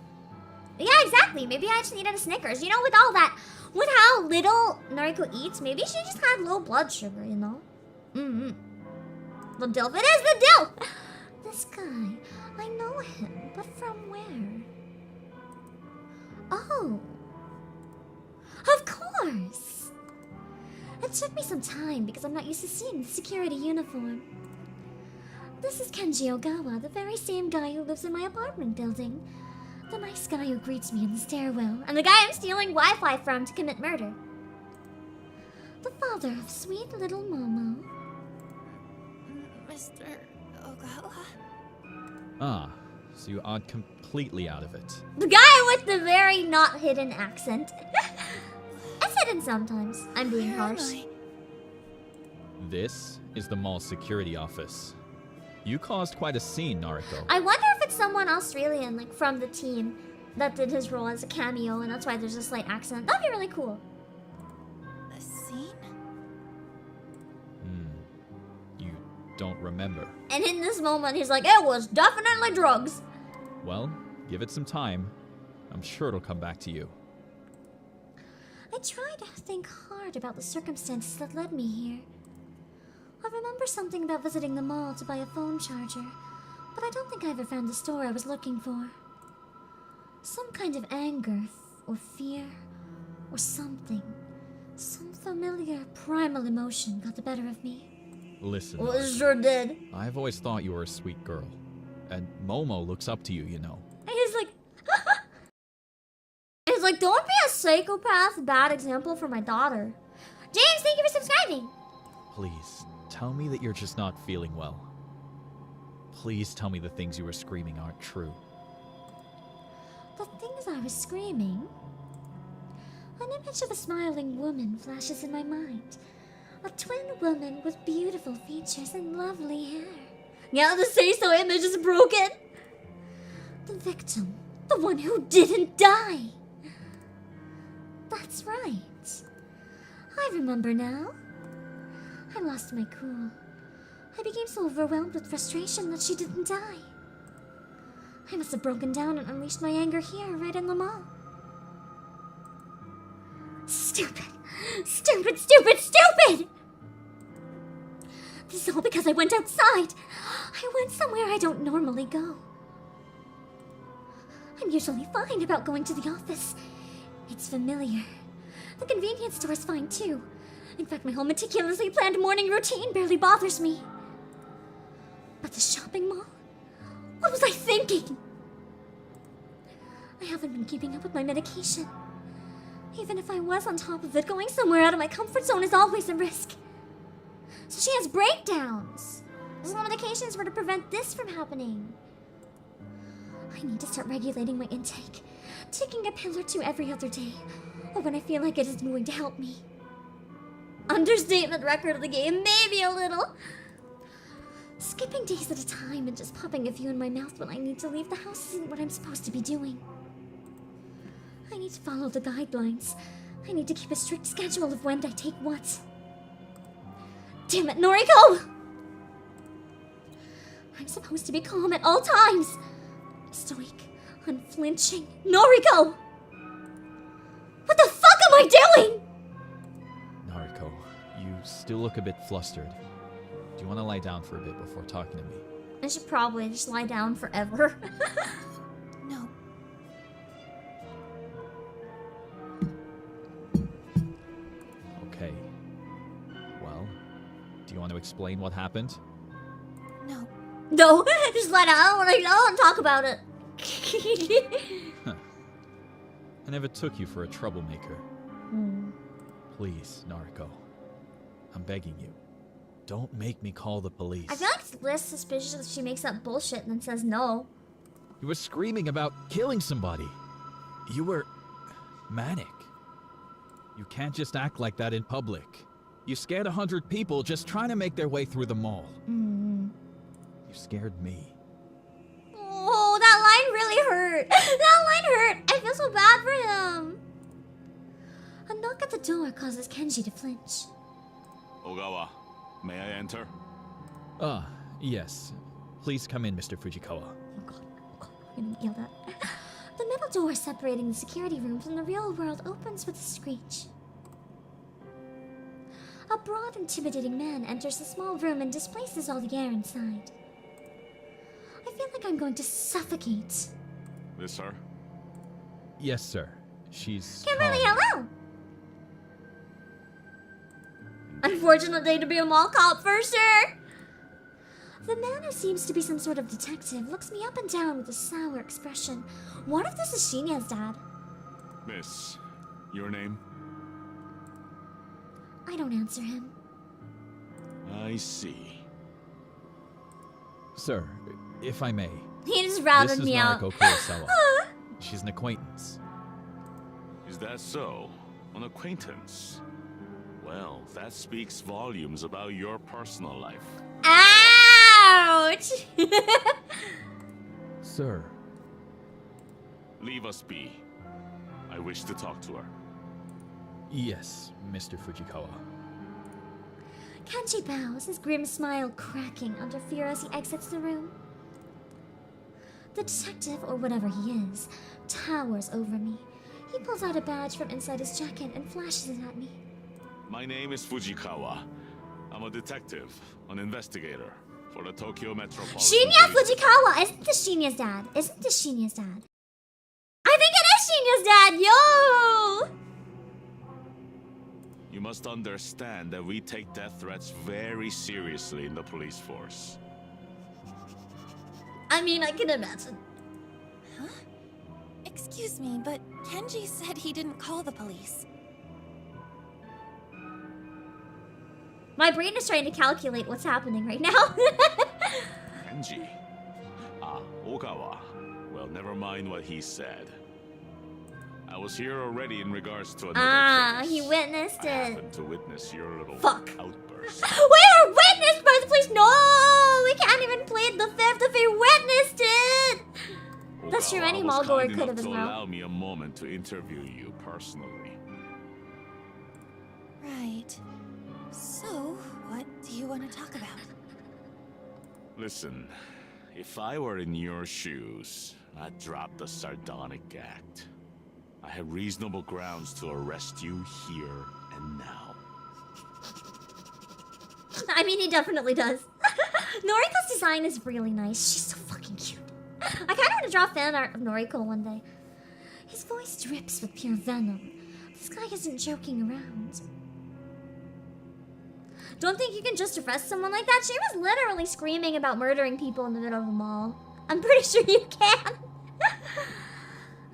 Yeah, exactly. Maybe I just needed a Snickers. You know, with all that, with how little Nariko eats, maybe she just had low blood sugar, you know? The Dilf. It is the Dilf! This guy, I know him, but from where? Oh. Of course! It took me some time because I'm not used to seeing the security uniform. This is Kenji Ogawa, the very same guy who lives in my apartment building. The nice guy who greets me in the stairwell, and the guy I'm stealing Wi-Fi from to commit murder. The father of sweet little Momo. Mr. Ogawa? Ah, so you odd completely out of it. The guy with the very not hidden accent. It's hidden sometimes. I'm being harsh. This is the mall security office. You caused quite a scene, Nariko. I wonder if it's someone Australian, like from the team, that did his role as a cameo, and that's why there's a slight accent. That'd be really cool. The scene? You don't remember. And in this moment, he's like, it was definitely drugs. Well, give it some time. I'm sure it'll come back to you. I try to think hard about the circumstances that led me here. I remember something about visiting the mall to buy a phone charger, but I don't think I ever found the store I was looking for. Some kind of anger, or fear, or something. Some familiar, primal emotion got the better of me. Listen, Well, it sure did. I've always thought you were a sweet girl. And Momo looks up to you, you know. And he's like... He's like, don't be a psychopath, bad example for my daughter. James, thank you for subscribing. Please, tell me that you're just not feeling well. Please tell me the things you were screaming aren't true. The things I was screaming... An image of a smiling woman flashes in my mind. A twin woman with beautiful features and lovely hair. Yeah, the say-so image is broken. The victim. The one who didn't die. That's right. I remember now. I lost my cool. I became so overwhelmed with frustration that she didn't die. I must have broken down and unleashed my anger here, right in the mall. Stupid. Stupid, stupid, stupid! This is all because I went outside. I went somewhere I don't normally go. I'm usually fine about going to the office. It's familiar. The convenience store is fine too. In fact, my whole meticulously planned morning routine barely bothers me. But the shopping mall? What was I thinking? I haven't been keeping up with my medication. Even if I was on top of it, going somewhere out of my comfort zone is always a risk. So she has breakdowns. Some medications were to prevent this from happening. I need to start regulating my intake, taking a pill or two every other day, or when I feel like it is going to help me. Understatement record of the game, maybe a little. Skipping days at a time and just popping a few in my mouth when I need to leave the house isn't what I'm supposed to be doing. I need to follow the guidelines. I need to keep a strict schedule of when I take what. Damn it, Noriko! I'm supposed to be calm at all times. Stoic, unflinching. Noriko! What the fuck am I doing? Nariko, you still look a bit flustered. Do you want to lie down for a bit before talking to me? I should probably just lie down forever. No. Okay. Well, do you want to explain what happened? No. No, just lie down. I don't want to talk about it. I never took you for a troublemaker. Please, Nariko. I'm begging you. Don't make me call the police. I feel like it's less suspicious if she makes up bullshit and then says no. You were screaming about killing somebody. You were manic. You can't just act like that in public. You scared 100 people just trying to make their way through the mall. You scared me. Oh, that line really hurt. That line hurt. I feel so bad for him. A knock at the door causes Kenji to flinch. Ogawa, may I enter? Ah, yes. Please come in, Mr. Fujikawa. Oh god, I'm gonna yell that. The middle door separating the security room from the real world opens with a screech. A broad, intimidating man enters the small room and displaces all the air inside. I feel like I'm going to suffocate. This, sir? Yes, sir. She's Kimberly, calm. hello! Unfortunate day to be a mall cop for sure! The man, who seems to be some sort of detective, looks me up and down with a sour expression. What if this is Shinya's dad? Miss, your name? I don't answer him. I see. Sir, if I may. He just routed This is me out. Nariko Kurosawa. She's an acquaintance. Is that so? An acquaintance? Well, that speaks volumes about your personal life. Ouch! Sir. Leave us be. I wish to talk to her. Yes, Mr. Fujikawa. Kenji bows, his grim smile cracking under fear as he exits the room. The detective, or whatever he is, towers over me. He pulls out a badge from inside his jacket and flashes it at me. My name is Fujikawa. I'm a detective, an investigator for the Tokyo Metropolitan Shinya Police. Fujikawa! Isn't this Shinya's dad? Isn't this Shinya's dad? I think it is Shinya's dad! Yo! You must understand that we take death threats very seriously in the police force. I mean, I can imagine. Huh? Excuse me, but Kenji said he didn't call the police. My brain is trying to calculate what's happening right now. Kenji? Ah, Ogawa. Well, never mind what he said. I was here already in regards to another case. He witnessed I it. happened to witness your little outburst. We are witnessed by the police! No! We can't even plead the fifth if we witnessed it! That's true, any mall goer could have as well. Allow me a moment to interview you personally. Right. So, what do you want to talk about? Listen, if I were in your shoes, I'd drop the sardonic act. I have reasonable grounds to arrest you here and now. I mean, he definitely does. Noriko's design is really nice. She's so fucking cute. I kind of want to draw fan art of Noriko one day. His voice drips with pure venom. This guy isn't joking around. Don't think you can just arrest someone like that? She was literally screaming about murdering people in the middle of a mall. I'm pretty sure you can.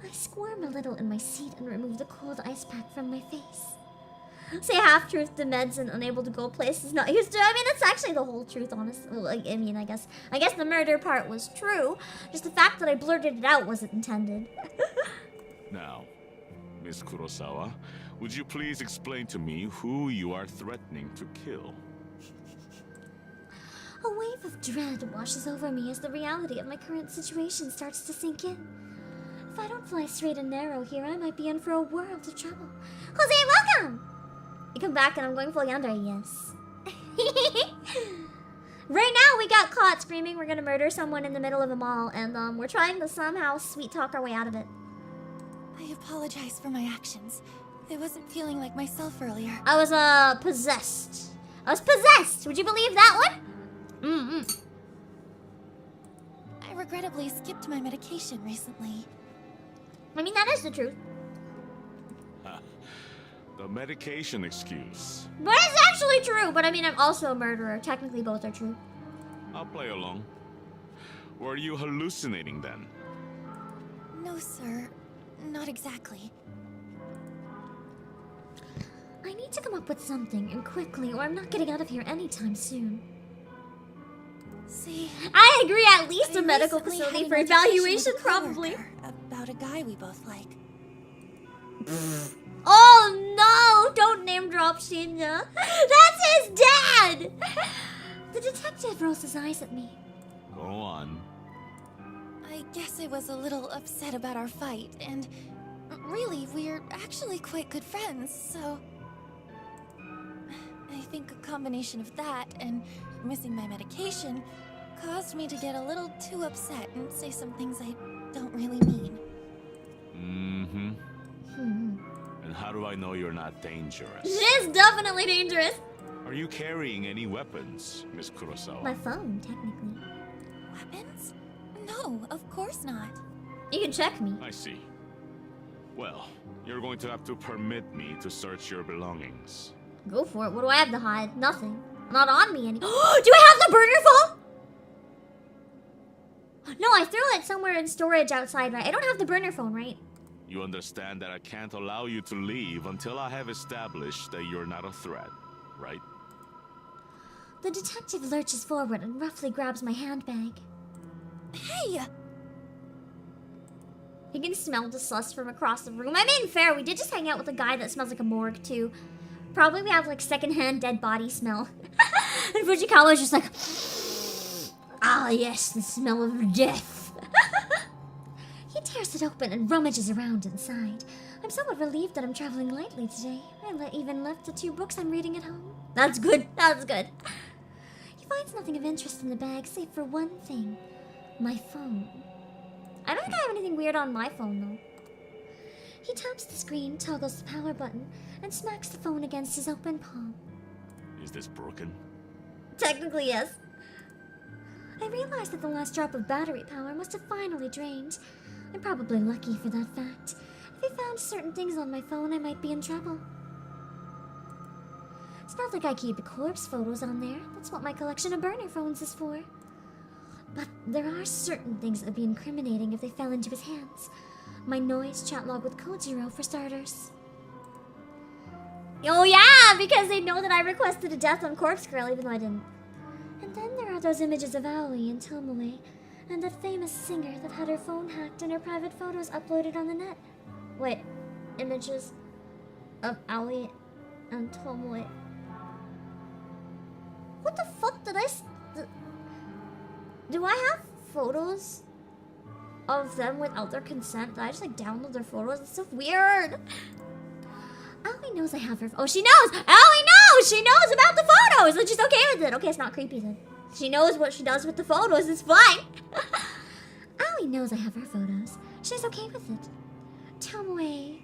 I squirm a little in my seat and remove the cold ice pack from my face. Say half-truth to meds and unable to go places not used to. I mean, that's actually the whole truth, honestly. Like, I mean, I guess the murder part was true. Just the fact that I blurted it out wasn't intended. Now, Miss Kurosawa, would you please explain to me who you are threatening to kill? A wave of dread washes over me as the reality of my current situation starts to sink in. If I don't fly straight and narrow here, I might be in for a world of trouble. Jose, welcome! You come back and I'm going full yandere, yes. Right now, we got caught screaming we're gonna murder someone in the middle of a mall, and we're trying to somehow sweet talk our way out of it. I apologize for my actions. I wasn't feeling like myself earlier. I was, possessed. I was possessed! Would you believe that one? I regrettably skipped my medication recently. I mean, that is the truth. The medication excuse. But it's actually true, but I mean, I'm also a murderer. Technically, both are true. I'll play along. Were you hallucinating then? No, sir. Not exactly. I need to come up with something, and quickly, or I'm not getting out of here anytime soon. See, I agree, at least a I medical recently facility had for an altercation evaluation, with a probably. coworker about a guy we both like. Oh no! Don't name drop Shinya. That's his dad! The detective rolls his eyes at me. Go on. I guess I was a little upset about our fight, and really, we're actually quite good friends, so... I think a combination of that and missing my medication caused me to get a little too upset and say some things I don't really mean. And how do I know you're not dangerous? It is definitely dangerous. Are you carrying any weapons, Miss Kurosawa? My phone, technically. Weapons? No, of course not. You can check me. I see. Well, you're going to have to permit me to search your belongings. Go for it. What do I have to hide? Nothing. Not on me any. Do I have the burner phone? No, I threw it somewhere in storage outside, right? I don't have the burner phone, right? You understand that I can't allow you to leave until I have established that you're not a threat, right? The detective lurches forward and roughly grabs my handbag. Hey! You can smell the sus from across the room. I mean, fair, we did just hang out with a guy that smells like a morgue, too. Probably we have, like, secondhand dead body smell. And Fujikawa's just like... Ah, yes, the smell of death. He tears it open and rummages around inside. I'm somewhat relieved that I'm traveling lightly today. I even left the 2 books I'm reading at home. That's good. That's good. He finds nothing of interest in the bag, save for one thing. My phone. I don't think I have anything weird on my phone, though. He taps the screen, toggles the power button, and smacks the phone against his open palm. Is this broken? Technically, yes. I realized that the last drop of battery power must have finally drained. I'm probably lucky for that fact. If I found certain things on my phone, I might be in trouble. It's not like I keep corpse photos on there. That's what my collection of burner phones is for. But there are certain things that would be incriminating if they fell into his hands. My noise chat log with Kojiro, for starters. Oh yeah, because they know that I requested a death on Corpse Girl, even though I didn't. And then there are those images of Aoi and Tomoe, and that famous singer that had her phone hacked and her private photos uploaded on the net. Wait, images of Aoi and Tomoe. What the fuck did do I have photos of them without their consent? Did I just like download their photos? It's so weird. Aoi knows I have her. Oh, she knows! Aoi knows! She knows about the photos! And she's okay with it. Okay, it's not creepy then. She knows what she does with the photos. It's fine. Aoi knows I have her photos. She's okay with it. Tomoe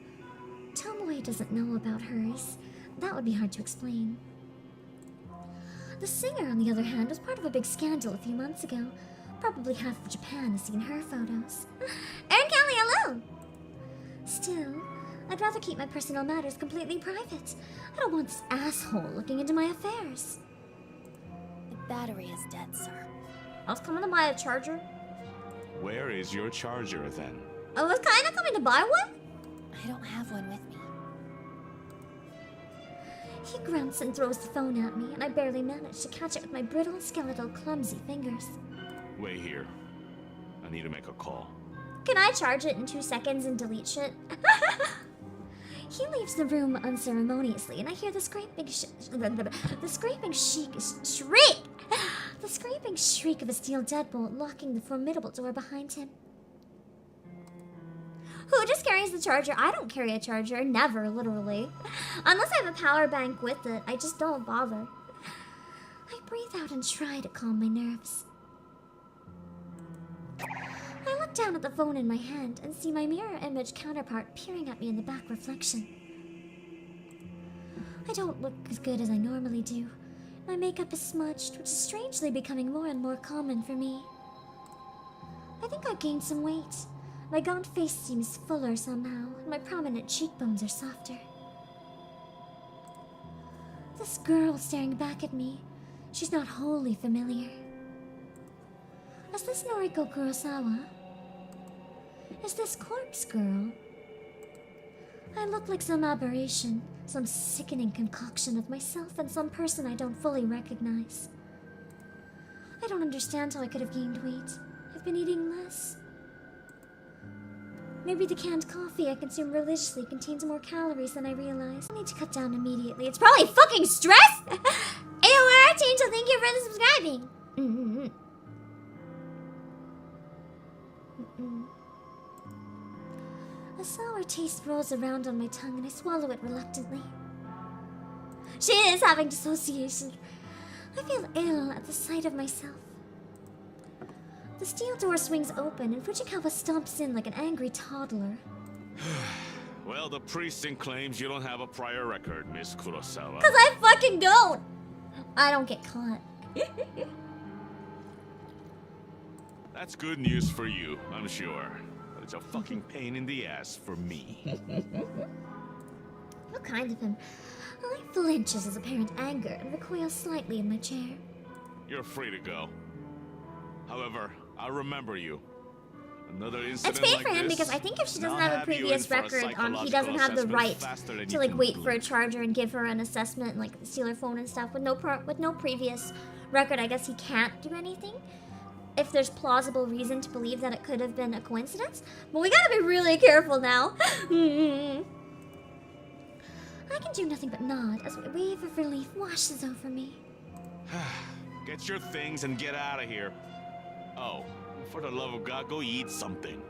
doesn't know about hers. that would be hard to explain. The singer, on the other hand, was part of a big scandal a few months ago. Probably half of Japan has seen her photos. Erin Kelly, hello! Still, I'd rather keep my personal matters completely private. I don't want this asshole looking into my affairs. The battery is dead, sir. I was coming to buy a charger. Where is your charger then? I was kinda coming to buy one? I don't have one with me. He grunts and throws the phone at me, and I barely manage to catch it with my brittle, skeletal, clumsy fingers. Wait here. I need to make a call. Can I charge it in 2 seconds and delete shit? He leaves the room unceremoniously, and I hear the scraping shriek of a steel deadbolt locking the formidable door behind him. Who just carries the charger? I don't carry a charger, never, literally. Unless I have a power bank with it, I just don't bother. I breathe out and try to calm my nerves. I look down at the phone in my hand and see my mirror image counterpart peering at me in the back reflection. I don't look as good as I normally do. My makeup is smudged, which is strangely becoming more and more common for me. I think I've gained some weight. My gaunt face seems fuller somehow, and my prominent cheekbones are softer. This girl staring back at me, she's not wholly familiar. Is this Noriko Kurosawa? Is this Corpse Girl? I look like some aberration, some sickening concoction of myself and some person I don't fully recognize. I don't understand how I could have gained weight. I've been eating less. Maybe the canned coffee I consume religiously contains more calories than I realize. I need to cut down immediately. It's probably fucking stress! AOR Angel, thank you for the subscribing! A sour taste rolls around on my tongue and I swallow it reluctantly. She is having dissociation. I feel ill at the sight of myself. The steel door swings open and Fujikawa stomps in like an angry toddler. Well, the precinct claims you don't have a prior record, Miss Kurosawa. 'Cause I fucking don't! I don't get caught. That's good news for you, I'm sure. But it's a fucking pain in the ass for me. What kind of him? I flinch as his apparent anger and recoil slightly in my chair. You're free to go. However, I remember you. Another incident It's paid like for him this, because I think if she and doesn't I'll have a have you previous in for a record, he psychological doesn't have the assessment right faster than to you like can wait for a blink. charger and give her an assessment and like steal her phone and stuff. With no previous record, I guess he can't do anything. If there's plausible reason to believe that it could have been a coincidence, but we gotta be really careful now. I can do nothing but nod as a wave of relief washes over me. Get your things and get out of here. Oh, for the love of God, go eat something.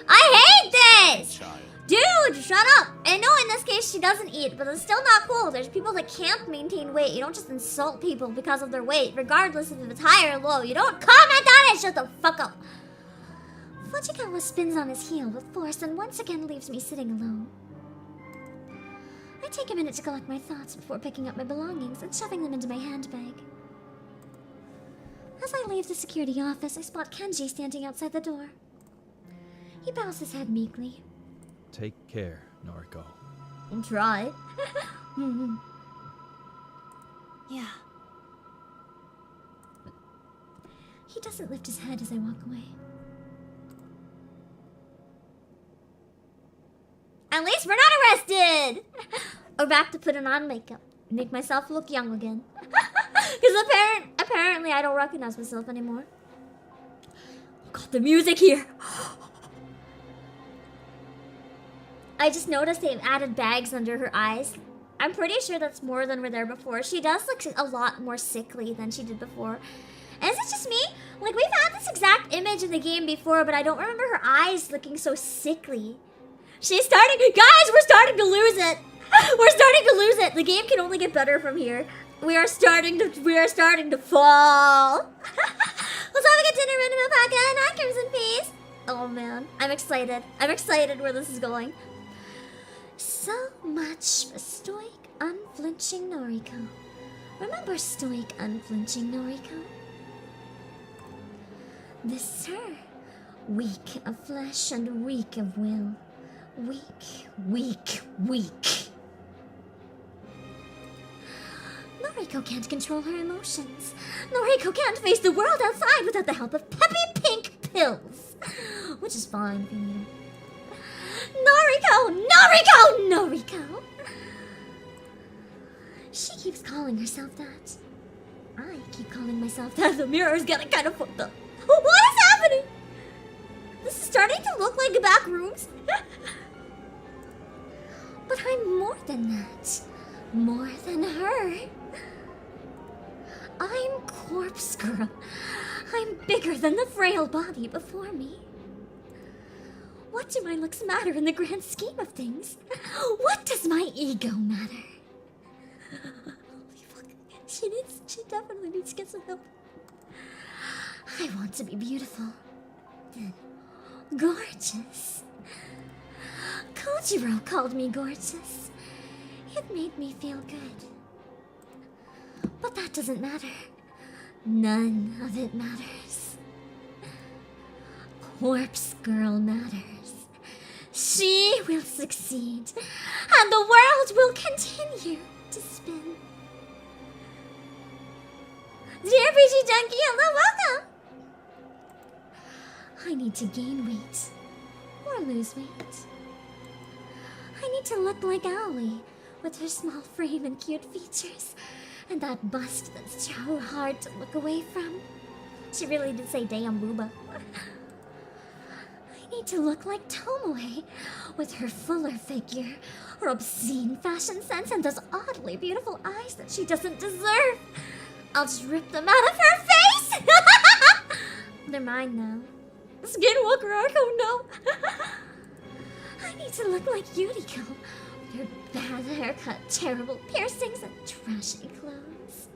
I hate this! Child. Dude, shut up! I know in this case she doesn't eat, but it's still not cool. There's people that can't maintain weight. You don't just insult people because of their weight, regardless if it's high or low. You don't comment on it! Shut the fuck up! Fujikawa spins on his heel with force and once again leaves me sitting alone. I take a minute to collect my thoughts before picking up my belongings and shoving them into my handbag. As I leave the security office, I spot Kenji standing outside the door. He bows his head meekly. Take care, Noriko. And try. Yeah. He doesn't lift his head as I walk away. At least we're not arrested! Or back to putting on makeup. Make myself look young again. Because apparently I don't recognize myself anymore. Got the music here. I just noticed they've added bags under her eyes. I'm pretty sure that's more than were there before. She does look a lot more sickly than she did before. And is it just me? Like, we've had this exact image in the game before, but I don't remember her eyes looking so sickly. She's starting... Guys, we're starting to lose it! We're starting to lose it! The game can only get better from here. We are starting to fall. Let's have a good dinner, Random Alpaca, and not Crimson Peace. Oh man, I'm excited. I'm excited where this is going. So much for stoic unflinching Noriko. Remember stoic, unflinching Noriko? This is her. Weak of flesh and weak of will. Weak, weak, weak. Noriko can't control her emotions. Noriko can't face the world outside without the help of peppy pink pills. Which is fine for me. Noriko! Noriko! Noriko! She keeps calling herself that. I keep calling myself that. The mirror is getting kind of fucked up. What is happening? This is starting to look like back rooms. But I'm more than that. More than her. I'm Corpse Girl. I'm bigger than the frail body before me. What do my looks matter in the grand scheme of things? What does my ego matter? Holy fuck. She definitely needs to get some help. I want to be beautiful. Then gorgeous. Kojiro called me gorgeous. It made me feel good. But that doesn't matter. None of it matters. Corpse Girl matters. She will succeed, and the world will continue to spin. Dear PG Junkie, hello, welcome! I need to gain weight, or lose weight. I need to look like Aoi, with her small frame and cute features, and that bust that's so hard to look away from. She really did say damn booba. I need to look like Tomoe, with her fuller figure, her obscene fashion sense, and those oddly beautiful eyes that she doesn't deserve. I'll just rip them out of her face! They're mine now. Skinwalker arc, oh no! I need to look like Yuriko, with her bad haircut, terrible piercings, and trashy clothes.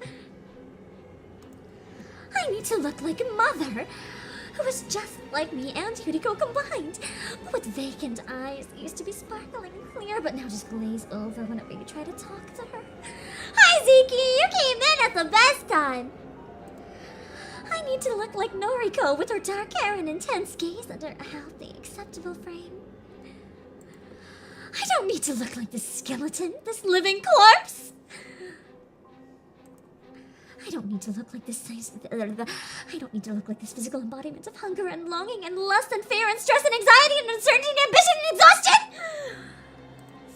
I need to look like Mother, who is just like me and Yuriko combined, but with vacant eyes that used to be sparkling and clear, but now just glaze over whenever you try to talk to her. Hi, Ziki! You came in at the best time! I need to look like Noriko with her dark hair and intense gaze and her healthy, acceptable frame. I don't need to look like this skeleton, this living corpse! I don't need to look like this I don't need to look like this physical embodiment of hunger and longing and lust and fear and stress and anxiety and uncertainty and ambition and exhaustion!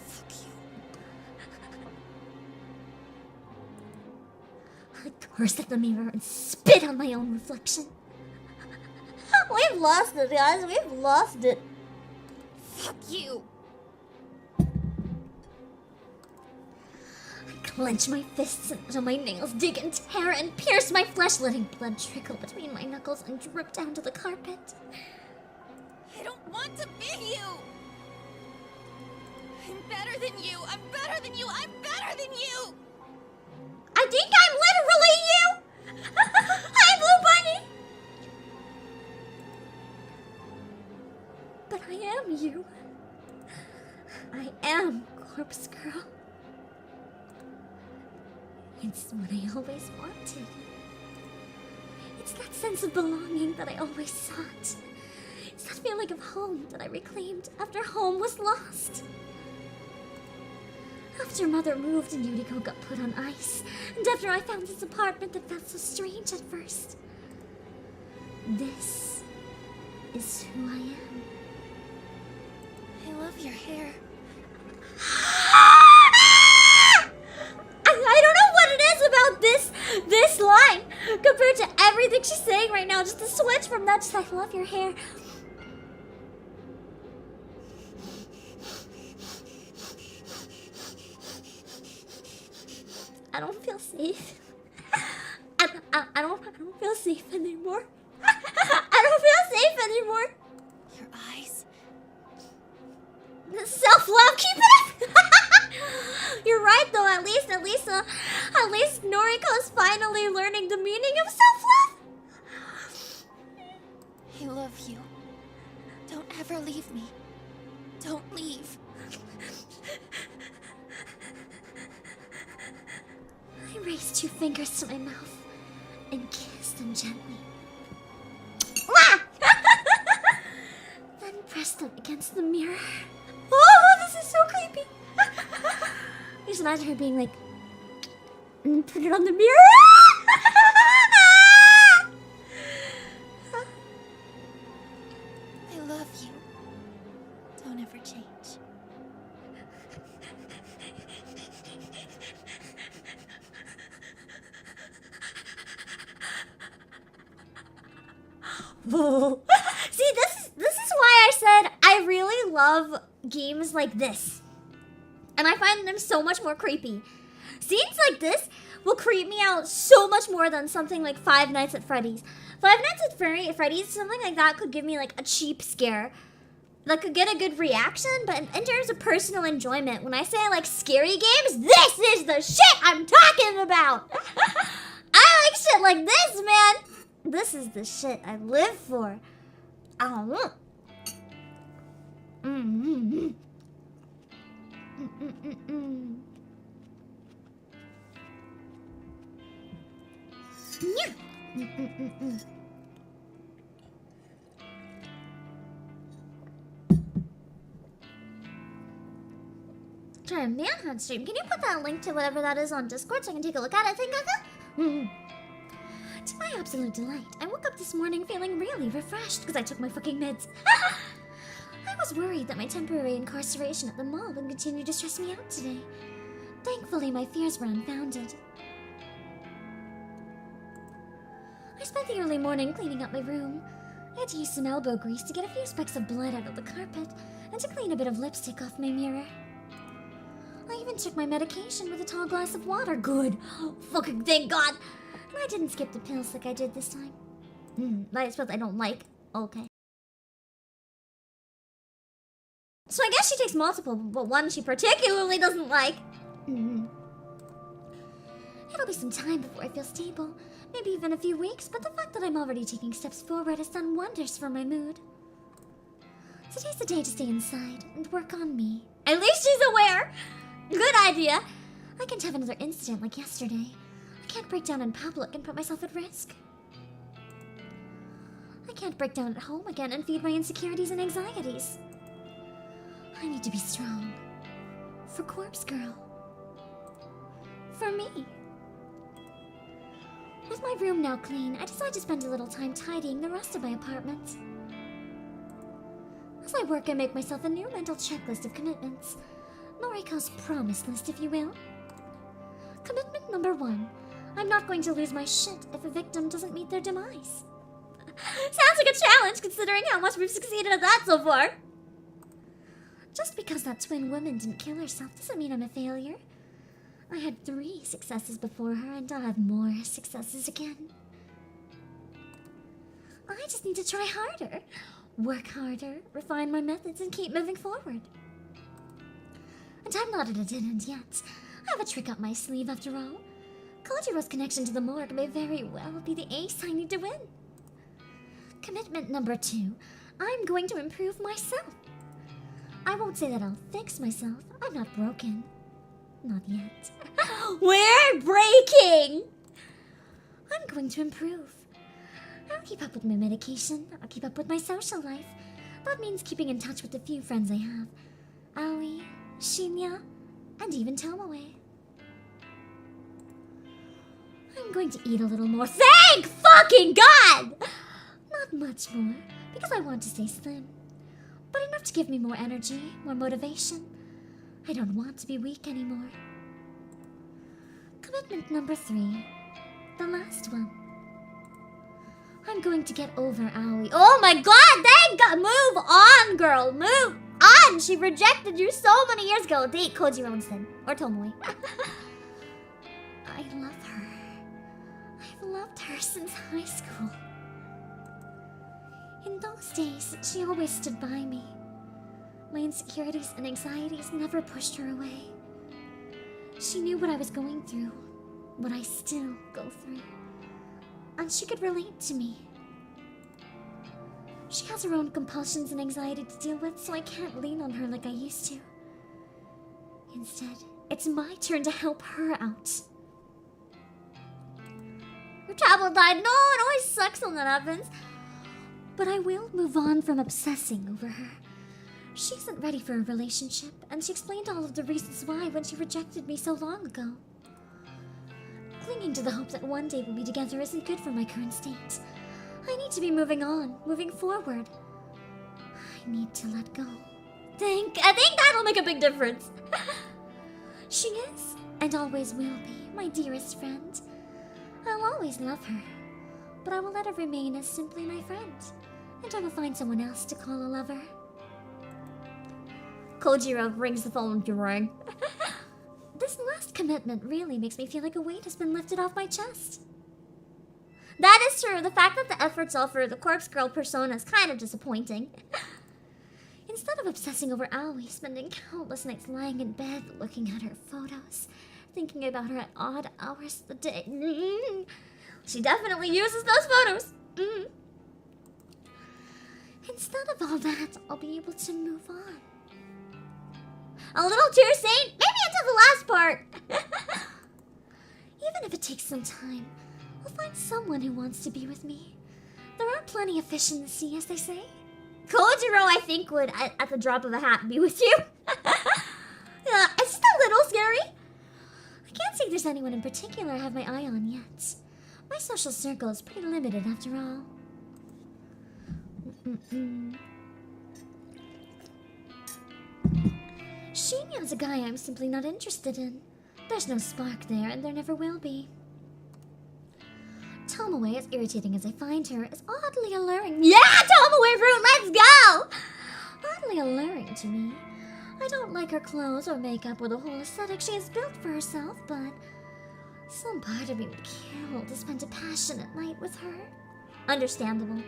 Fuck you. I curse at the mirror and spit on my own reflection. We've lost it, guys. We've lost it. Fuck you. Clench my fists until my nails dig and tear and pierce my flesh, letting blood trickle between my knuckles and drip down to the carpet. I don't want to be you! I'm better than you! I'm better than you! I'm better than you! I think I'm literally you! Hi, Blue Bunny! But I am you. I am Corpse Girl. It's what I always wanted. It's that sense of belonging that I always sought. It's that feeling of home that I reclaimed after home was lost. After Mother moved and Yuriko got put on ice, and after I found this apartment that felt so strange at first. This is who I am. I love your hair. I don't know what it is about this line compared to everything she's saying right now. Just the switch from that, just I love your hair. I don't feel safe. I don't feel safe anymore. I don't feel safe anymore. Your eyes. Self-love, keep it up. You're right though, at least Noriko is finally learning the meaning of self-love. I love you. Don't ever leave me. Don't leave. I raised 2 fingers to my mouth and kissed them gently. Ah! Then pressed them against the mirror. Oh, this is so creepy. Just imagine her being like, and put it on the mirror. I love you. Don't ever change. See, this is why I said I really love games like this. And I find them so much more creepy. Scenes like this will creep me out so much more than something like Five Nights at Freddy's. Five Nights at Freddy's, something like that could give me like a cheap scare. That could get a good reaction, but in terms of personal enjoyment, when I say I like scary games, this is the shit I'm talking about! I like shit like this, man! This is the shit I live for. Oh. Mm-hmm. Try a manhunt stream. Can you put that link to whatever that is on Discord so I can take a look at it? Think of it? To my absolute delight, I woke up this morning feeling really refreshed because I took my fucking meds. I was worried that my temporary incarceration at the mall would continue to stress me out today. Thankfully, my fears were unfounded. I spent the early morning cleaning up my room. I had to use some elbow grease to get a few specks of blood out of the carpet and to clean a bit of lipstick off my mirror. I even took my medication with a tall glass of water. Good. Oh, fucking thank God. And I didn't skip the pills like I did this time. I suppose I don't like. Okay. So I guess she takes multiple, but one she particularly doesn't like. It'll be some time before I feel stable. Maybe even a few weeks, but the fact that I'm already taking steps forward has done wonders for my mood. Today's the day to stay inside and work on me. At least she's aware! Good idea! I can't have another incident like yesterday. I can't break down in public and put myself at risk. I can't break down at home again and feed my insecurities and anxieties. I need to be strong. For Corpse Girl. For me. With my room now clean, I decide to spend a little time tidying the rest of my apartment. As I work, I make myself a new mental checklist of commitments. Noriko's promise list, if you will. Commitment number 1. I'm not going to lose my shit if a victim doesn't meet their demise. Sounds like a challenge, considering how much we've succeeded at that so far. Just because that twin woman didn't kill herself doesn't mean I'm a failure. I had 3 successes before her, and I'll have more successes again. I just need to try harder, work harder, refine my methods, and keep moving forward. And I'm not at a dead end yet. I have a trick up my sleeve after all. Kojiro's connection to the morgue may very well be the ace I need to win. Commitment number 2. I'm going to improve myself. I won't say that I'll fix myself. I'm not broken. Not yet. We're breaking! I'm going to improve. I'll keep up with my medication. I'll keep up with my social life. That means keeping in touch with the few friends I have. Aoi, Shinya, and even Tomoe. I'm going to eat a little more. Thank fucking God! Not much more, because I want to stay slim. But enough to give me more energy, more motivation. I don't want to be weak anymore. Commitment number 3. The last one. I'm going to get over Aoi. Oh my God! Thank God! Move on, girl! Move on! She rejected you so many years ago. Date Kojiro instead. Or Tomoe. I love her. I've loved her since high school. In those days, she always stood by me. My insecurities and anxieties never pushed her away. She knew what I was going through, what I still go through, and she could relate to me. She has her own compulsions and anxiety to deal with, so I can't lean on her like I used to. Instead, it's my turn to help her out. Trouble died. No, it always sucks when that happens. But I will move on from obsessing over her. She isn't ready for a relationship, and she explained all of the reasons why when she rejected me so long ago. Clinging to the hope that one day we'll be together isn't good for my current state. I need to be moving on, moving forward. I need to let go. I think that'll make a big difference. She is, and always will be, my dearest friend. I'll always love her, but I will let her remain as simply my friend, and I will find someone else to call a lover. Kojiro rings the phone to ring. This last commitment really makes me feel like a weight has been lifted off my chest. That is true. The fact that the efforts all for the corpse girl persona is kind of disappointing. Instead of obsessing over Aoi, spending countless nights lying in bed looking at her photos, thinking about her at odd hours of the day. She definitely uses those photos. Instead of all that, I'll be able to move on. A little too soon? Maybe until the last part. Even if it takes some time, I'll find someone who wants to be with me. There are plenty of fish in the sea, as they say. Kojiro, I think, would, at the drop of a hat, be with you. It's just a little scary. I can't say there's anyone in particular I have my eye on yet. My social circle is pretty limited, after all. Shinya's a guy I'm simply not interested in. There's no spark there, and there never will be. Tomoe, as irritating as I find her, is oddly alluring. Yeah, Tomoe fruit, let's go! Oddly alluring to me. I don't like her clothes or makeup or the whole aesthetic she has built for herself, but some part of me would kill to spend a passionate night with her. Understandable.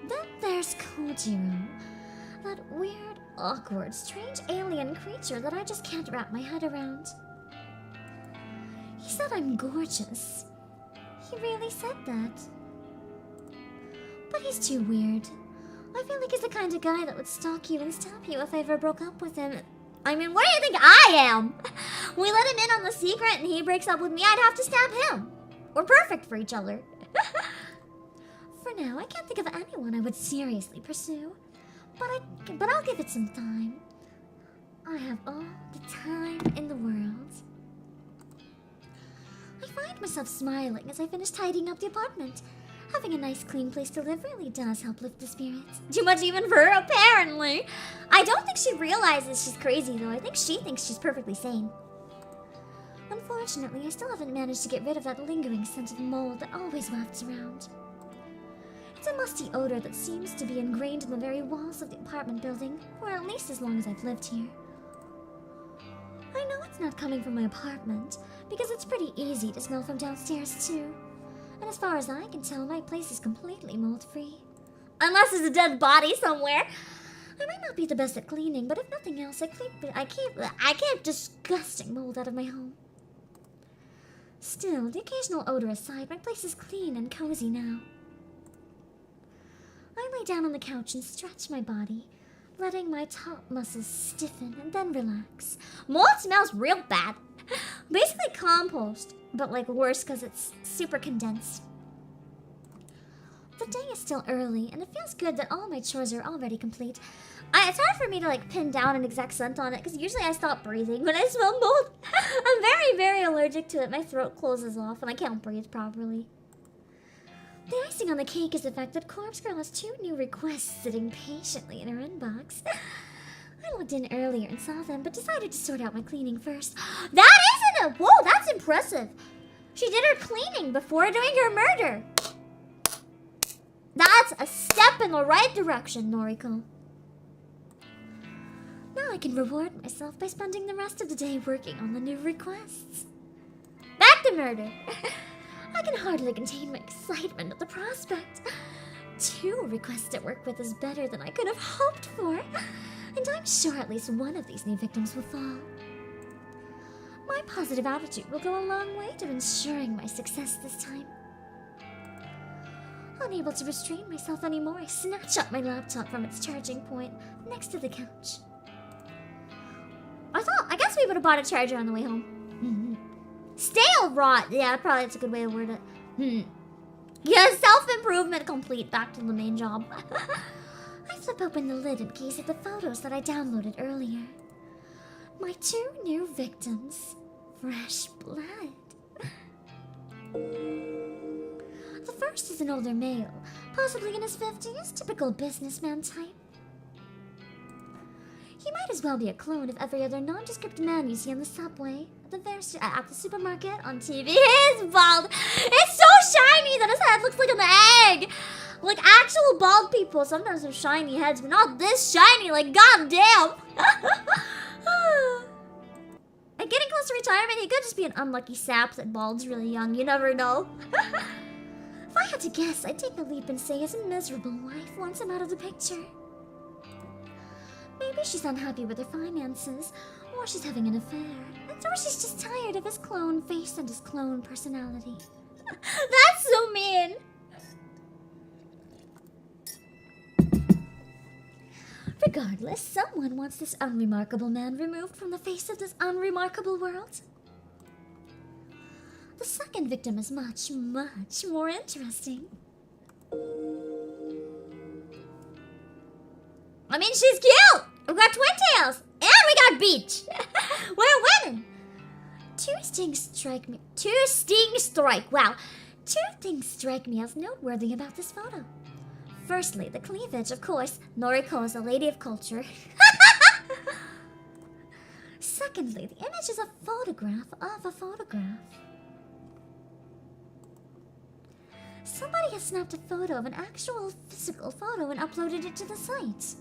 Then there's Kojiro, that weird, awkward, strange alien creature that I just can't wrap my head around. He said I'm gorgeous. He really said that. But he's too weird. I feel like he's the kind of guy that would stalk you and stab you if I ever broke up with him. I mean, what do you think I am? We let him in on the secret and he breaks up with me, I'd have to stab him. We're perfect for each other. For now, I can't think of anyone I would seriously pursue. But I'll give it some time. I have all the time in the world. I find myself smiling as I finish tidying up the apartment. Having a nice clean place to live really does help lift the spirits. Too much even for her, apparently. I don't think she realizes she's crazy, though. I think she thinks she's perfectly sane. Unfortunately, I still haven't managed to get rid of that lingering scent of mold that always wafts around. It's a musty odor that seems to be ingrained in the very walls of the apartment building, or at least as long as I've lived here. I know it's not coming from my apartment, because it's pretty easy to smell from downstairs, too. And as far as I can tell, my place is completely mold-free. Unless there's a dead body somewhere. I might not be the best at cleaning, but if nothing else, I keep disgusting mold out of my home. Still, the occasional odor aside, my place is clean and cozy now. I lay down on the couch and stretch my body, letting my top muscles stiffen and then relax. Mold smells real bad. Basically compost, but like worse because it's super condensed. The day is still early, and it feels good that all my chores are already complete. It's hard for me to like pin down an exact scent on it, because usually I stop breathing when I smell mold. I'm very, very allergic to it. My throat closes off and I can't breathe properly. The icing on the cake is the fact that Corpse Girl has 2 new requests sitting patiently in her inbox. I logged in earlier and saw them, but decided to sort out my cleaning first. That isn't a... Whoa, that's impressive. She did her cleaning before doing her murder. That's a step in the right direction, Noriko. Now I can reward myself by spending the rest of the day working on the new requests. Back to murder. I can hardly contain my excitement at the prospect. 2 requests to work with is better than I could have hoped for. And I'm sure at least one of these new victims will fall. My positive attitude will go a long way to ensuring my success this time. Unable to restrain myself anymore, I snatch up my laptop from its charging point next to the couch. I guess we would have bought a charger on the way home. Stale rot. Yeah, probably that's a good way to word it. Yeah, self-improvement complete. Back to the main job. I flip open the lid and gaze at the photos that I downloaded earlier. My 2 new victims. Fresh blood. The first is an older male, possibly in his 50s, typical businessman type. He might as well be a clone of every other nondescript man you see on the subway, at the supermarket, on TV. He is bald. It's so shiny that his head looks like an egg. Like actual bald people sometimes have shiny heads, but not this shiny. Like goddamn. And getting close to retirement, he could just be an unlucky sap that balds really young. You never know. If I had to guess, I'd take the leap and say his miserable wife wants him out of the picture. Maybe she's unhappy with her finances, or she's having an affair, or she's just tired of his clone face and his clone personality. That's so mean! Regardless, someone wants this unremarkable man removed from the face of this unremarkable world. The second victim is much, much more interesting. I mean, she's cute! We got twin tails! And we got beach! We're winning! Two things strike me as noteworthy about this photo. Firstly, the cleavage, of course. Noriko is a lady of culture. Secondly, the image is a photograph of a photograph. Somebody has snapped a photo of an actual physical photo and uploaded it to the site.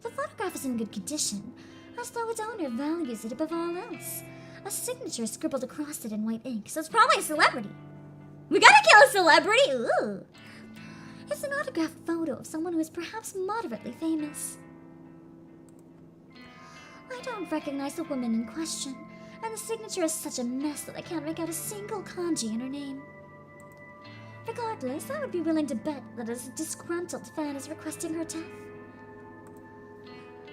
The photograph is in good condition, as though its owner values it above all else. A signature is scribbled across it in white ink, so it's probably a celebrity. We gotta kill a celebrity! Ooh! It's an autographed photo of someone who is perhaps moderately famous. I don't recognize the woman in question, and the signature is such a mess that I can't make out a single kanji in her name. Regardless, I would be willing to bet that a disgruntled fan is requesting her death.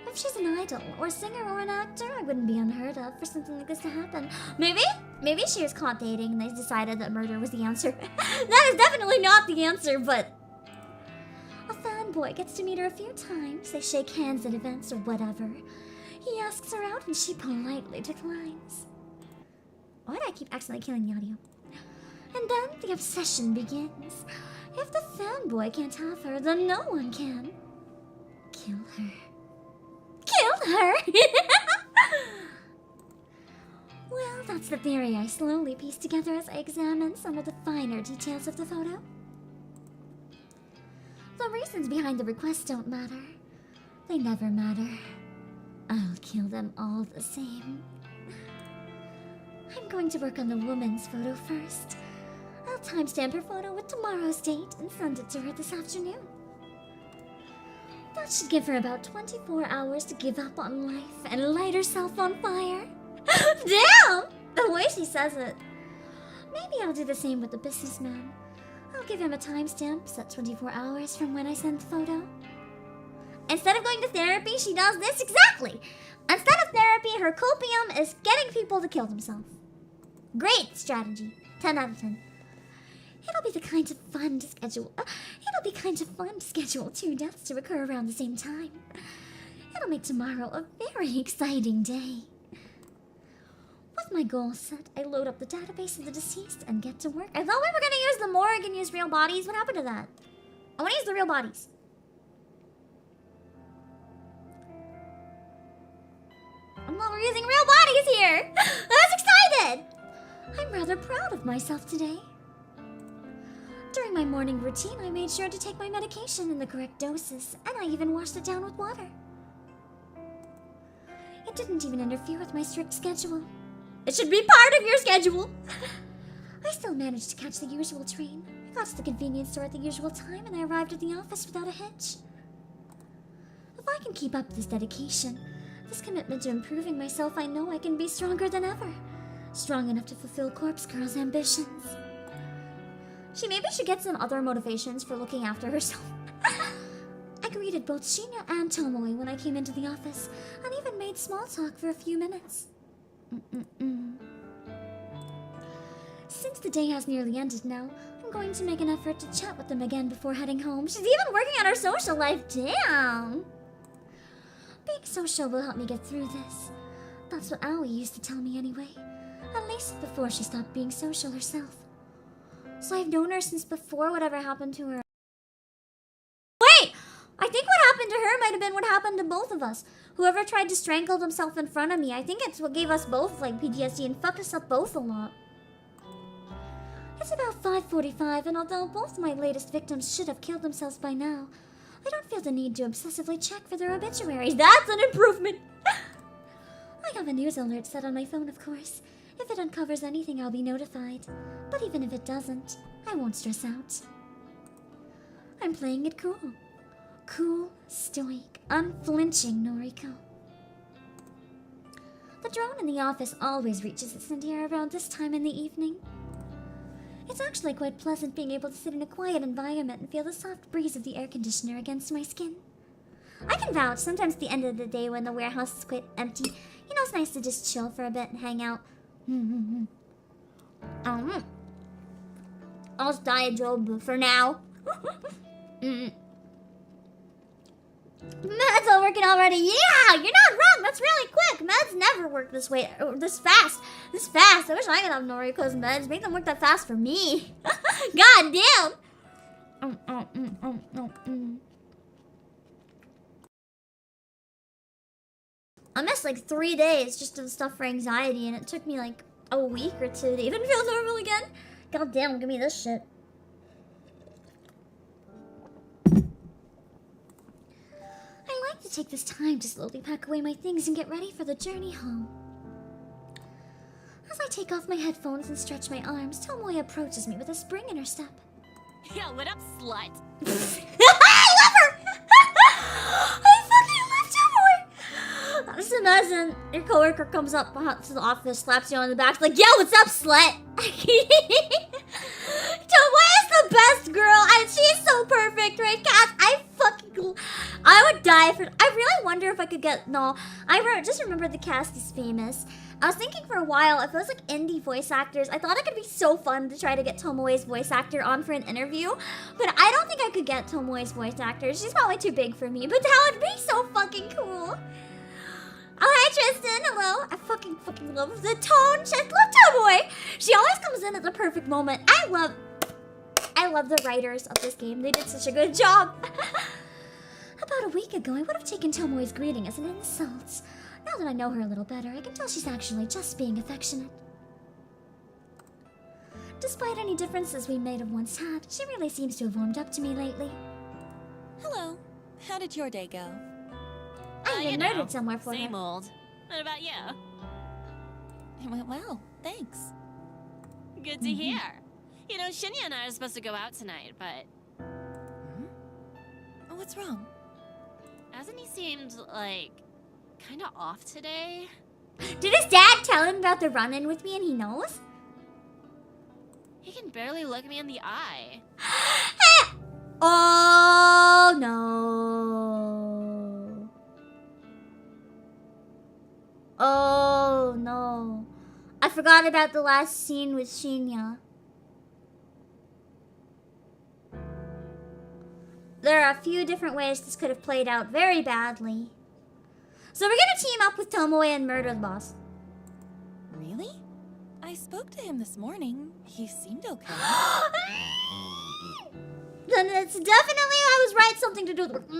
If she's an idol, or a singer, or an actor, I wouldn't be unheard of for something like this to happen. Maybe she was caught dating and they decided that murder was the answer. That is definitely not the answer, but... A fanboy gets to meet her a few times, they shake hands at events or whatever. He asks her out and she politely declines. Why do I keep accidentally killing the audio? And then the obsession begins. If the fanboy can't have her, then no one can. Kill her. Kill her! Well, that's the theory I slowly piece together as I examine some of the finer details of the photo. The reasons behind the request don't matter. They never matter. I'll kill them all the same. I'm going to work on the woman's photo first. I'll timestamp her photo with tomorrow's date and send it to her this afternoon. That should give her about 24 hours to give up on life and light herself on fire. Damn! The way she says it. Maybe I'll do the same with the businessman. I'll give him a timestamp set 24 hours from when I send the photo. Instead of going to therapy, she does this exactly. Instead of therapy, her copium is getting people to kill themselves. Great strategy. 10 out of 10. It'll be kind of fun to schedule 2 deaths to occur around the same time. It'll make tomorrow a very exciting day. With my goal set, I load up the database of the deceased and get to work. I thought we were gonna use the morgue and use real bodies. What happened to that? I wanna use the real bodies. I'm not using real bodies here! I was excited! I'm rather proud of myself today. During my morning routine, I made sure to take my medication in the correct doses, and I even washed it down with water. It didn't even interfere with my strict schedule. It should be part of your schedule! I still managed to catch the usual train. I got to the convenience store at the usual time, and I arrived at the office without a hitch. If I can keep up this dedication, this commitment to improving myself, I know I can be stronger than ever. Strong enough to fulfill Corpse Girl's ambitions. She maybe should get some other motivations for looking after herself. I greeted both Shinya and Tomoe when I came into the office, and even made small talk for a few minutes. Since the day has nearly ended now, I'm going to make an effort to chat with them again before heading home. She's even working on her social life. Damn! Being social will help me get through this. That's what Aoi used to tell me anyway. At least before she stopped being social herself. So I've known her since before whatever happened to her. Wait! I think what happened to her might have been what happened to both of us. Whoever tried to strangle himself in front of me, I think it's what gave us both like PTSD and fucked us up both a lot. It's about 5:45, and although both my latest victims should have killed themselves by now, I don't feel the need to obsessively check for their obituaries. That's an improvement! I have a news alert set on my phone, of course. If it uncovers anything, I'll be notified. But even if it doesn't, I won't stress out. I'm playing it cool. Cool, stoic, unflinching Noriko. The drone in the office always reaches its nadir around this time in the evening. It's actually quite pleasant being able to sit in a quiet environment and feel the soft breeze of the air conditioner against my skin. I can vouch, sometimes at the end of the day when the warehouse is quite empty, you know, it's nice to just chill for a bit and hang out. I'll just die a job for now. Meds all working already. Yeah, you're not wrong. That's really quick. Meds never work this way, this fast. This fast. I wish I could have Noriko's meds. Make them work that fast for me. God damn. I missed like 3 days just of stuff for anxiety, and it took me like a week or two to even feel normal again. God damn, give me this shit. I like to take this time to slowly pack away my things and get ready for the journey home. As I take off my headphones and stretch my arms, Tomoe approaches me with a spring in her step. Yeah, what up, slut? I love her! I fucking love Tomoe! Just imagine your coworker comes up to the office, slaps you on the back, like, yo, what's up, slut? Tomoe is the best girl, and she's so perfect, right, Cass? I would die for. I really wonder if I could get. No, just remember the cast is famous. I was thinking for a while, if it was like indie voice actors, I thought it could be so fun to try to get Tomoe's voice actor on for an interview. But I don't think I could get Tomoe's voice actor. She's probably too big for me, but that would be so fucking cool. Oh, hi Tristan, hello. I fucking love the tone. I love Tomoe. She always comes in at the perfect moment. I love the writers of this game. They did such a good job. About a week ago, I would have taken Tomoe's greeting as an insult. Now that I know her a little better, I can tell she's actually just being affectionate. Despite any differences we may have once had, she really seems to have warmed up to me lately. Hello. How did your day go? I even murdered somewhere for same her. old. What about you? It went well, thanks. Good to hear. You know, Shinya and I are supposed to go out tonight, but... What's wrong? Hasn't he seemed, like, kinda off today? Did his dad tell him about the run-in with me and he knows? He can barely look me in the eye. Oh, no. Oh, no. I forgot about the last scene with Shinya. There are a few different ways this could have played out very badly. So we're gonna team up with Tomoe and murder the boss. Really? I spoke to him this morning. He seemed okay. Then it's definitely I was right, something to do with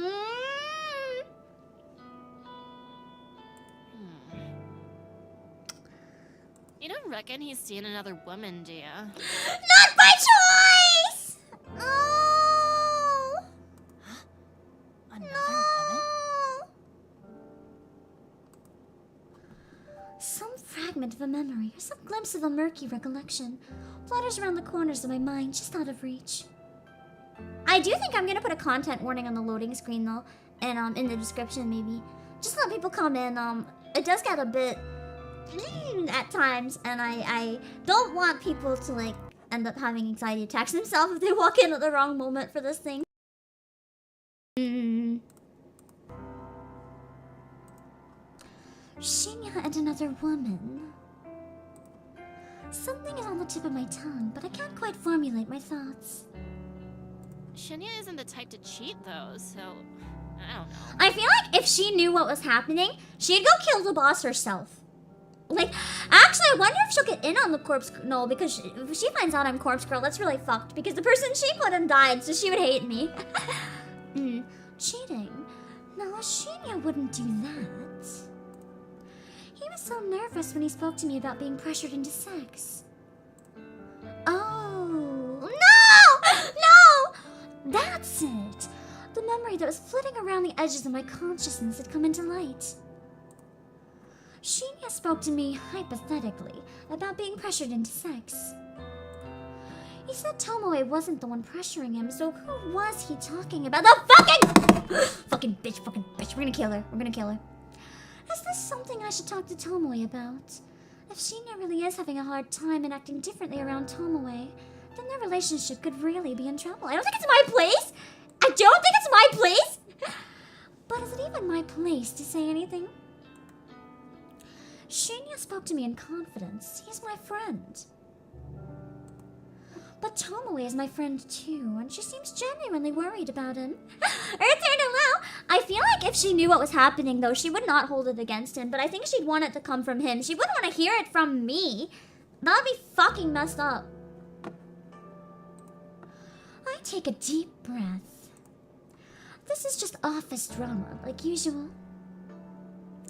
You don't reckon he's seen another woman, do ya? Not by choice! Oh! Another woman? Some fragment of a memory, or some glimpse of a murky recollection, flutters around the corners of my mind, just out of reach. I do think I'm gonna put a content warning on the loading screen though, and in the description maybe. Just let people come in. It does get a bit at times, and I don't want people to like end up having anxiety attacks themselves if they walk in at the wrong moment for this thing. Shinya and another woman. Something is on the tip of my tongue, but I can't quite formulate my thoughts. Shinya isn't the type to cheat, though, so I don't know. I feel like if she knew what was happening, she'd go kill the boss herself. Like, actually, I wonder if she'll get in on the corpse. No, because if she finds out I'm corpse girl, that's really fucked. Because the person she put in died, so she would hate me. Cheating? No, Shinya wouldn't do that. He was so nervous when he spoke to me about being pressured into sex. Oh, no! No! That's it. The memory that was flitting around the edges of my consciousness had come into light. Shinya spoke to me, hypothetically, about being pressured into sex. He said Tomoe wasn't the one pressuring him, so who was he talking about? The fucking bitch, We're gonna kill her. We're gonna kill her. Is this something I should talk to Tomoe about? If Shinya really is having a hard time and acting differently around Tomoe, then their relationship could really be in trouble. I don't think it's my place! I don't think it's my place! But is it even my place to say anything? Shinya spoke to me in confidence. He's my friend. But Tomoe is my friend too, and she seems genuinely worried about him. I feel like if she knew what was happening, though, she would not hold it against him, but I think she'd want it to come from him. She wouldn't want to hear it from me. That would be fucking messed up. I take a deep breath. This is just office drama, like usual.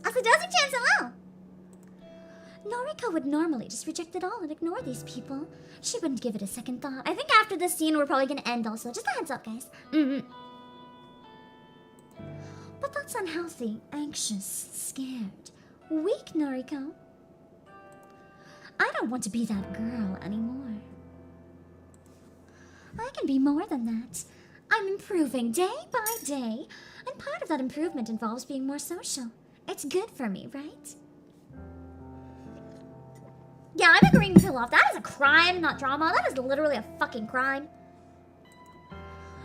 As it doesn't chance well. Noriko would normally just reject it all and ignore these people. She wouldn't give it a second thought. I think after this scene, we're probably gonna end also. Just a heads up, guys. But that's unhealthy, anxious, scared. Weak, Noriko. I don't want to be that girl anymore. I can be more than that. I'm improving day by day, and part of that improvement involves being more social. It's good for me, right? Yeah, I'm agreeing to off. That is a crime, not drama. That is literally a fucking crime.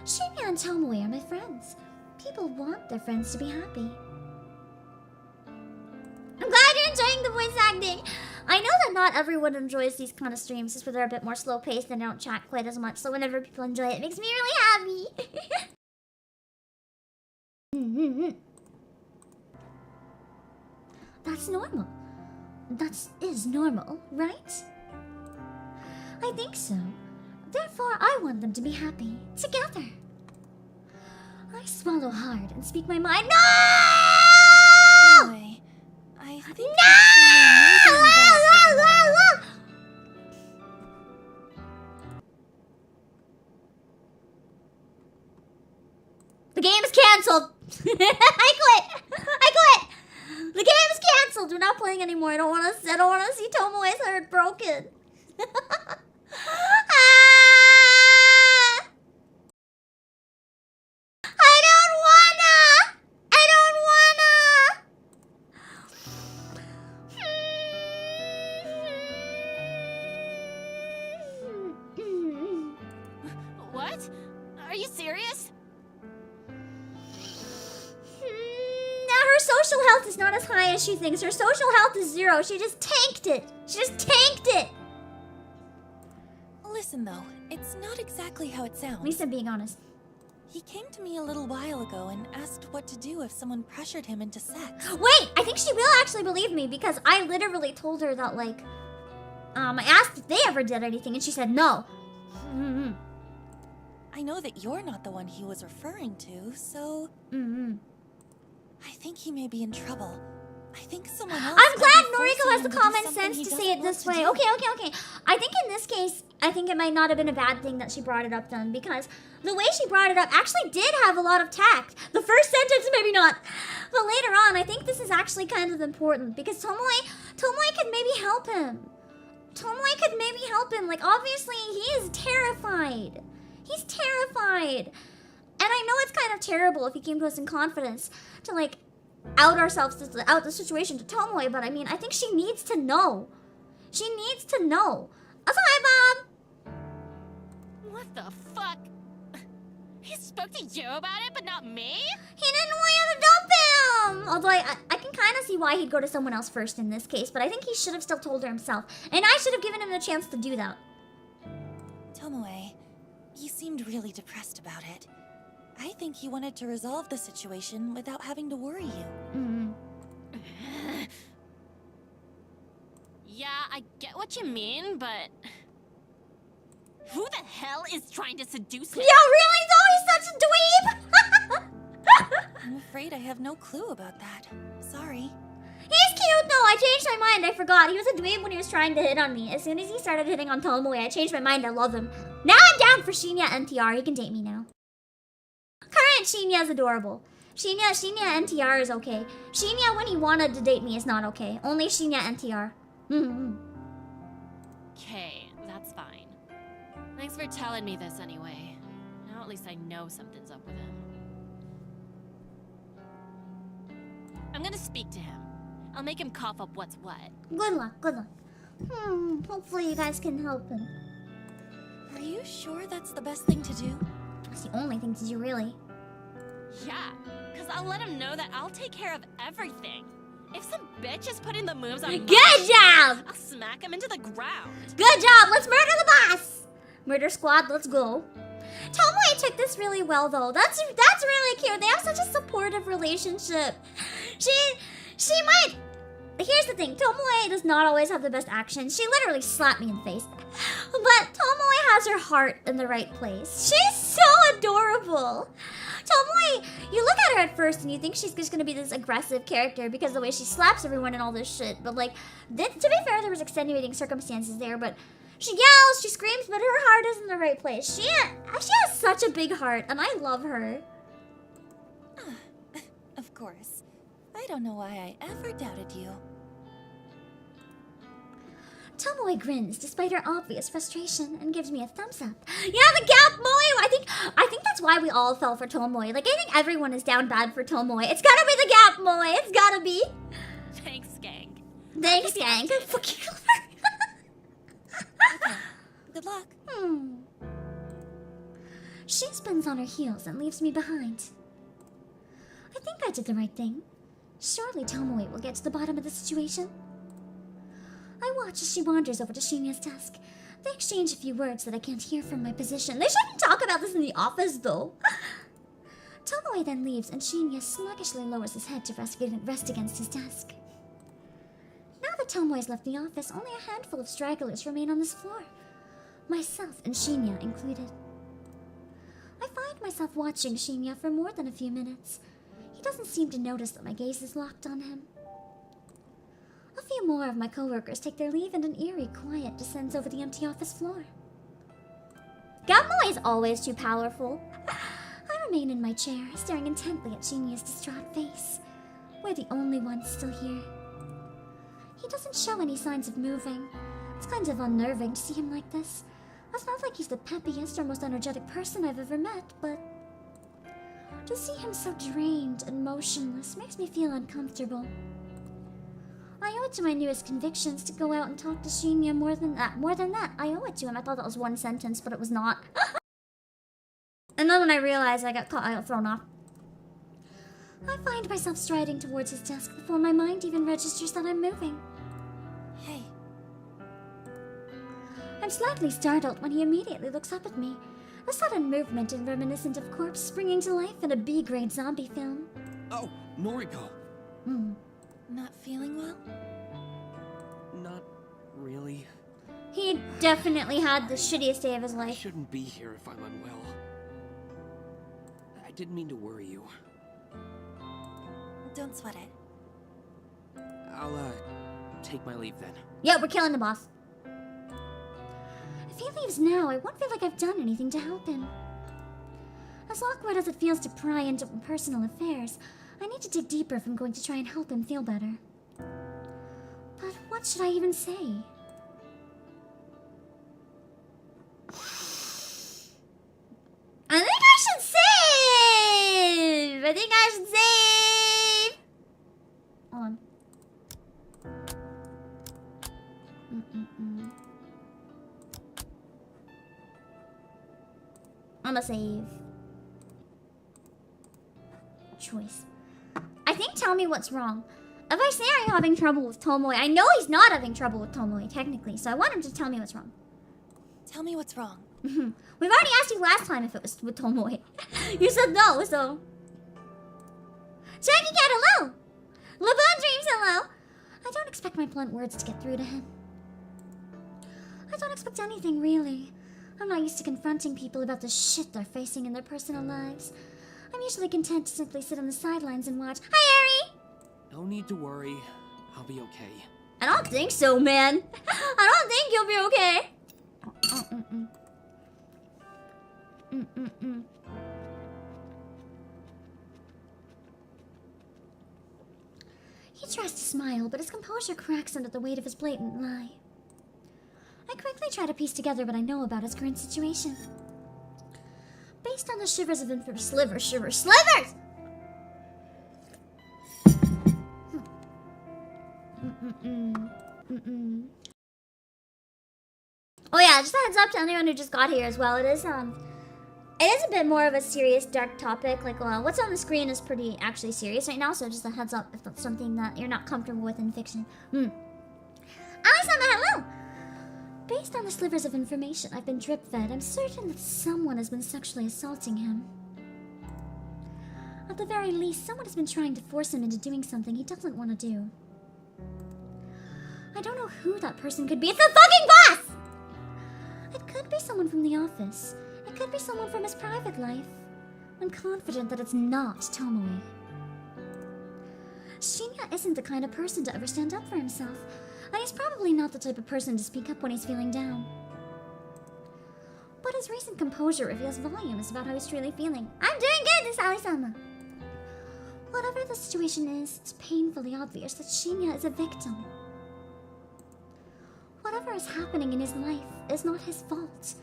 Shinya and Tomoe are my friends. People want their friends to be happy. I'm glad you're enjoying the voice acting. I know that not everyone enjoys these kind of streams, just where they're a bit more slow-paced and don't chat quite as much. So whenever people enjoy it, it makes me really happy. That's normal. That is normal, right? I think so. Therefore, I want them to be happy. Together. I swallow hard and speak my mind. No! Anyway, I think The game is cancelled. I quit. The game is cancelled. We're not playing anymore. I don't want to see Tomoe's heart broken. I don't wanna. What? Are you serious? Her social health is not as high as she thinks. Her social health is 0. She just tanked it. Listen though, it's not exactly how it sounds. At least I'm being honest. He came to me a little while ago and asked what to do if someone pressured him into sex. Wait, I think she will actually believe me because I literally told her that, like, I asked if they ever did anything and she said no. I know that you're not the one he was referring to, so... I think he may be in trouble. I think someone else... I'm glad Noriko has the common sense to say it this way. Okay. I think in this case, I think it might not have been a bad thing that she brought it up then, because the way she brought it up actually did have a lot of tact. The first sentence, maybe not. But later on, I think this is actually kind of important, because Tomoe could maybe help him. Like, obviously, he is terrified. He's terrified. And I know it's kind of terrible if he came to us in confidence to, like, out the situation to Tomoe, but I mean, I think she needs to know. Also, hi, Bob! What the fuck? He spoke to you about it, but not me? He didn't want you to dump Although I can kind of see why he'd go to someone else first in this case, but I think he should have still told her himself. And I should have given him the chance to do that. Tomoe, you seemed really depressed about it. I think he wanted to resolve the situation without having to worry you. Mm-hmm. Yeah, I get what you mean, but... Who the hell is trying to seduce him? Yeah, really though? He's such a dweeb! I'm afraid I have no clue about that. Sorry. He's cute though. I changed my mind. I forgot. He was a dweeb when he was trying to hit on me. As soon as he started hitting on Tomoe, I changed my mind. I love him. Now I'm down for Shinya NTR. He can date me now. Current Shinya is adorable. Shinya NTR is okay. Shinya when he wanted to date me is not okay. Only Shinya NTR. Okay, that's fine. Thanks for telling me this anyway. Now at least I know something's up with him. I'm gonna speak to him. I'll make him cough up what's what. Good luck, good luck. Hopefully you guys can help him. Are you sure that's the best thing to do? It's the only thing to do, really. Yeah, because I'll let him know that I'll take care of everything. If some bitch is putting the moves on Good job! I'll smack him into the ground. Good job! Let's murder the boss! Murder squad, let's go. Tomoe took this really well, though. That's really cute. They have such a supportive relationship. She might... Here's the thing. Tomoe does not always have the best action. She literally slapped me in the face. But Tomoe has her heart in the right place. She's so adorable. Tomoe, you look at her at first and you think she's just gonna be this aggressive character because of the way she slaps everyone and all this shit. But like, to be fair, there was extenuating circumstances there, but she yells, she screams, but her heart is in the right place. She has such a big heart, and I love her. Of course. I don't know why I ever doubted you. Tomoe grins despite her obvious frustration and gives me a thumbs up. Yeah, the gap moe! I think that's why we all fell for Tomoe. Like, I think everyone is down bad for Tomoe. It's gotta be the gap moe. It's gotta be. Thanks, gang. Thanks, gang. Fucking Okay. Good luck. She spins on her heels and leaves me behind. I think I did the right thing. Surely Tomoe will get to the bottom of the situation. I watch as she wanders over to Shinya's desk. They exchange a few words that I can't hear from my position. They shouldn't talk about this in the office, though. Tomoe then leaves, and Shinya sluggishly lowers his head to rest against his desk. Now that Tomoe's left the office, only a handful of stragglers remain on this floor. Myself and Shinya included. I find myself watching Shinya for more than a few minutes. He doesn't seem to notice that my gaze is locked on him. A few more of my coworkers take their leave and an eerie quiet descends over the empty office floor. Gamoe is always too powerful. I remain in my chair, staring intently at Shinya's distraught face. We're the only ones still here. He doesn't show any signs of moving. It's kind of unnerving to see him like this. It's not like he's the peppiest or most energetic person I've ever met, but to see him so drained and motionless makes me feel uncomfortable. I owe it to my newest convictions to go out and talk to Shinya more than that. I owe it to him. I thought that was one sentence, but it was not. And then when I realized I got thrown off. I find myself striding towards his desk before my mind even registers that I'm moving. Hey. I'm slightly startled when he immediately looks up at me. A sudden movement and reminiscent of corpse springing to life in a B-grade zombie film. Oh, Noriko. Not feeling well? Not really. He definitely had the shittiest day of his I life. shouldn't be here if I'm unwell. I didn't mean to worry you. Don't sweat it. I'll, take my leave then. Yeah, we're killing the boss. If he leaves now, I won't feel like I've done anything to help him. As awkward as it feels to pry into personal affairs, I need to dig deeper if I'm going to try and help him feel better. But what should I even say? I think I should save! I think I should save! Hold on. I'ma save. Choice. I think tell me what's wrong. If I say I'm having trouble with Tomoe, I know he's not having trouble with Tomoe, technically, so I want him to tell me what's wrong. Tell me what's wrong. We've already asked you last time if it was with Tomoe. You said no, so... Jackie Cat, hello! LeBron Dreams, hello! I don't expect my blunt words to get through to him. I don't expect anything, really. I'm not used to confronting people about the shit they're facing in their personal lives. I'm usually content to simply sit on the sidelines and watch. Hi, Ari! No need to worry. I'll be okay. I don't think so, man. I don't think you'll be okay. He tries to smile, but his composure cracks under the weight of his blatant lie. I quickly try to piece together what I know about his current situation. Based on the shivers of slivers! Oh yeah, just a heads up to anyone who just got here as well. It is a bit more of a serious, dark topic. Like, what's on the screen is pretty actually serious right now, so just a heads up if that's something that you're not comfortable with in fiction. Ali-sama, hello! Based on the slivers of information I've been drip-fed, I'm certain that someone has been sexually assaulting him. At the very least, someone has been trying to force him into doing something he doesn't want to do. I don't know who that person could be. It's the fucking boss! It could be someone from the office. It could be someone from his private life. I'm confident that it's not Tomoe. Shinya isn't the kind of person to ever stand up for himself, and he's probably not the type of person to speak up when he's feeling down. But his recent composure reveals volumes about how he's truly feeling. I'm doing good, this Ali-sama. Whatever the situation is, it's painfully obvious that Shinya is a victim. Whatever is happening in his life is not his fault,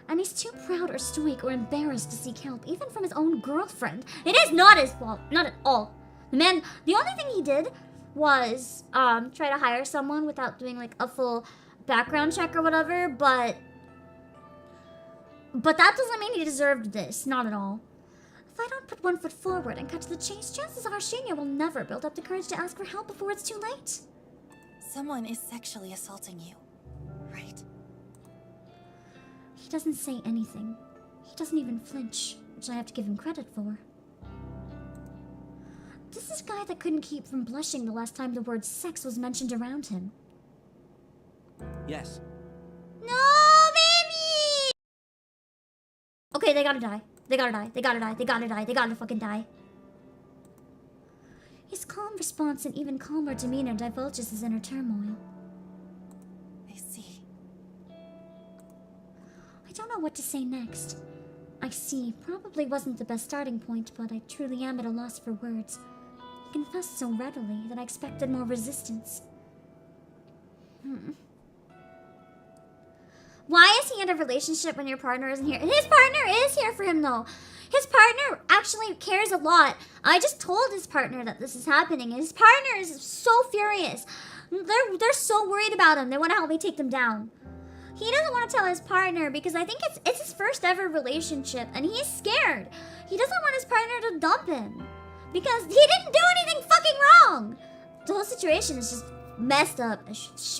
and he's too proud or stoic or embarrassed to seek help, even from his own girlfriend. It is not his fault, not at all. The only thing he did was try to hire someone without doing like a full background check or whatever, but that doesn't mean he deserved this, not at all. If I don't put one foot forward and cut to the chase, chances are Shinya will never build up the courage to ask for help before it's too late. Someone is sexually assaulting you, right? He doesn't say anything. He doesn't even flinch, which I have to give him credit for. This is a guy that couldn't keep from blushing the last time the word sex was mentioned around him. Yes. No, baby! Okay, they gotta die. They gotta die. They gotta die. They gotta die. They gotta fucking die. His calm response and even calmer demeanor divulges his inner turmoil. I see. I don't know what to say next. I see probably wasn't the best starting point, but I truly am at a loss for words. He confessed so readily that I expected more resistance. Why is he in a relationship when your partner isn't here? His partner is here for him, though. His partner actually cares a lot. I just told his partner that this is happening, and his partner is so furious. They're so worried about him. They want to help me take them down. He doesn't want to tell his partner because I think it's his first ever relationship, and he's scared. He doesn't want his partner to dump him because he didn't do anything fucking wrong. The whole situation is just messed up.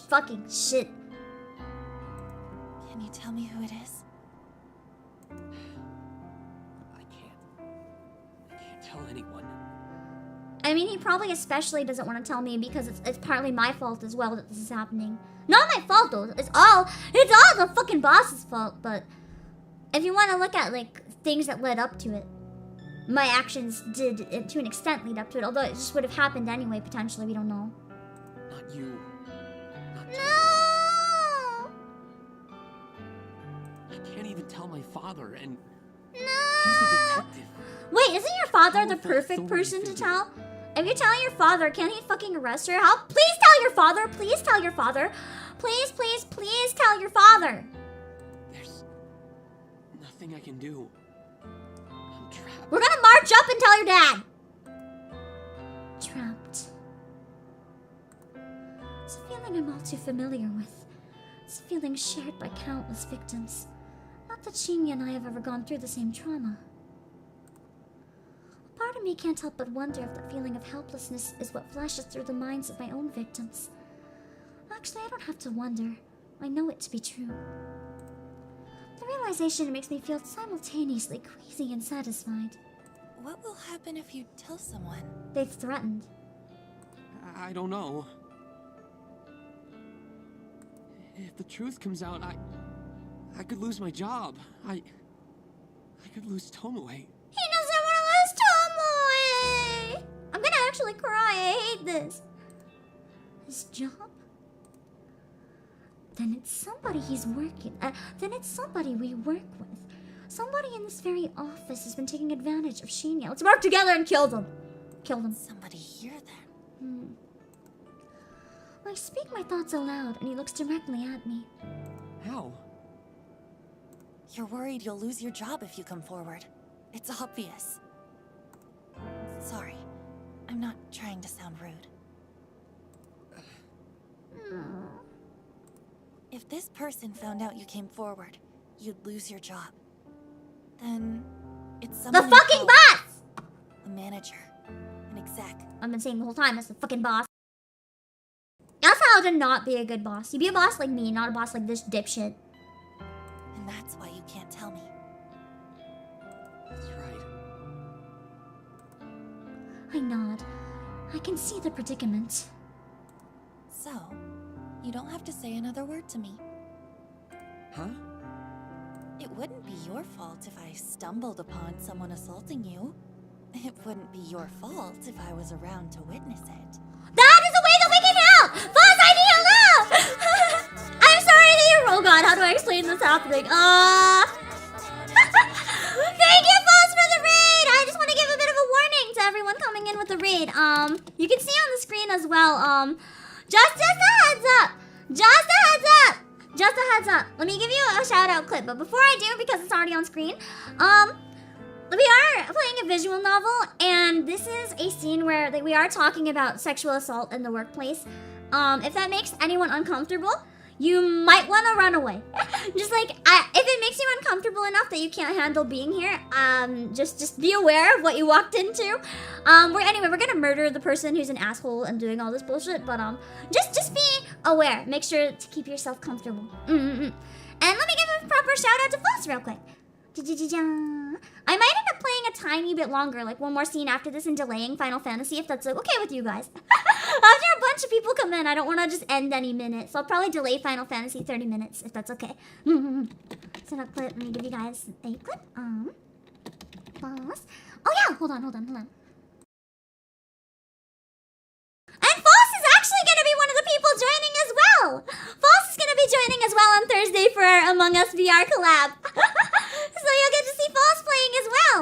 Fucking shit. Can you tell me who it is? I can't tell anyone. I mean, he probably especially doesn't want to tell me because it's partly my fault as well that this is happening. Not my fault though. It's all the fucking boss's fault. But if you want to look at like things that led up to it, my actions did to an extent lead up to it. Although it just would have happened anyway. Potentially, we don't know. Not you. Not No. I can't even tell my father, and No. he's a detective. Wait, isn't your father the Powerful perfect authority person to figure. tell? If you're telling your father, can't he fucking arrest her? How? Please tell your father. Please tell your father. Please, please, please tell your father. There's nothing I can do. I'm trapped. We're gonna march up and tell your dad. Trapped. It's a feeling I'm all too familiar with. It's a feeling shared by countless victims. Not that Shinya and I have ever gone through the same trauma. part of me can't help but wonder if the feeling of helplessness is what flashes through the minds of my own victims. Actually, I don't have to wonder. I know it to be true. The realization makes me feel simultaneously queasy and satisfied. What will happen if you tell someone? They've threatened. I don't know. If the truth comes out, I could lose my job. I could lose Tomoe. He doesn't want to lose Tomoe! I'm gonna actually cry. I hate this. His job? Then it's somebody he's working. Then it's somebody we work with. Somebody in this very office has been taking advantage of Shinya. Let's work together and kill them. Kill them. Somebody hear that? I speak my thoughts aloud, and he looks directly at me. How? You're worried you'll lose your job if you come forward. It's obvious. Sorry. I'm not trying to sound rude. If this person found out you came forward, you'd lose your job. Then it's The someone fucking boss! a manager, an exec. I've been saying the whole time, that's the fucking boss. That's how to not be a good boss. You be a boss like me, not a boss like this dipshit. And that's why you can't tell me. That's right. I nod. I can see the predicament. So, you don't have to say another word to me. Huh? It wouldn't be your fault if I stumbled upon someone assaulting you. It wouldn't be your fault if I was around to witness it. That is the way that we can help! Boss, I need help! I'm sorry that you're... Oh god, how do I explain this happening? Thank you, Boss, for the raid! I just want to give a bit of a warning to everyone coming in with the raid. You can see on the screen as well, just a heads up! Just a heads up! Just a heads up. Let me give you a shout out clip, but before I do, because it's already on screen, we are playing a visual novel, and this is a scene where we are talking about sexual assault in the workplace. If that makes anyone uncomfortable, you might want to run away. Just like, if it makes you uncomfortable enough that you can't handle being here, just be aware of what you walked into. We're gonna murder the person who's an asshole and doing all this bullshit, but just be aware. Make sure to keep yourself comfortable. And let me give a proper shout out to Foss real quick. I might end up playing a tiny bit longer, like one more scene after this and delaying Final Fantasy, if that's okay with you guys. After a bunch of people come in, I don't want to just end any minute, so I'll probably delay Final Fantasy 30 minutes, if that's okay. So that clip, let me give you guys a clip. Foss. Oh yeah, hold on. And Foss is actually going to be one of the people joining as well. Foss is going to be joining as well on Thursday for our Among Us VR collab. So you'll get to see Foss playing as well.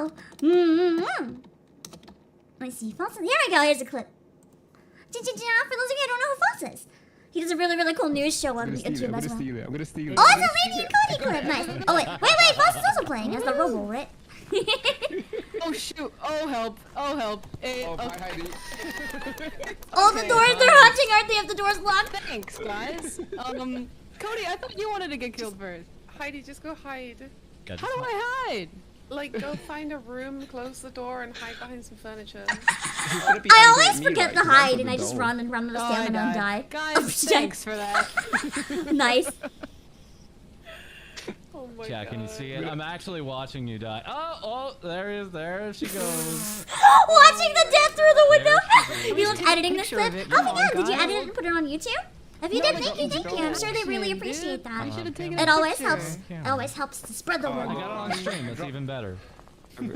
Let me see, Foss. Here we go, here's a clip. For those of you who don't know who Foss is, he does a really, really cool news show on YouTube as well. I'm gonna steal it. Oh, it's a Lady and Cody clip, nice. Oh wait, Foss is also playing as the Robo, right? Oh shoot! Oh help! Oh help! Hey, Oh, hi, Heidi. Oh, the doors, they're hunting, aren't they, if the door's locked? Thanks, guys. Cody, I thought you wanted to get killed first. Heidi, just go hide. How do I hide? Like, go find a room, close the door, and hide behind some furniture. I always forget to hide, and I just run out of stamina and die. Guys, thanks for that. Nice. Oh my Jack, god. can you see it? I'm actually watching you die. Oh, there she goes. Watching the death through the window. You look editing this clip. Oh my god, did you edit it and put it on YouTube? If you did, thank you. I'm sure they really appreciate that. It always helps. It always helps to spread the word. I got it on stream. That's even better. I'm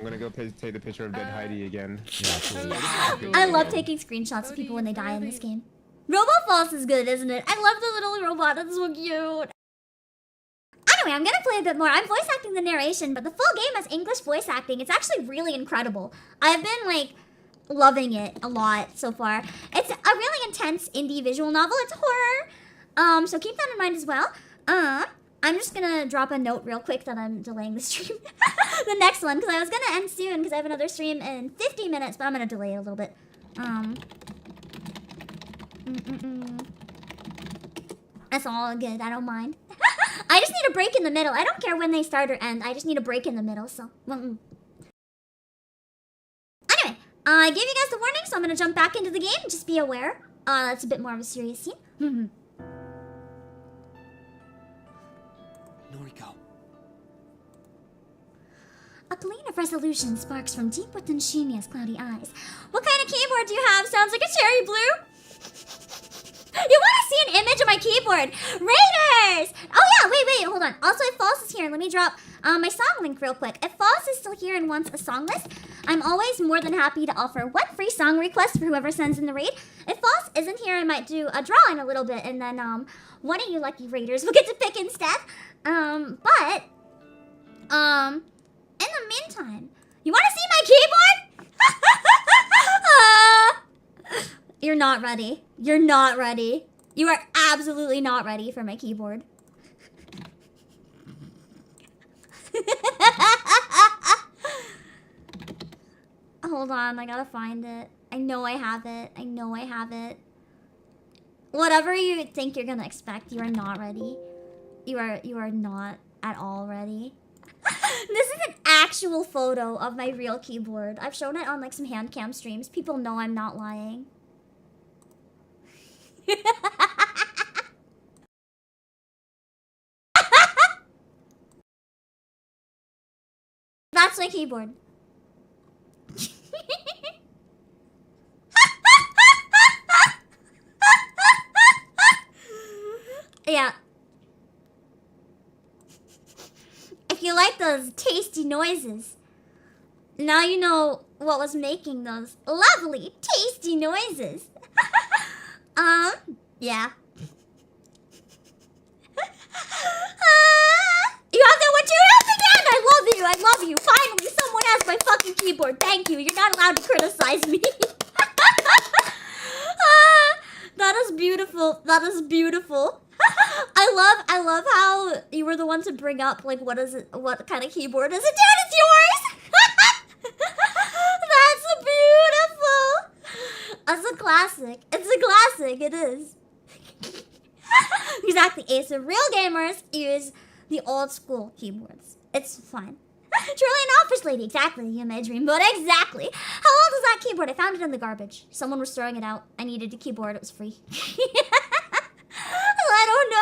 gonna go take the picture of dead Heidi again. I love taking screenshots of people when they die in this game. RoboFalls is good, isn't it? I love the little robot. That's so cute. Anyway, I'm gonna play a bit more. I'm voice acting the narration, but the full game has English voice acting. It's actually really incredible. I've been like loving it a lot so far. It's a really intense indie visual novel. It's horror. So keep that in mind as well. I'm just gonna drop a note real quick that I'm delaying the stream. The next one, because I was gonna end soon because I have another stream in 50 minutes, but I'm gonna delay it a little bit. That's all good. I don't mind. I just need a break in the middle. I don't care when they start or end. I just need a break in the middle, so. Anyway, I gave you guys the warning, so I'm gonna jump back into the game. Just be aware. That's a bit more of a serious scene. Noriko. A gleam of resolution sparks from deep within Shinia's cloudy eyes. What kind of keyboard do you have? Sounds like a cherry blue. You want to see an image of my keyboard? Raiders! Oh yeah, wait, hold on. Also, if False is here, let me drop my song link real quick. If False is still here and wants a song list, I'm always more than happy to offer one free song request for whoever sends in the raid. If False isn't here, I might do a draw in a little bit, and then one of you lucky raiders will get to pick instead. In the meantime, you want to see my keyboard? You're not ready. You're not ready. You are absolutely not ready for my keyboard. Hold on, I gotta find it. I know I have it. I know I have it. Whatever you think you're gonna expect, you are not ready. You are not at all ready. This is an actual photo of my real keyboard. I've shown it on like some hand cam streams. People know I'm not lying. That's my keyboard. Yeah. If you like those tasty noises, now you know what was making those lovely, tasty noises. Yeah. You have that what you have again? I love you. I love you. Finally, someone has my fucking keyboard. Thank you. You're not allowed to criticize me. That is beautiful. That is beautiful. I love how you were the one to bring up like what kind of keyboard is it? Dude, it's yours. That's beautiful. That's a classic. It's a classic. It is. Exactly. Ace of real gamers use the old school keyboards. It's fine. Truly an office lady. Exactly. You may dream, but exactly. How old is that keyboard? I found it in the garbage. Someone was throwing it out. I needed a keyboard. It was free. I don't know.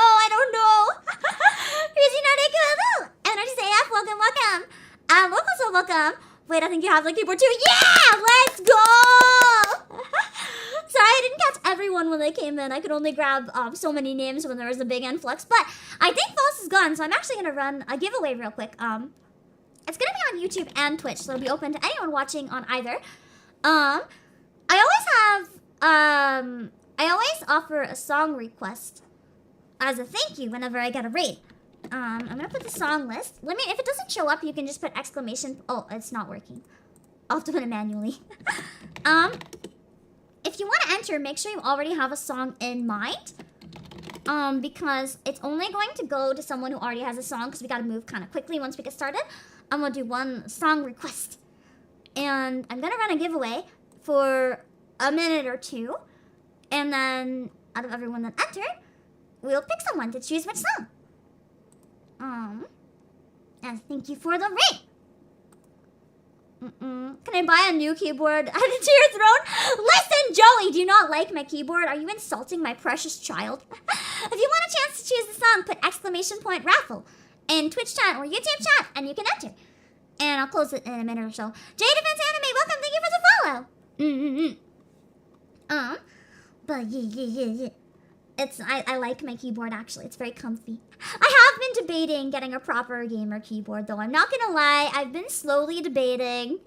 Energy say F, welcome. Welcome. Wait, I think you have the keyboard too. Yeah, let's go. Sorry, I didn't catch everyone when they came in. I could only grab so many names when there was a big influx. But I think False is gone, so I'm actually gonna run a giveaway real quick. It's gonna be on YouTube and Twitch, so it'll be open to anyone watching on either. I always offer a song request as a thank you whenever I get a raid. I'm gonna put the song list. If it doesn't show up, you can just put exclamation. Oh, it's not working. I'll have to put it manually. If you want to enter, make sure you already have a song in mind. Because it's only going to go to someone who already has a song, because we gotta move kind of quickly once we get started. I'm gonna do one song request. And I'm gonna run a giveaway for a minute or two. And then, out of everyone that entered, we'll pick someone to choose which song. And thank you for the ring. Can I buy a new keyboard? Add it to your throne? Listen, Joey, do you not like my keyboard? Are you insulting my precious child? If you want a chance to choose the song, put exclamation point raffle in Twitch chat or YouTube chat, and you can enter. And I'll close it in a minute or so. Jade Defense Anime, welcome. Thank you for the follow. But yeah. I like my keyboard, actually. It's very comfy. I have been debating getting a proper gamer keyboard, though. I'm not gonna lie. I've been slowly debating.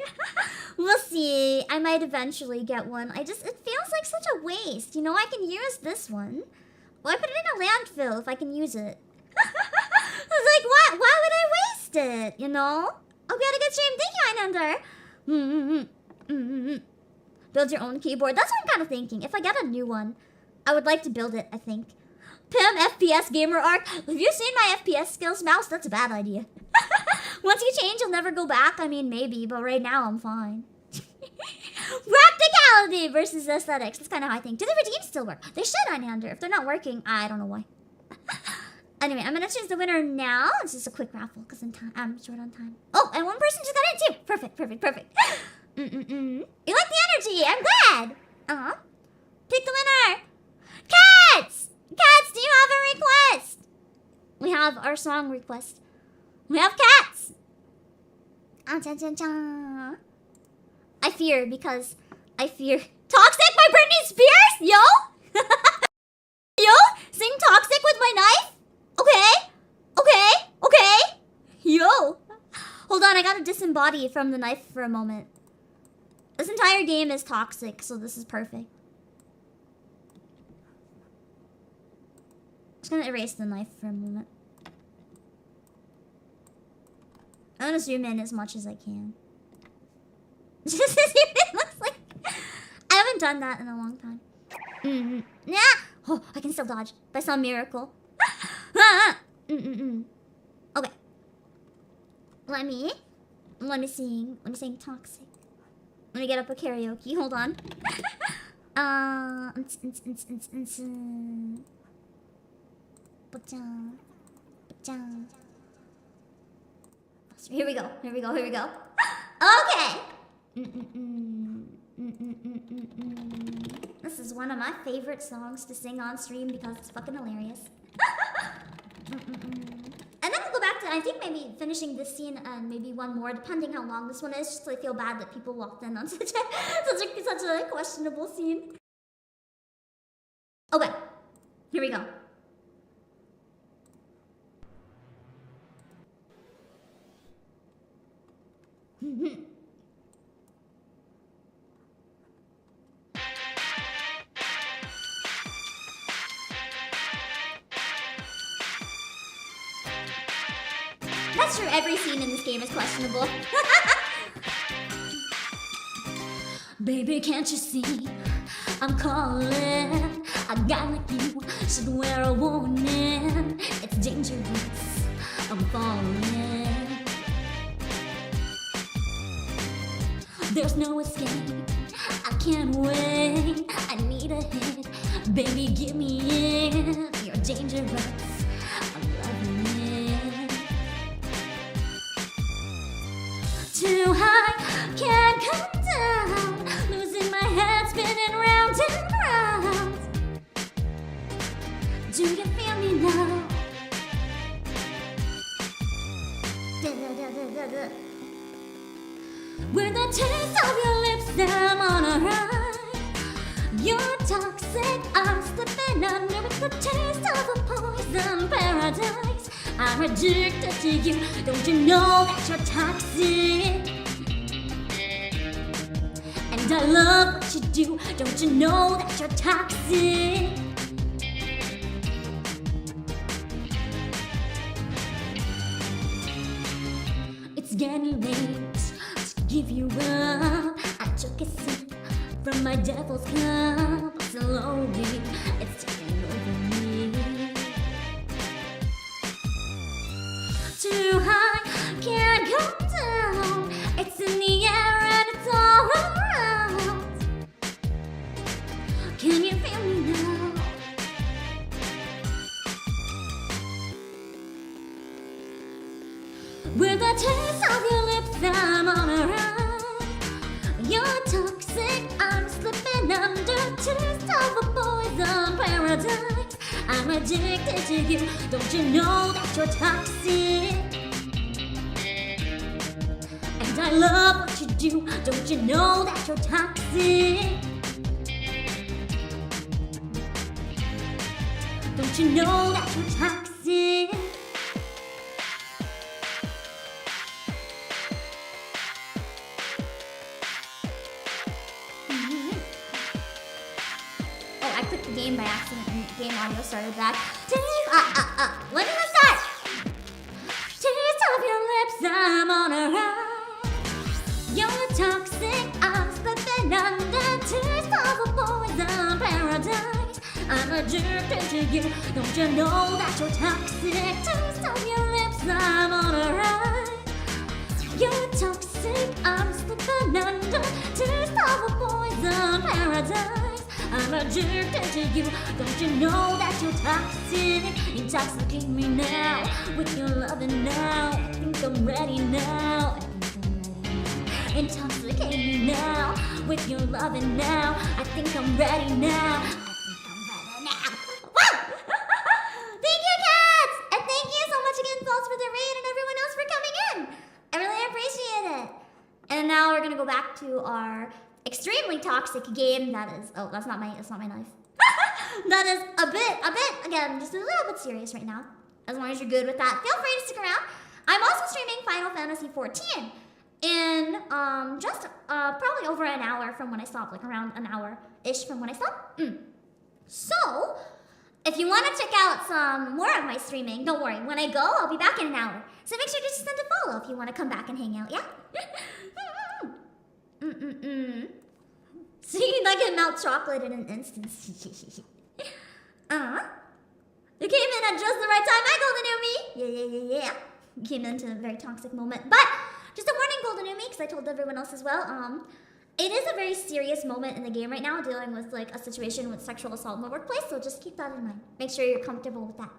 We'll see. I might eventually get one. It feels like such a waste. You know, I can use this one. Why put it in a landfill if I can use it? I was like, why would I waste it, you know? Oh, we had a good stream. Thank you, Einander. Build your own keyboard. That's what I'm kind of thinking. If I get a new one, I would like to build it, I think. Pim FPS Gamer Arc. Have you seen my FPS skills, Mouse? That's a bad idea. Once you change, you'll never go back. I mean, maybe, but right now I'm fine. Practicality versus aesthetics. That's kind of how I think. Do the redeems still work? They should, Einander. If they're not working, I don't know why. Anyway, I'm gonna choose the winner now. It's just a quick raffle because I'm short on time. Oh, and one person just got in too. Perfect. You like the energy. I'm glad. Pick the winner. Cats, do you have a request? We have our song request. We have cats. I fear Toxic by Britney Spears. Yo. Sing Toxic with my knife? Okay. Yo. Hold on, I gotta disembody from the knife for a moment. This entire game is toxic, so this is perfect. Just gonna erase the knife for a moment. I'm gonna zoom in as much as I can. Just as it looks like. I haven't done that in a long time. Yeah. Oh, I can still dodge by some miracle. Okay. Let me sing Toxic. Let me get up a karaoke. Hold on. Here we go. Okay. This is one of my favorite songs to sing on stream because it's fucking hilarious. And then we'll go back to, I think, maybe finishing this scene and maybe one more, depending how long this one is, just so I feel bad that people walked in on such a questionable scene. Okay, here we go. That's true, every scene in this game is questionable. Baby, can't you see? I'm calling. A guy like you should wear a warning. It's dangerous. I'm falling. There's no escape. I can't wait. I need a hit. Baby, give me in. You're dangerous. I'm loving it. Too high, can't come down. Losing my head, spinning round and round. Do you feel me now? With the taste of your lips, I'm on a ride. You're toxic, I'm slipping under with the taste of a poison paradise. I'm addicted to you, don't you know that you're toxic? And I love what you do, don't you know that you're toxic? It's getting late to give you up. I took a sip from my devil's cup. Slowly, it's taking over me. Too high, can't come down. It's in the air and it's all around. Can you feel me now? With the taste of your lips, I'm on a ride. You're toxic, I'm slipping under. Taste of a poison paradise. I'm addicted to you, don't you know that you're toxic? And I love what you do, don't you know that you're toxic? Don't you know that you're toxic? Oh, I clicked the game by accident and the game audio started back. When did I start? Taste of your lips, I'm on a ride. You're toxic, I'm slipping under. Taste of a poison paradise. I'm addicted to you, don't you know that you're toxic? Taste of your lips, I'm on a ride. You're toxic, I'm slipping under. Taste of a poison paradise. I'm addicted to you. Don't you know that you're toxic? Intoxicate me now with your loving now. I think I'm ready now. Intoxicate me now with your loving now. I think I'm ready now. I think I'm ready now. Woo! Thank you, cats! And thank you so much again, False, for the raid and everyone else for coming in. I really appreciate it. And now we're gonna go back to our extremely toxic game that is, oh, that's not my knife. That is a bit, again, just a little bit serious right now. As long as you're good with that, feel free to stick around. I'm also streaming Final Fantasy 14 in just probably over an hour from when I stopped, like around an hour-ish from when I stopped. So, if you want to check out some more of my streaming, don't worry, when I go, I'll be back in an hour. So make sure to just send a follow if you want to come back and hang out, yeah? See, I can melt chocolate in an instant. You came in at just the right time. Hi, Golden Umi. Yeah. You came into a very toxic moment. But, just a warning, Golden Umi, because I told everyone else as well. It is a very serious moment in the game right now, dealing with like a situation with sexual assault in the workplace, so just keep that in mind. Make sure you're comfortable with that.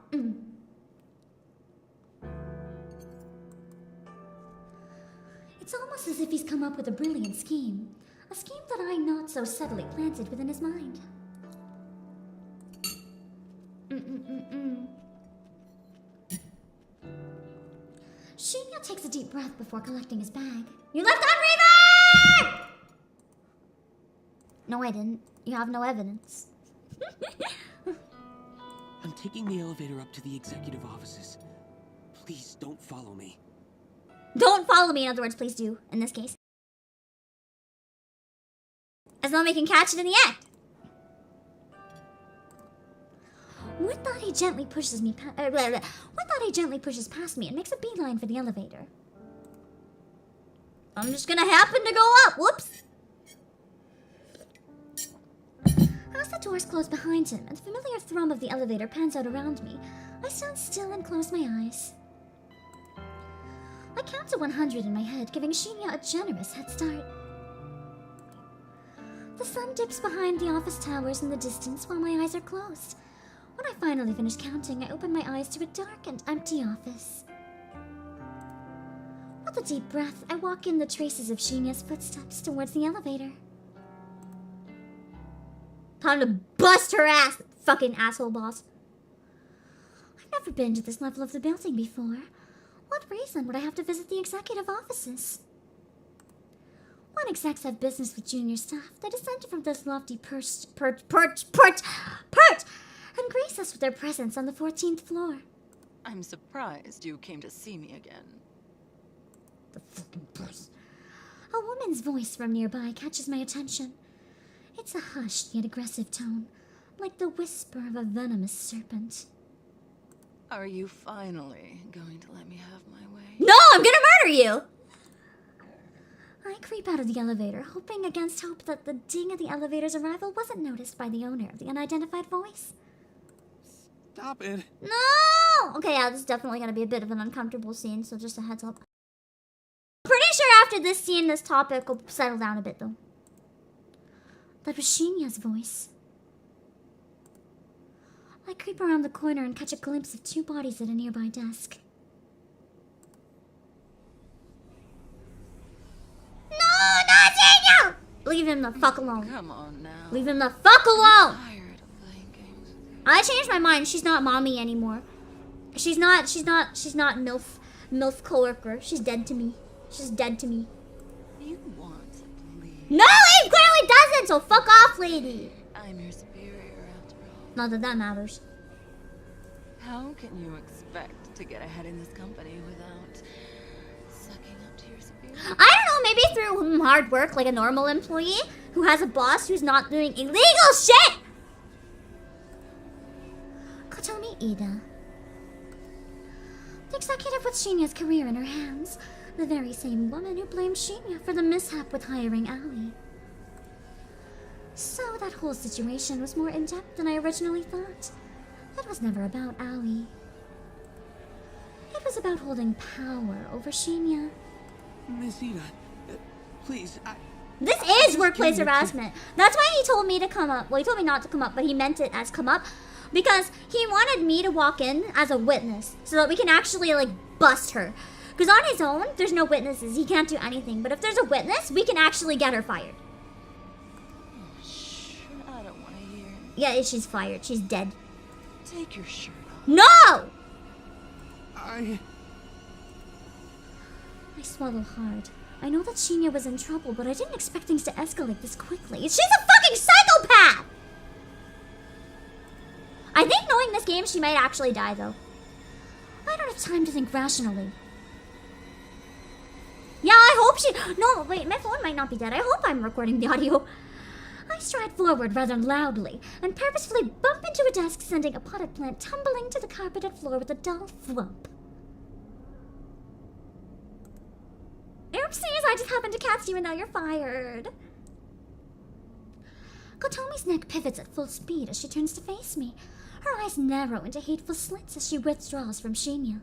It's almost as if he's come up with a brilliant scheme. A scheme that I not so subtly planted within his mind. Shinya takes a deep breath before collecting his bag. You left on reverb! No, I didn't. You have no evidence. I'm taking the elevator up to the executive offices. Please don't follow me. Don't follow me, in other words, please do, in this case. As long as we can catch it in the act. With that, he gently pushes me past me and makes a beeline for the elevator. I'm just gonna happen to go up. Whoops. As the doors close behind him and the familiar thrum of the elevator pans out around me, I stand still and close my eyes. I count to 100 in my head, giving Shinya a generous head start. The sun dips behind the office towers in the distance while my eyes are closed. When I finally finish counting, I open my eyes to a dark and empty office. With a deep breath, I walk in the traces of Shinya's footsteps towards the elevator. Time to bust her ass, fucking asshole boss. I've never been to this level of the building before. What reason would I have to visit the executive offices? When execs have business with junior staff, they descend from this lofty perch, and grace us with their presence on the 14th floor. I'm surprised you came to see me again. The fucking puss. A woman's voice from nearby catches my attention. It's a hushed yet aggressive tone, like the whisper of a venomous serpent. Are you finally going to let me have my way? No, I'm gonna murder you! I creep out of the elevator, hoping against hope that the ding of the elevator's arrival wasn't noticed by the owner of the unidentified voice. Stop it. No! Okay, yeah, this is definitely gonna be a bit of an uncomfortable scene, so just a heads up. Pretty sure after this scene, this topic will settle down a bit, though. That was Shinya's voice. I creep around the corner and catch a glimpse of two bodies at a nearby desk. No, not Shinya! Leave him the fuck alone. Come on now. Leave him the fuck alone! I'm tired of playing games. I changed my mind. She's not mommy anymore. She's not MILF coworker. She's dead to me. She's dead to me. You want to leave? No, he clearly doesn't, so fuck off, lady. I'm your superior after all. Not that that matters. How can you expect to get ahead in this company without sucking up to your superior? I don't know, maybe through hard work like a normal employee who has a boss who's not doing illegal shit! Kotomi Ida. The executive with Shinya's career in her hands. The very same woman who blamed Shinya for the mishap with hiring Aoi. So that whole situation was more in-depth than I originally thought. It was never about Aoi. It was about holding power over Shinya. Miss Ida, please, This is workplace harassment. That's why he told me to come up. Well, he told me not to come up, but he meant it as come up. Because he wanted me to walk in as a witness. So that we can actually, like, bust her. Because on his own, there's no witnesses. He can't do anything. But if there's a witness, we can actually get her fired. I don't want to hear. Yeah, she's fired. She's dead. Take your shirt off. No! I swallow hard. I know that Shinya was in trouble, but I didn't expect things to escalate this quickly. She's a fucking psychopath! I think knowing this game, she might actually die, though. I don't have time to think rationally. Yeah, I hope she... No, wait, my phone might not be dead. I hope I'm recording the audio. I stride forward rather loudly and purposefully bump into a desk, sending a potted plant tumbling to the carpeted floor with a dull thwump. Oopsies, I just happened to catch you and now you're fired. Kotomi's neck pivots at full speed as she turns to face me. Her eyes narrow into hateful slits as she withdraws from Shinya.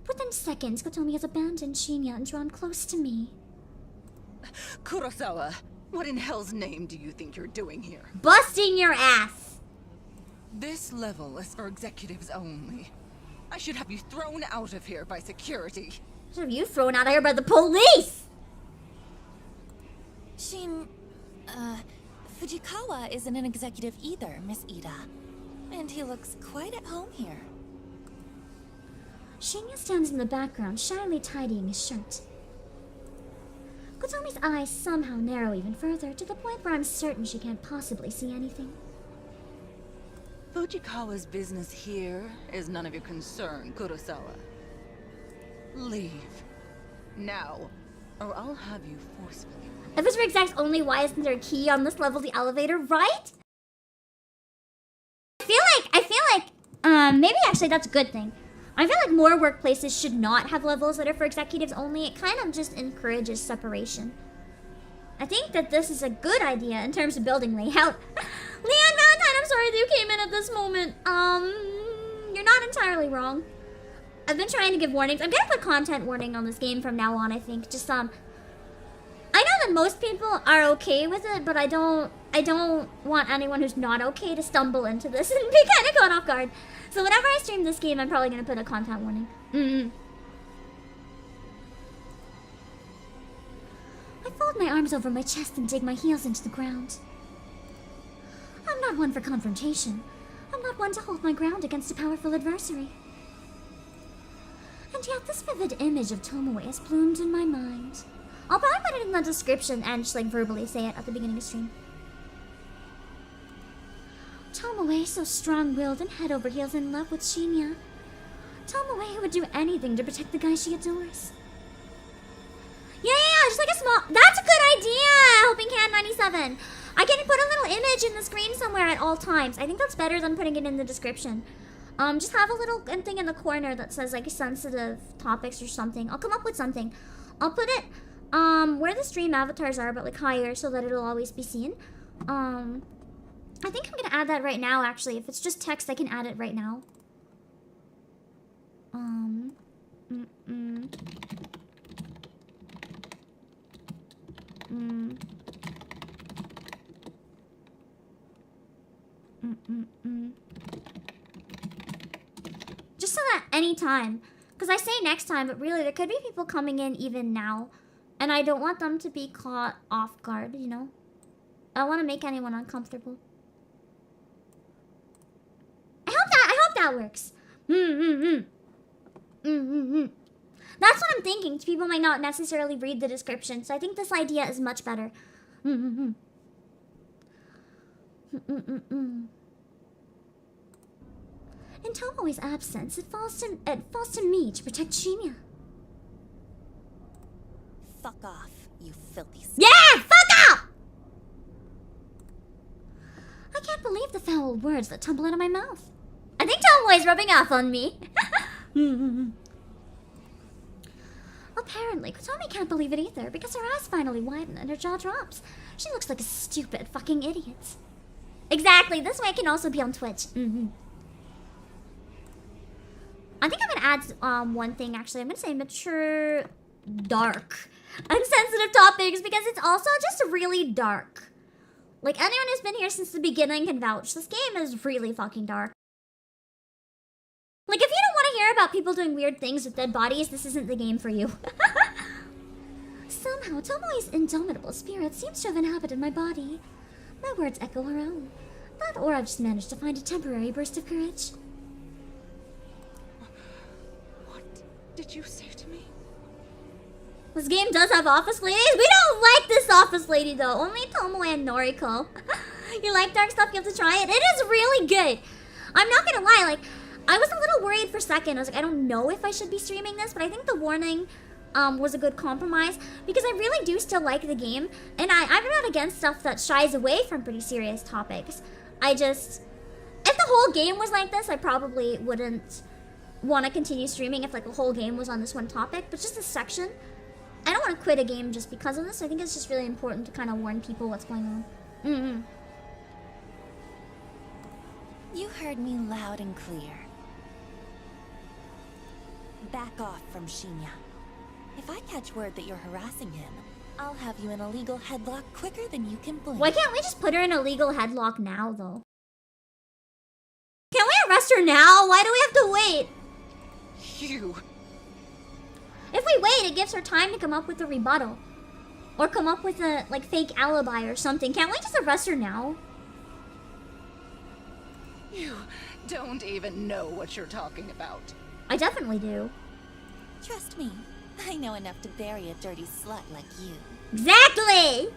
Within seconds, Kotomi has abandoned Shinya and drawn close to me. Kurosawa, what in hell's name do you think you're doing here? Busting your ass! This level is for executives only. I should have you thrown out of here by security. Should have you thrown out of here by the police! Fujikawa isn't an executive either, Miss Ida. And he looks quite at home here. Shinya stands in the background, shyly tidying his shirt. Kotomi's eyes somehow narrow even further, to the point where I'm certain she can't possibly see anything. Fujikawa's business here is none of your concern, Kurosawa. Leave. Now, or I'll have you forcefully. If it's for execs only, why isn't there a key on this level of the elevator, right? I feel like, maybe actually that's a good thing. I feel like more workplaces should not have levels that are for executives only. It kind of just encourages separation. I think that this is a good idea in terms of building layout. Leon Valentine, I'm sorry that you came in at this moment. You're not entirely wrong. I've been trying to give warnings. I'm gonna put content warning on this game from now on, I think. Just, I know that most people are okay with it, but I don't want anyone who's not okay to stumble into this and be kind of caught off guard. So whenever I stream this game, I'm probably gonna put a content warning. I fold my arms over my chest and dig my heels into the ground. I'm not one for confrontation. I'm not one to hold my ground against a powerful adversary. And yet this vivid image of Tomoe has bloomed in my mind. I'll probably put it in the description and just like verbally say it at the beginning of the stream. Tomoe, so strong-willed and head over heels in love with Shinya. Tomoe who would do anything to protect the guy she adores. Yeah, just like a small... That's a good idea, Helping Hand 97. I can put a little image in the screen somewhere at all times. I think that's better than putting it in the description. Just have a little thing in the corner that says like sensitive topics or something. I'll come up with something. I'll put it where the stream avatars are, but like higher so that it'll always be seen. I think I'm gonna add that right now, actually. If it's just text, I can add it right now. Just so that anytime, because I say next time, but really there could be people coming in even now, and I don't want them to be caught off guard, you know? I don't want to make anyone uncomfortable. I hope that works. That's what I'm thinking. People might not necessarily read the description, so I think this idea is much better. In Tomoe's absence, it falls to me to protect Shinya. Fuck off, you filthy... Yeah! Fuck off! I can't believe the foul words that tumble out of my mouth. I think Tomoe's rubbing off on me. Apparently, Kotomi can't believe it either, because her eyes finally widen and her jaw drops. She looks like a stupid fucking idiot. Exactly, this way I can also be on Twitch. I think I'm gonna add one thing, actually. I'm gonna say mature dark. unsensitive topics because it's also just really dark. Like, anyone who's been here since the beginning can vouch. This game is really fucking dark. Like, if you don't want to hear about people doing weird things with dead bodies, this isn't the game for you. Somehow, Tomoe's indomitable spirit seems to have inhabited my body. My words echo her own. That or I've just managed to find a temporary burst of courage. What did you say to me? This game does have office ladies. We don't like this office lady though. Only Tomoe and Noriko. You like dark stuff? You have to try it. It is really good. I'm not gonna lie. Like, I was a little worried for a second. I was like, I don't know if I should be streaming this, but I think the warning was a good compromise because I really do still like the game, and I'm not against stuff that shies away from pretty serious topics. I just, if the whole game was like this, I probably wouldn't want to continue streaming if like the whole game was on this one topic, but just this section. I don't want to quit a game just because of this. I think it's just really important to kind of warn people what's going on. You heard me loud and clear. Back off from Shinya. If I catch word that you're harassing him, I'll have you in a legal headlock quicker than you can blink. Why can't we just put her in a legal headlock now, though? Can we arrest her now? Why do we have to wait? You. If we wait, it gives her time to come up with a rebuttal. Or come up with a, like, fake alibi or something. Can't we just arrest her now? You don't even know what you're talking about. I definitely do. Trust me, I know enough to bury a dirty slut like you. Exactly!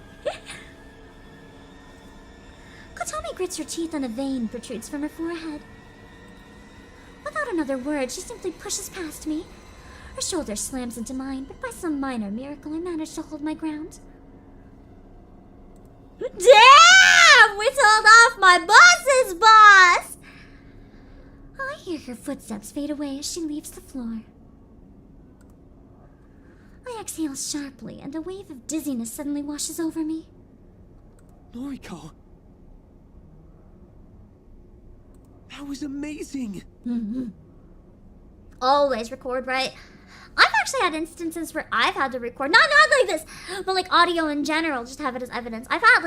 Kotomi grits her teeth and a vein protrudes from her forehead. Without another word, she simply pushes past me. Her shoulder slams into mine, but by some minor miracle, I manage to hold my ground. Damn! We told off my boss's boss! I hear her footsteps fade away as she leaves the floor. I exhale sharply, and a wave of dizziness suddenly washes over me. Noriko. That was amazing. Always record, right? I've actually had instances where I've had to record, not like this, but like audio in general, just have it as evidence. I've had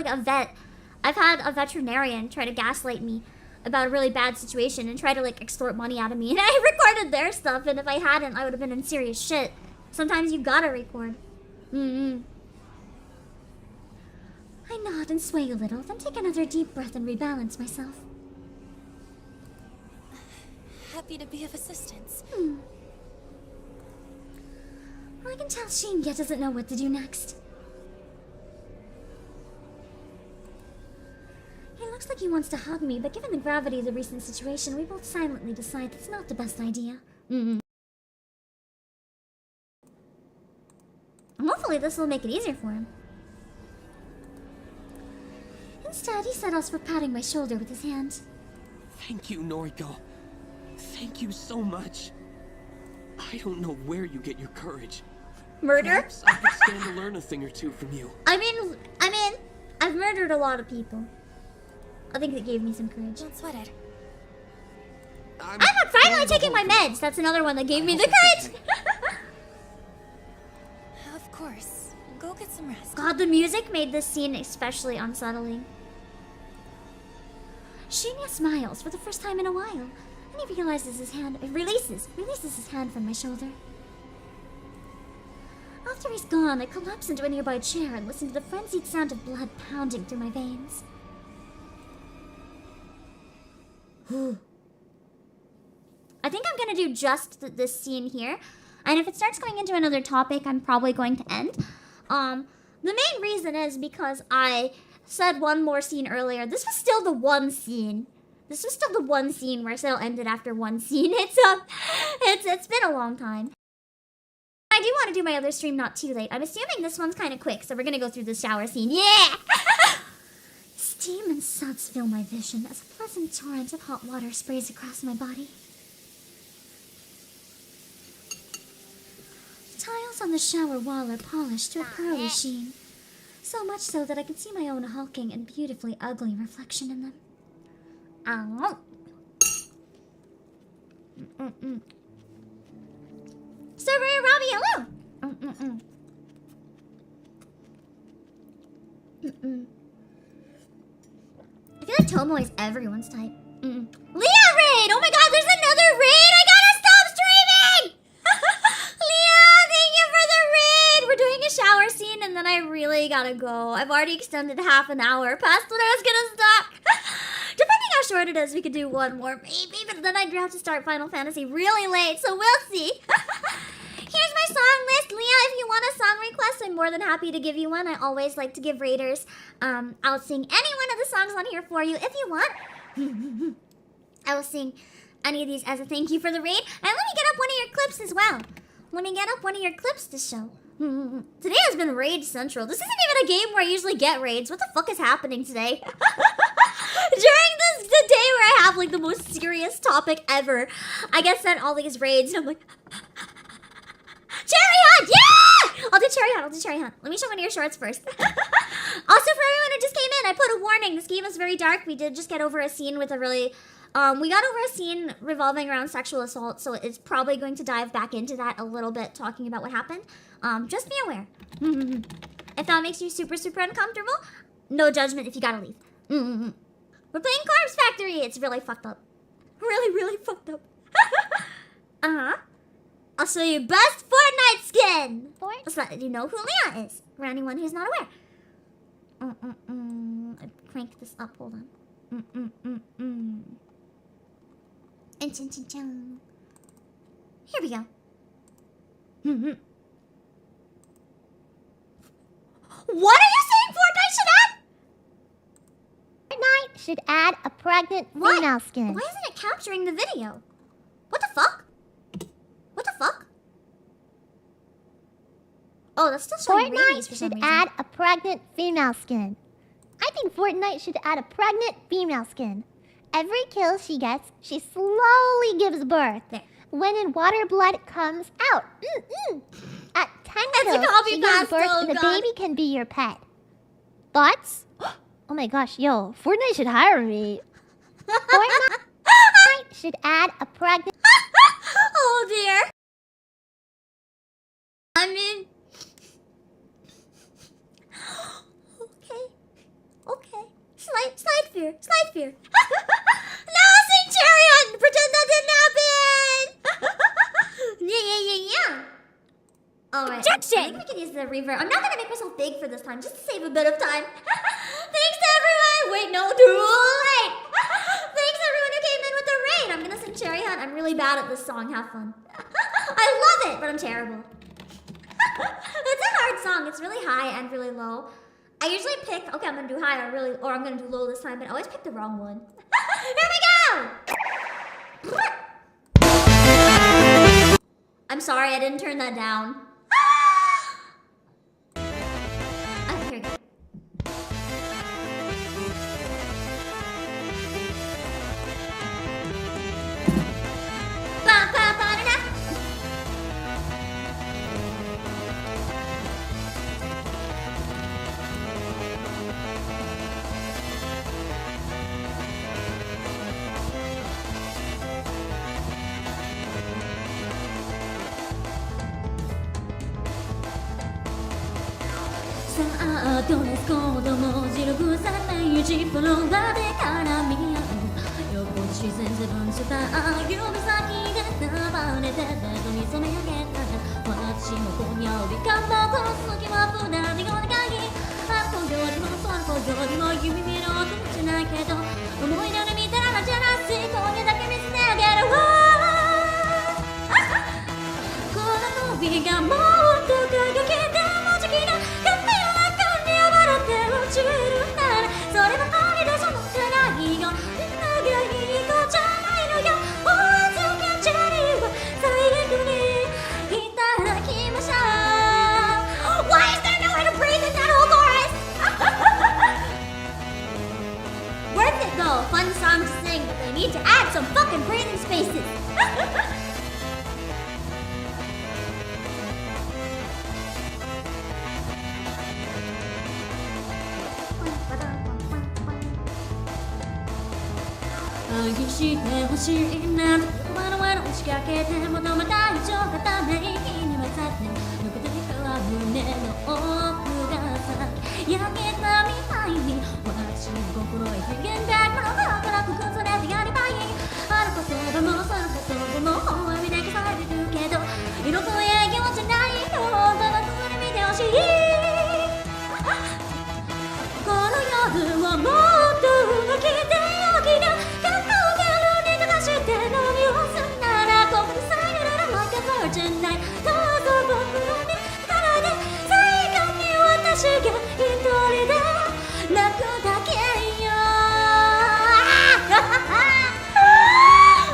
a veterinarian try to gaslight me about a really bad situation and try to like extort money out of me, and I recorded their stuff, and if I hadn't, I would have been in serious shit. Sometimes you gotta record. I nod and sway a little, then take another deep breath and rebalance myself. Happy to be of assistance. I can tell Shinya doesn't know what to do next. He looks like he wants to hug me, but given the gravity of the recent situation, we both silently decide that's not the best idea. Hopefully this will make it easier for him. Instead, he settles for patting my shoulder with his hand. Thank you, Noriko. Thank you so much. I don't know where you get your courage. Murder? Perhaps I could stand to learn a thing or two from you. I mean, I've murdered a lot of people. I think that gave me some courage. Don't sweat it. I'm finally taking my meds. That's another one that gave me the courage. Of course. Go get some rest. God, the music made this scene especially unsettling. Shinya smiles for the first time in a while, and he realizes his hand releases his hand from my shoulder. After he's gone, I collapse into a nearby chair and listen to the frenzied sound of blood pounding through my veins. I think I'm gonna do just this scene here, and if it starts going into another topic, I'm probably going to end. The main reason is because I said one more scene earlier. This was still the one scene. This was still the one scene where I said I'll end it after one scene. It's been a long time. I do want to do my other stream not too late. I'm assuming this one's kind of quick, so we're gonna go through the shower scene. Yeah! Steam and suds fill my vision as a pleasant torrent of hot water sprays across my body. The tiles on the shower wall are polished to a pearly sheen, so much so that I can see my own hulking and beautifully ugly reflection in them. Ow. Server Robbie, hello! I feel like Tomo is everyone's type. Leah raid! Oh my god, there's another raid! I gotta stop streaming! Leah, thank you for the raid! We're doing a shower scene and then I really gotta go. I've already extended half an hour past when I was gonna stop. Depending how short it is, we could do one more maybe, but then I'd have to start Final Fantasy really late, so we'll see. Here's my song list. Leah, if you want a song request, I'm more than happy to give you one. I always like to give raiders. I'll sing any one of the songs on here for you if you want. I will sing any of these as a thank you for the raid. And let me get up one of your clips as well. Let me get up one of your clips to show. Today has been Raid Central. This isn't even a game where I usually get raids. What the fuck is happening today? During the day where I have like the most serious topic ever, I get sent all these raids and I'm like... Cherry Hunt! Yeah! I'll do Cherry Hunt. I'll do Cherry Hunt. Let me show one of your shorts first. Also, for everyone who just came in, I put a warning. This game is very dark. We did just get over a scene with a really... we got over a scene revolving around sexual assault, so it's probably going to dive back into that a little bit, talking about what happened. Just be aware. If that makes you super, super uncomfortable, no judgment if you gotta leave. We're playing Corpse Factory. It's really fucked up. Really, really fucked up. I'll show you best Fortnite skin. So that you know who Leah is. For anyone who's not aware. I crank this up. Hold on. Here we go. What are you saying Fortnite should add a pregnant female skin. Why isn't it capturing the video? What the fuck? What the fuck? Oh, that's still showing Fortnite should add a pregnant female skin. I think Fortnite should add a pregnant female skin. Every kill she gets, she slowly gives birth. There. When in water, blood comes out. At 10 kills, she gives birth and the baby can be your pet. Thoughts? Oh my gosh, yo, Fortnite should hire me. Fortnite should add a pregnant... Oh dear. I mean... Okay. Slide fear. No, sing Chariot! Pretend that didn't happen! Yeah. Alright. Objection! I think we can use the reverb. I'm not gonna make myself big for this time, just to save a bit of time. Thanks to everyone! Wait, no, too late! Thanks to everyone who came in with the rain! I'm gonna sing Cherry Hunt. I'm really bad at this song. Have fun. I love it, but I'm terrible. It's a hard song. It's really high and really low. I usually pick, okay, I'm gonna do high or I'm gonna do low this time, but I always pick the wrong one. Here we go! I'm sorry, I didn't turn that down. Okay, here we go.ドレスコードもじるぐさないジップローラーで絡み合う横自然セブンスター指先で束ねてベッドに染め上げた私も今夜よりかもこの先は無駄にお願いあこよりもそこよりも夢見ろってじゃないけど思い出で見たらじゃなし今夜だけ見つめ上げるこの恋がもっと輝けてもじきな落ちるならそればかりでその長いよ長い子じゃないのよお預けチェリーは最後にいただきましょう Why is there no way to breathe in that whole chorus? Worth it though, fun song to sing, but they need to add some fucking breathing spaces.愛してほしいなんて言葉の輪の押しかけてもまた一応がため息に混ざって抜けていくは胸の奥がさ焼けたみ I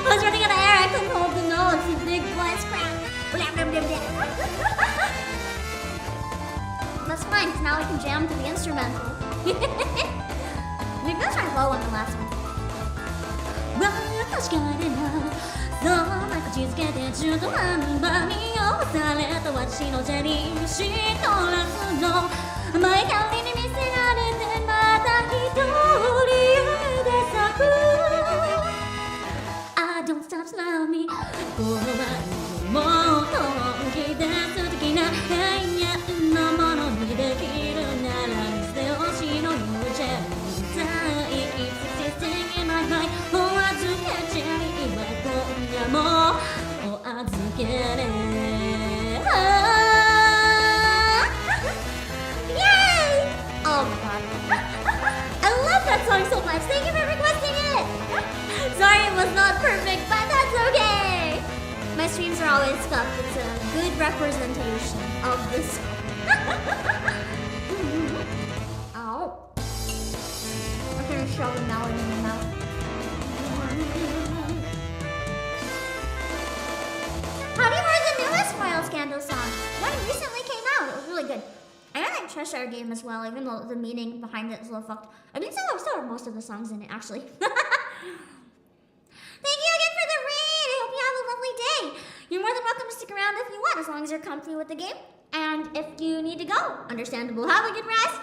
was running out of air, I couldn't hold the notes, this big voice crack. That's fine, because now I can jam to the instrumental. Maybe I'll try low on the last one. Don't stop love me. Yay! Oh my god. I love that song so much. Thank you for requesting it. Sorry it was not perfect, but that's okay. My streams are always scuffed. It's a good representation of this. Ow. I'm gonna shove a melon in my mouth. Have you heard the newest Royal Scandal song? One recently came out. It was really good. I like Cheshire Game as well, even though the meaning behind it is a little fucked. I think so are most of the songs in it, actually. Thank you again for the raid! I hope you have a lovely day! You're more than welcome to stick around if you want, as long as you're comfy with the game. And if you need to go, understandable. Have a good rest!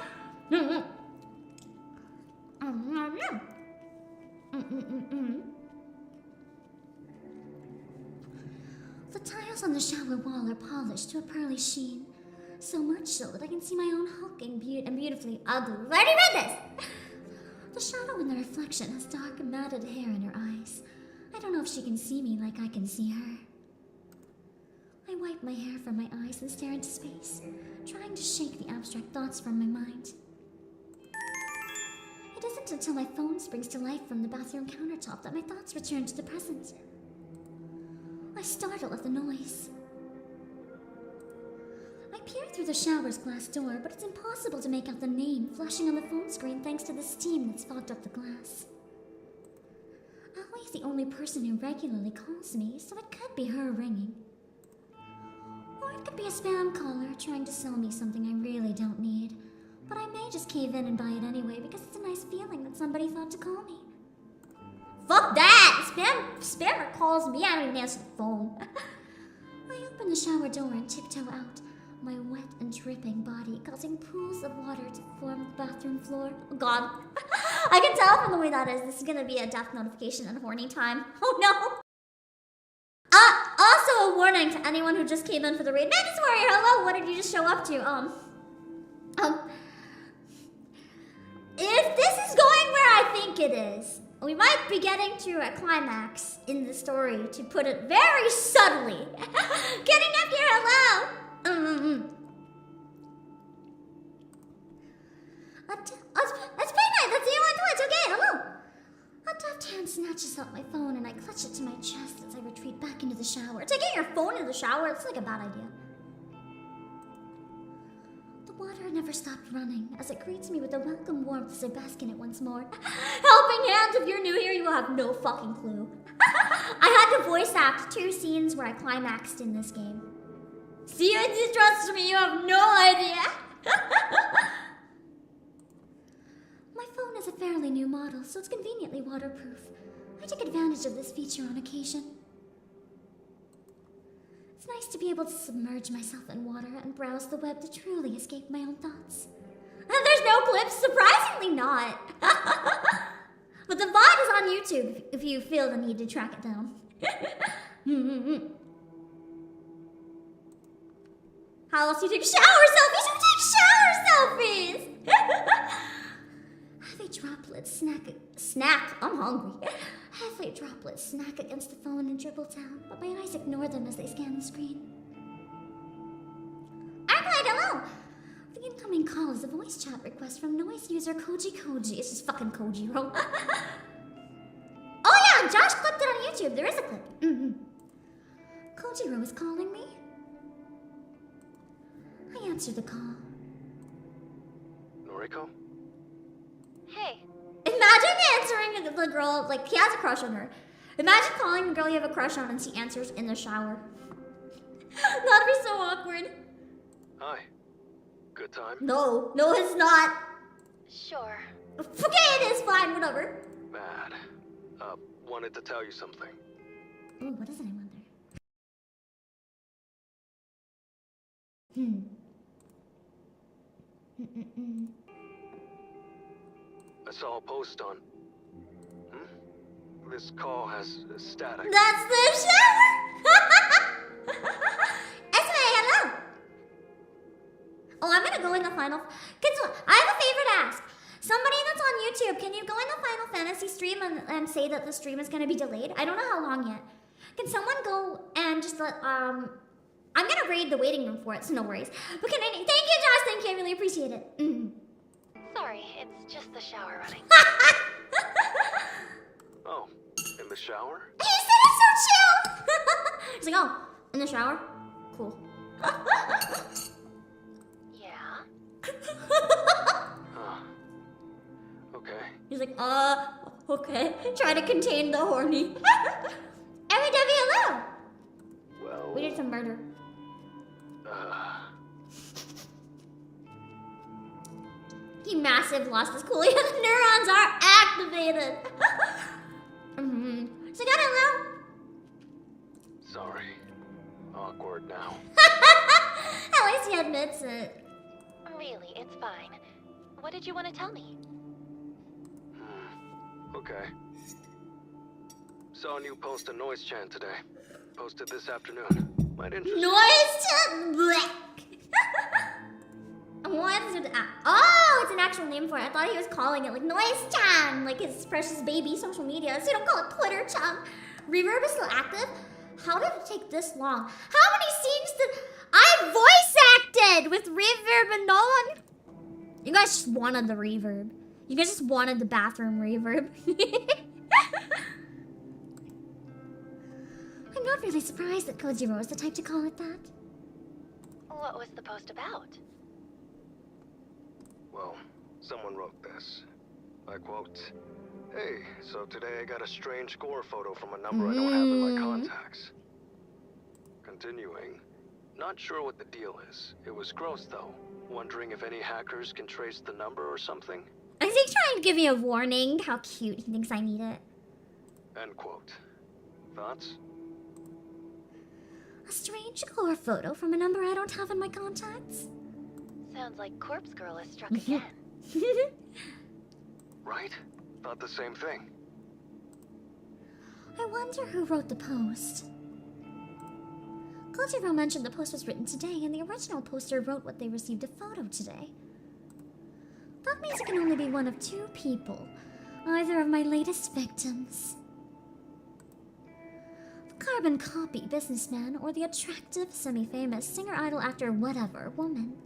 The tiles on the shower wall are polished to a pearly sheen. So much so that I can see my own hulking and beautifully ugly. I've already read this! The shadow in the reflection has dark, matted hair in her eyes. I don't know if she can see me like I can see her. I wipe my hair from my eyes and stare into space, trying to shake the abstract thoughts from my mind. It isn't until my phone springs to life from the bathroom countertop that my thoughts return to the present. I startle at the noise. I peer through the shower's glass door, but it's impossible to make out the name flashing on the phone screen thanks to the steam that's fogged up the glass. Always the only person who regularly calls me, so it could be her ringing. Or it could be a spam caller trying to sell me something I really don't need. But I may just cave in and buy it anyway because it's a nice feeling that somebody thought to call me. Fuck that! Spammer calls me, I don't even answer the phone. I open the shower door and tiptoe out, my wet and dripping body causing pools of water to form the bathroom floor. Oh god. I can tell from the way that is, this is gonna be a death notification and horny time. Oh no! Also a warning to anyone who just came in for the raid. Mantis Warrior, hello! What did you just show up to? If this is going where I think it is, we might be getting to a climax in the story, to put it very subtly. Getting up here, hello! That's midnight, that's you on Twitch, okay, hello! A deft hand snatches out my phone and I clutch it to my chest as I retreat back into the shower. Taking your phone into the shower, it's like a bad idea. The water never stopped running as it greets me with a welcome warmth as I bask in it once more. Helping hands, if you're new here, you will have no fucking clue. I had to voice act 2 scenes where I climaxed in this game. See, you trust me, you have no idea. My phone is a fairly new model, so it's conveniently waterproof. I take advantage of this feature on occasion. It's nice to be able to submerge myself in water and browse the web to truly escape my own thoughts. And there's no clips, surprisingly not. But the VOD is on YouTube if you feel the need to track it down. How else do you take shower selfies? You take shower selfies! Heavy droplets snack. I'm hungry. Heavy droplets snack against the phone and dribble down, but my eyes ignore them as they scan the screen. Arclight, hello! The incoming call is a voice chat request from noise user Koji. It's just fucking Kojiro. Oh yeah, Josh clipped it on YouTube. There is a clip. Kojiro is calling me. I answer the call. Noriko? Hey. Imagine answering the girl, like, he has a crush on her. Imagine calling the girl you have a crush on and she answers in the shower. That'd be so awkward. Hi. Good time? No, it's not. Sure. Okay, it is fine, whatever. Bad. Wanted to tell you something. Ooh, what is it, I wonder? I saw a post on... This call has static. That's the shower! hello! Oh, I'm gonna go in the final... I have a favor to ask. Somebody that's on YouTube, can you go in the Final Fantasy stream and say that the stream is gonna be delayed? I don't know how long yet. Can someone go and just let, I'm gonna raid the waiting room for it, so no worries. But can thank you, Josh, thank you, I really appreciate it. Sorry, it's just the shower running. Oh, in the shower? He said it's so chill! He's like, oh, in the shower? Cool. Yeah? Okay. He's like, okay. Try to contain the horny. MW, hello! Well... We did some murder. He massive lost his cool. His neurons are activated. So got hello. Sorry. Awkward now. At least he admits it. Really, it's fine. What did you want to tell me? Okay. Saw a new post on Noise Chan today. Posted this afternoon. Might interest you. Noise Chan. What is it? Oh, it's an actual name for it. I thought he was calling it like Noise Chan, like his precious baby social media. So you don't call it Twitter Chan. Reverb is still active. How did it take this long? How many scenes did I voice acted with reverb and no one? You guys just wanted the reverb. You guys just wanted the bathroom reverb. I'm not really surprised that Kojiro is the type to call it that. What was the post about? Well, someone wrote this. I quote, "Hey, so today I got a strange gore photo from a number I don't have in my contacts." Continuing, not sure what the deal is. It was gross though. Wondering if any hackers can trace the number or something. I think trying to give me a warning how cute he thinks I need it. End quote. Thoughts? A strange gore photo from a number I don't have in my contacts? Sounds like Corpse Girl has struck again. Right? Thought the same thing. I wonder who wrote the post. Kojiro mentioned the post was written today, and the original poster wrote what they received a photo today. That means it can only be one of two people. Either of my latest victims. The carbon copy businessman, or the attractive, semi-famous singer, idol, actor, whatever woman.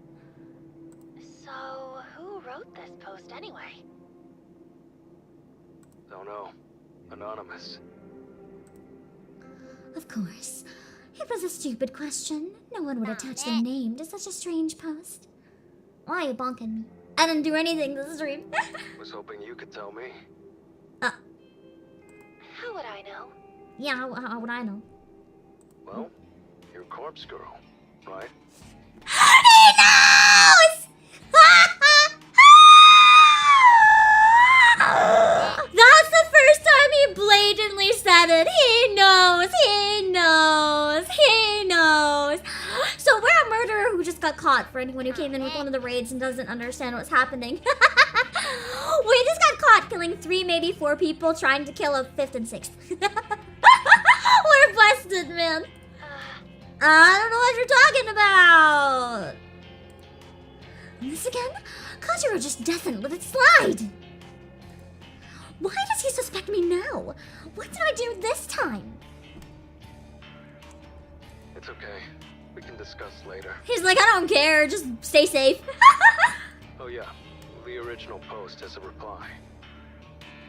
So, who wrote this post anyway? Don't know. Anonymous. Of course. It was a stupid question. No one would attach their name to such a strange post. Why are you bonking me? I didn't do anything this stream. Was hoping you could tell me. How would I know? Yeah, how would I know? Well, you're Corpse Girl, right? He knows! That's the first time he blatantly said it. He knows, he knows, he knows. So we're a murderer who just got caught, for anyone who came in with one of the raids and doesn't understand what's happening. We just got caught killing 3, maybe 4 people, trying to kill a 5th and 6th. We're busted, man. I don't know what you're talking about. This again? Kojiro just doesn't let it slide. Why does he suspect me now? What did I do this time? It's okay. We can discuss later. He's like, I don't care. Just stay safe. Oh yeah. The original post has a reply.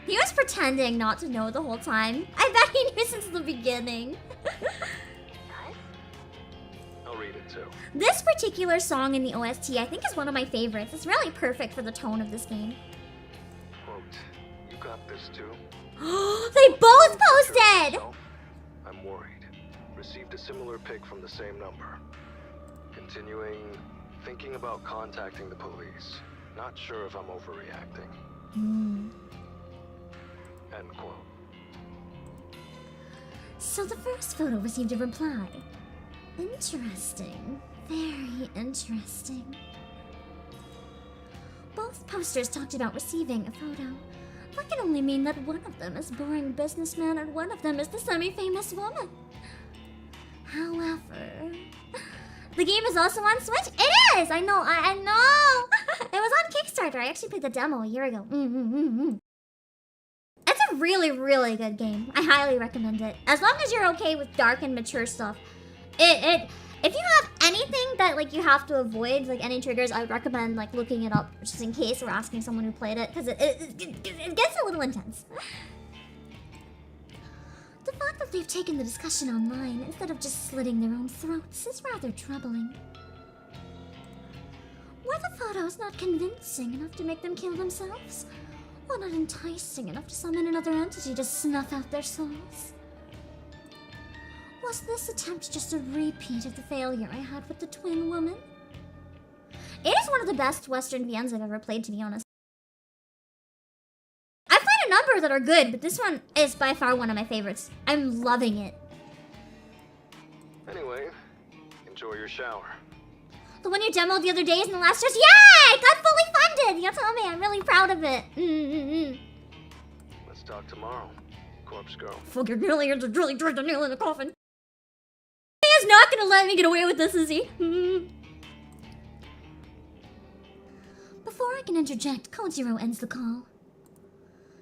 He was pretending not to know the whole time. I bet he knew since the beginning. I'll read it too. This particular song in the OST, I think, is one of my favorites. It's really perfect for the tone of this game. Quote, you got this too? They both posted! I'm worried. Received a similar pic from the same number. Continuing, thinking about contacting the police. Not sure if I'm overreacting. End quote. So the first photo received a reply. Interesting. Very interesting. Both posters talked about receiving a photo. That can only mean that one of them is boring businessman and one of them is the semi-famous woman. However, the game is also on Switch. It is! I know, I know! It was on Kickstarter. I actually played the demo a year ago. It's a really, really good game. I highly recommend it. As long as you're okay with dark and mature stuff. If you have anything that like you have to avoid, like any triggers, I would recommend like looking it up just in case or asking someone who played it, because it gets a little intense. The fact that they've taken the discussion online instead of just slitting their own throats is rather troubling. Were the photos not convincing enough to make them kill themselves? Or not enticing enough to summon another entity to snuff out their souls? Was this attempt just a repeat of the failure I had with the twin woman? It is one of the best Western VNs I've ever played, to be honest. I've played a number that are good, but this one is by far one of my favorites. I'm loving it. Anyway, enjoy your shower. The one you demoed the other day is in the last year's. Yeah! It got fully funded! You tell me, I'm really proud of it. Let's talk tomorrow, corpse girl. Fucking really drive the nail in the coffin. He is not gonna let me get away with this, is he? Before I can interject, Code Zero ends the call.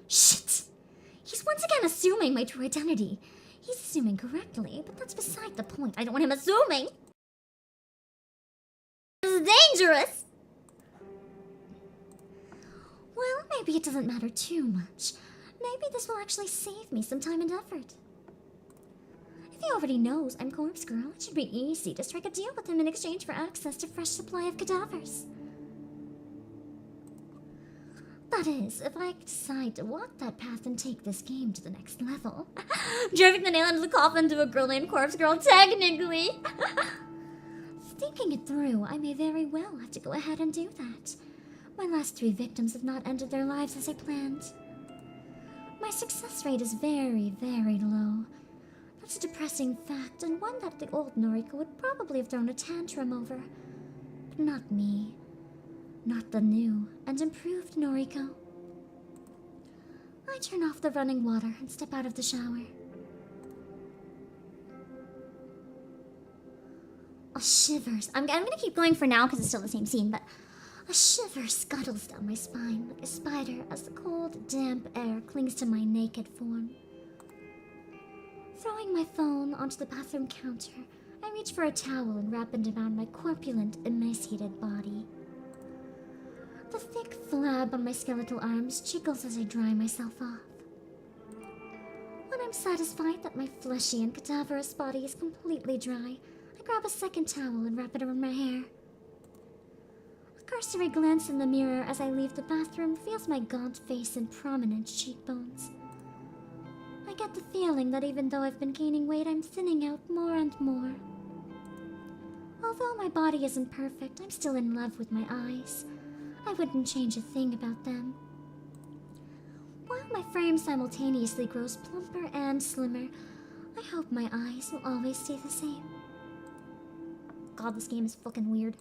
Shit! He's once again assuming my true identity. He's assuming correctly, but that's beside the point. I don't want him assuming. This is dangerous. Well, maybe it doesn't matter too much. Maybe this will actually save me some time and effort. If he already knows I'm Corpse Girl, it should be easy to strike a deal with him in exchange for access to fresh supply of cadavers. That is, if I decide to walk that path and take this game to the next level. Driving the nail into the coffin to a girl named Corpse Girl, technically. Thinking it through, I may very well have to go ahead and do that. My last 3 victims have not ended their lives as I planned. My success rate is very, very low. That's a depressing fact, and one that the old Noriko would probably have thrown a tantrum over. But not me. Not the new and improved Noriko. I turn off the running water and step out of the shower. A shivers. I'm gonna keep going for now because it's still the same scene, but a shiver scuttles down my spine like a spider as the cold, damp air clings to my naked form. Throwing my phone onto the bathroom counter, I reach for a towel and wrap it around my corpulent, emaciated body. The thick flab on my skeletal arms jiggles as I dry myself off. When I'm satisfied that my fleshy and cadaverous body is completely dry, I grab a second towel and wrap it around my hair. A cursory glance in the mirror as I leave the bathroom reveals my gaunt face and prominent cheekbones. I get the feeling that even though I've been gaining weight, I'm thinning out more and more. Although my body isn't perfect, I'm still in love with my eyes. I wouldn't change a thing about them. While my frame simultaneously grows plumper and slimmer, I hope my eyes will always stay the same. God, this game is fucking weird.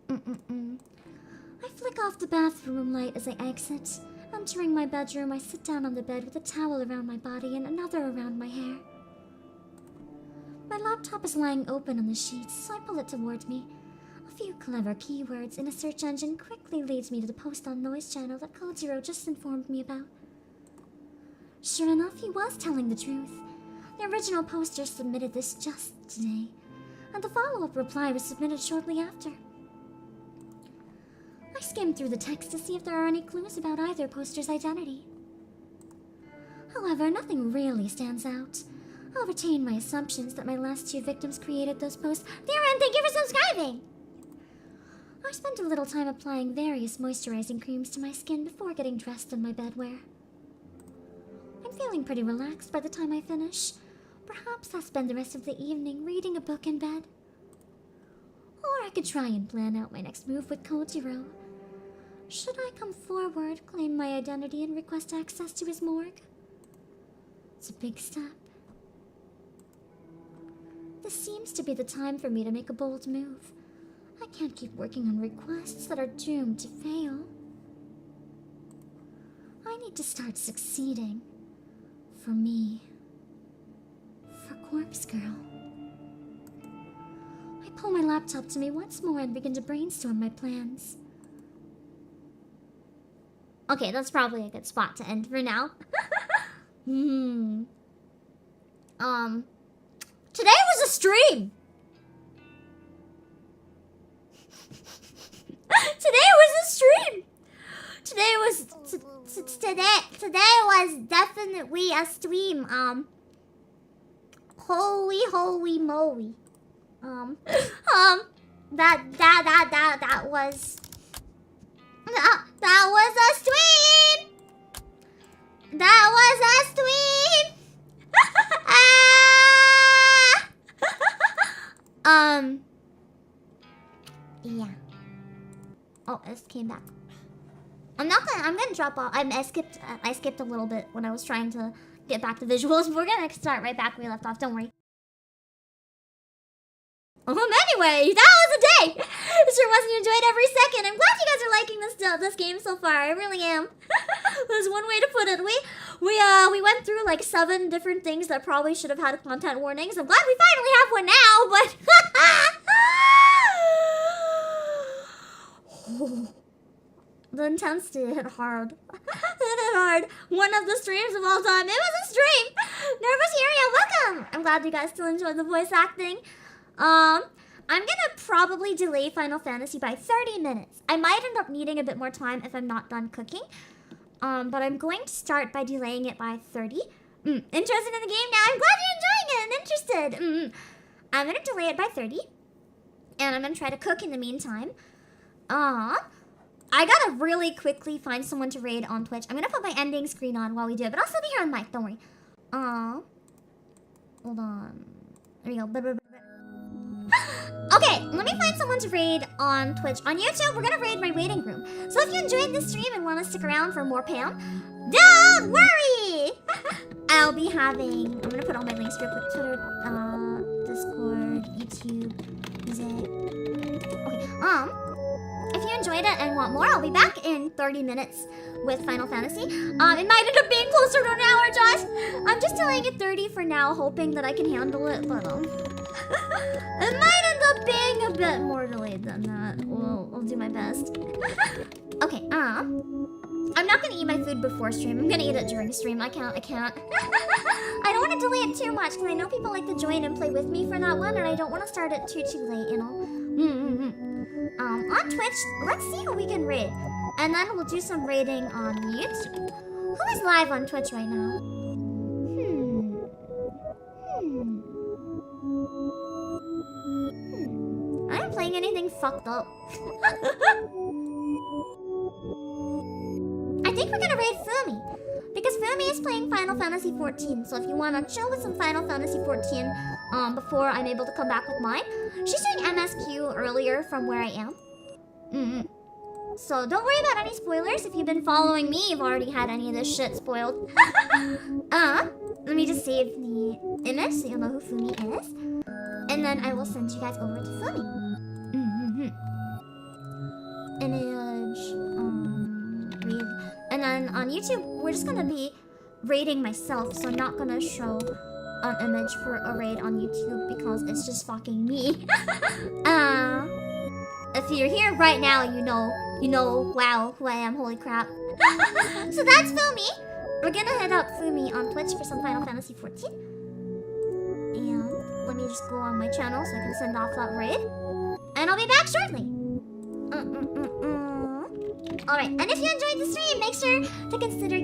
I flick off the bathroom light as I exit. Entering my bedroom, I sit down on the bed with a towel around my body and another around my hair. My laptop is lying open on the sheets, so I pull it toward me. A few clever keywords in a search engine quickly leads me to the post on Noise channel that Code Zero just informed me about. Sure enough, he was telling the truth. The original poster submitted this just today, and the follow-up reply was submitted shortly after. I skim through the text to see if there are any clues about either poster's identity. However, nothing really stands out. I'll retain my assumptions that my last 2 victims created those posts. Theron, thank you for subscribing! I spent a little time applying various moisturizing creams to my skin before getting dressed in my bedwear. I'm feeling pretty relaxed by the time I finish. Perhaps I'll spend the rest of the evening reading a book in bed. Or I could try and plan out my next move with Kojiro. Should I come forward, claim my identity, and request access to his morgue? It's a big step. This seems to be the time for me to make a bold move. I can't keep working on requests that are doomed to fail. I need to start succeeding. For me. For Corpse Girl. I pull my laptop to me once more and begin to brainstorm my plans. Okay, that's probably a good spot to end for now. Today was a stream! Today was a stream! Today was definitely a stream. Holy moly. That was a stream! That was a stream! Yeah. Oh, it came back. I'm gonna drop off. I skipped a little bit when I was trying to get back to visuals. We're gonna start right back where we left off, don't worry. Anyway, that was a day! Sure wasn't enjoyed every second. I'm glad you guys are liking this game so far. I really am. There's one way to put it. We went through like 7 different things that probably should have had content warnings. I'm glad we finally have one now, but the intensity hit hard. It hit hard. One of the streams of all time. It was a stream! Nervous Area, welcome! I'm glad you guys still enjoyed the voice acting. I'm gonna probably delay Final Fantasy by 30 minutes. I might end up needing a bit more time if I'm not done cooking. But I'm going to start by delaying it by 30. Interested in the game now? I'm glad you're enjoying it and interested. I'm gonna delay it by 30. And I'm gonna try to cook in the meantime. I gotta really quickly find someone to raid on Twitch. I'm gonna put my ending screen on while we do it, but I'll still be here on mic, don't worry. Hold on. There we go. Okay, let me find someone to raid on Twitch. On YouTube, we're gonna raid my waiting room. So if you enjoyed this stream and want to stick around for more Pam, don't worry! I'll be having... I'm gonna put all my links real quick. Twitter, Discord, YouTube, music. Okay, if you enjoyed it and want more, I'll be back in 30 minutes with Final Fantasy. It might end up being closer to an hour, Josh. I'm just delaying it 30 for now, hoping that I can handle it, but it might end up being a bit more delayed than that. I'll do my best. Okay, I'm not gonna eat my food before stream. I'm gonna eat it during stream. I can't. I don't want to delay it too much because I know people like to join and play with me for that one, and I don't want to start it too late, you know. On Twitch, let's see who we can raid, and then we'll do some raiding on YouTube. Who is live on Twitch right now? I am playing anything fucked up. I think we're gonna raid Fumi, because Fumi is playing Final Fantasy 14. So if you wanna chill with some Final Fantasy 14 before I'm able to come back with mine. She's doing MSQ earlier from where I am. So don't worry about any spoilers. If you've been following me, you've already had any of this shit spoiled. Let me just save the image so you'll know who Fumi is. And then I will send you guys over to Fumi. Image, read. And then on YouTube, we're just gonna be raiding myself, so I'm not gonna show an image for a raid on YouTube because it's just fucking me. If you're here right now, you know, wow, who I am, holy crap. So that's Fumi. We're gonna hit up Fumi on Twitch for some Final Fantasy 14. And let me just go on my channel so I can send off that raid. And I'll be back shortly. Alright, and if you enjoyed the stream, make sure to consider,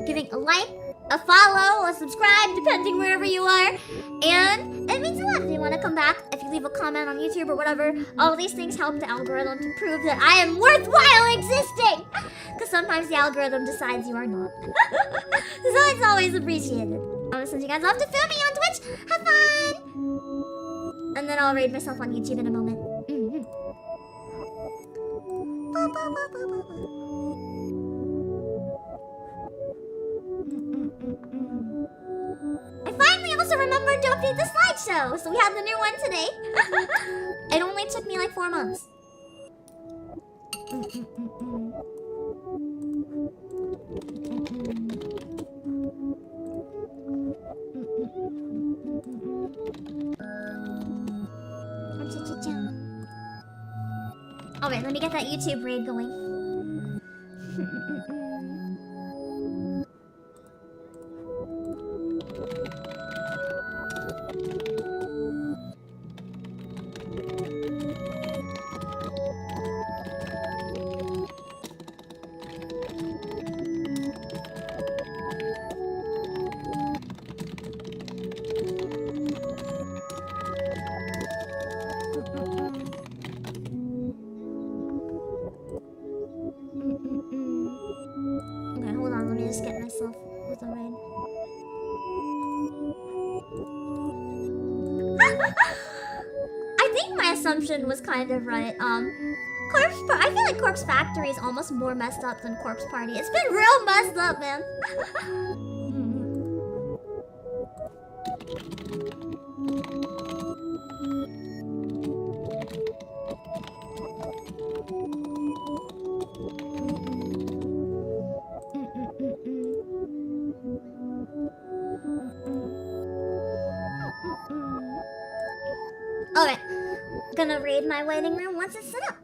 giving a like, a follow, a subscribe, depending wherever you are. And it means a lot if you want to come back, if you leave a comment on YouTube or whatever. All these things help the algorithm to prove that I am worthwhile existing. Because sometimes the algorithm decides you are not. So it's always appreciated. I'm gonna send you guys off to film me on Twitch. Have fun! And then I'll raid myself on YouTube in a moment. I finally also remembered to update the slideshow, so we had the new one today. It only took me like 4 months. Alright, let me get that YouTube raid going. Okay, hold on, let me just get myself with a raid. I think my assumption was kind of right. I feel like Corpse Factory is almost more messed up than Corpse Party. It's been real messed up, man. Alright, gonna raid my waiting room once it's set up.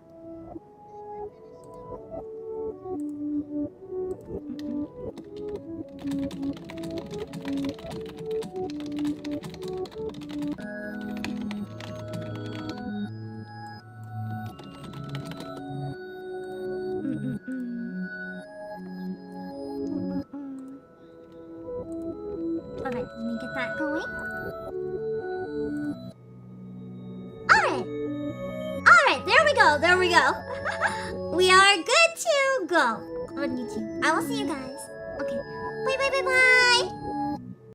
Alright, let me get that going. Alright, there we go. We are good to go on YouTube. I will see you guys. Okay, bye.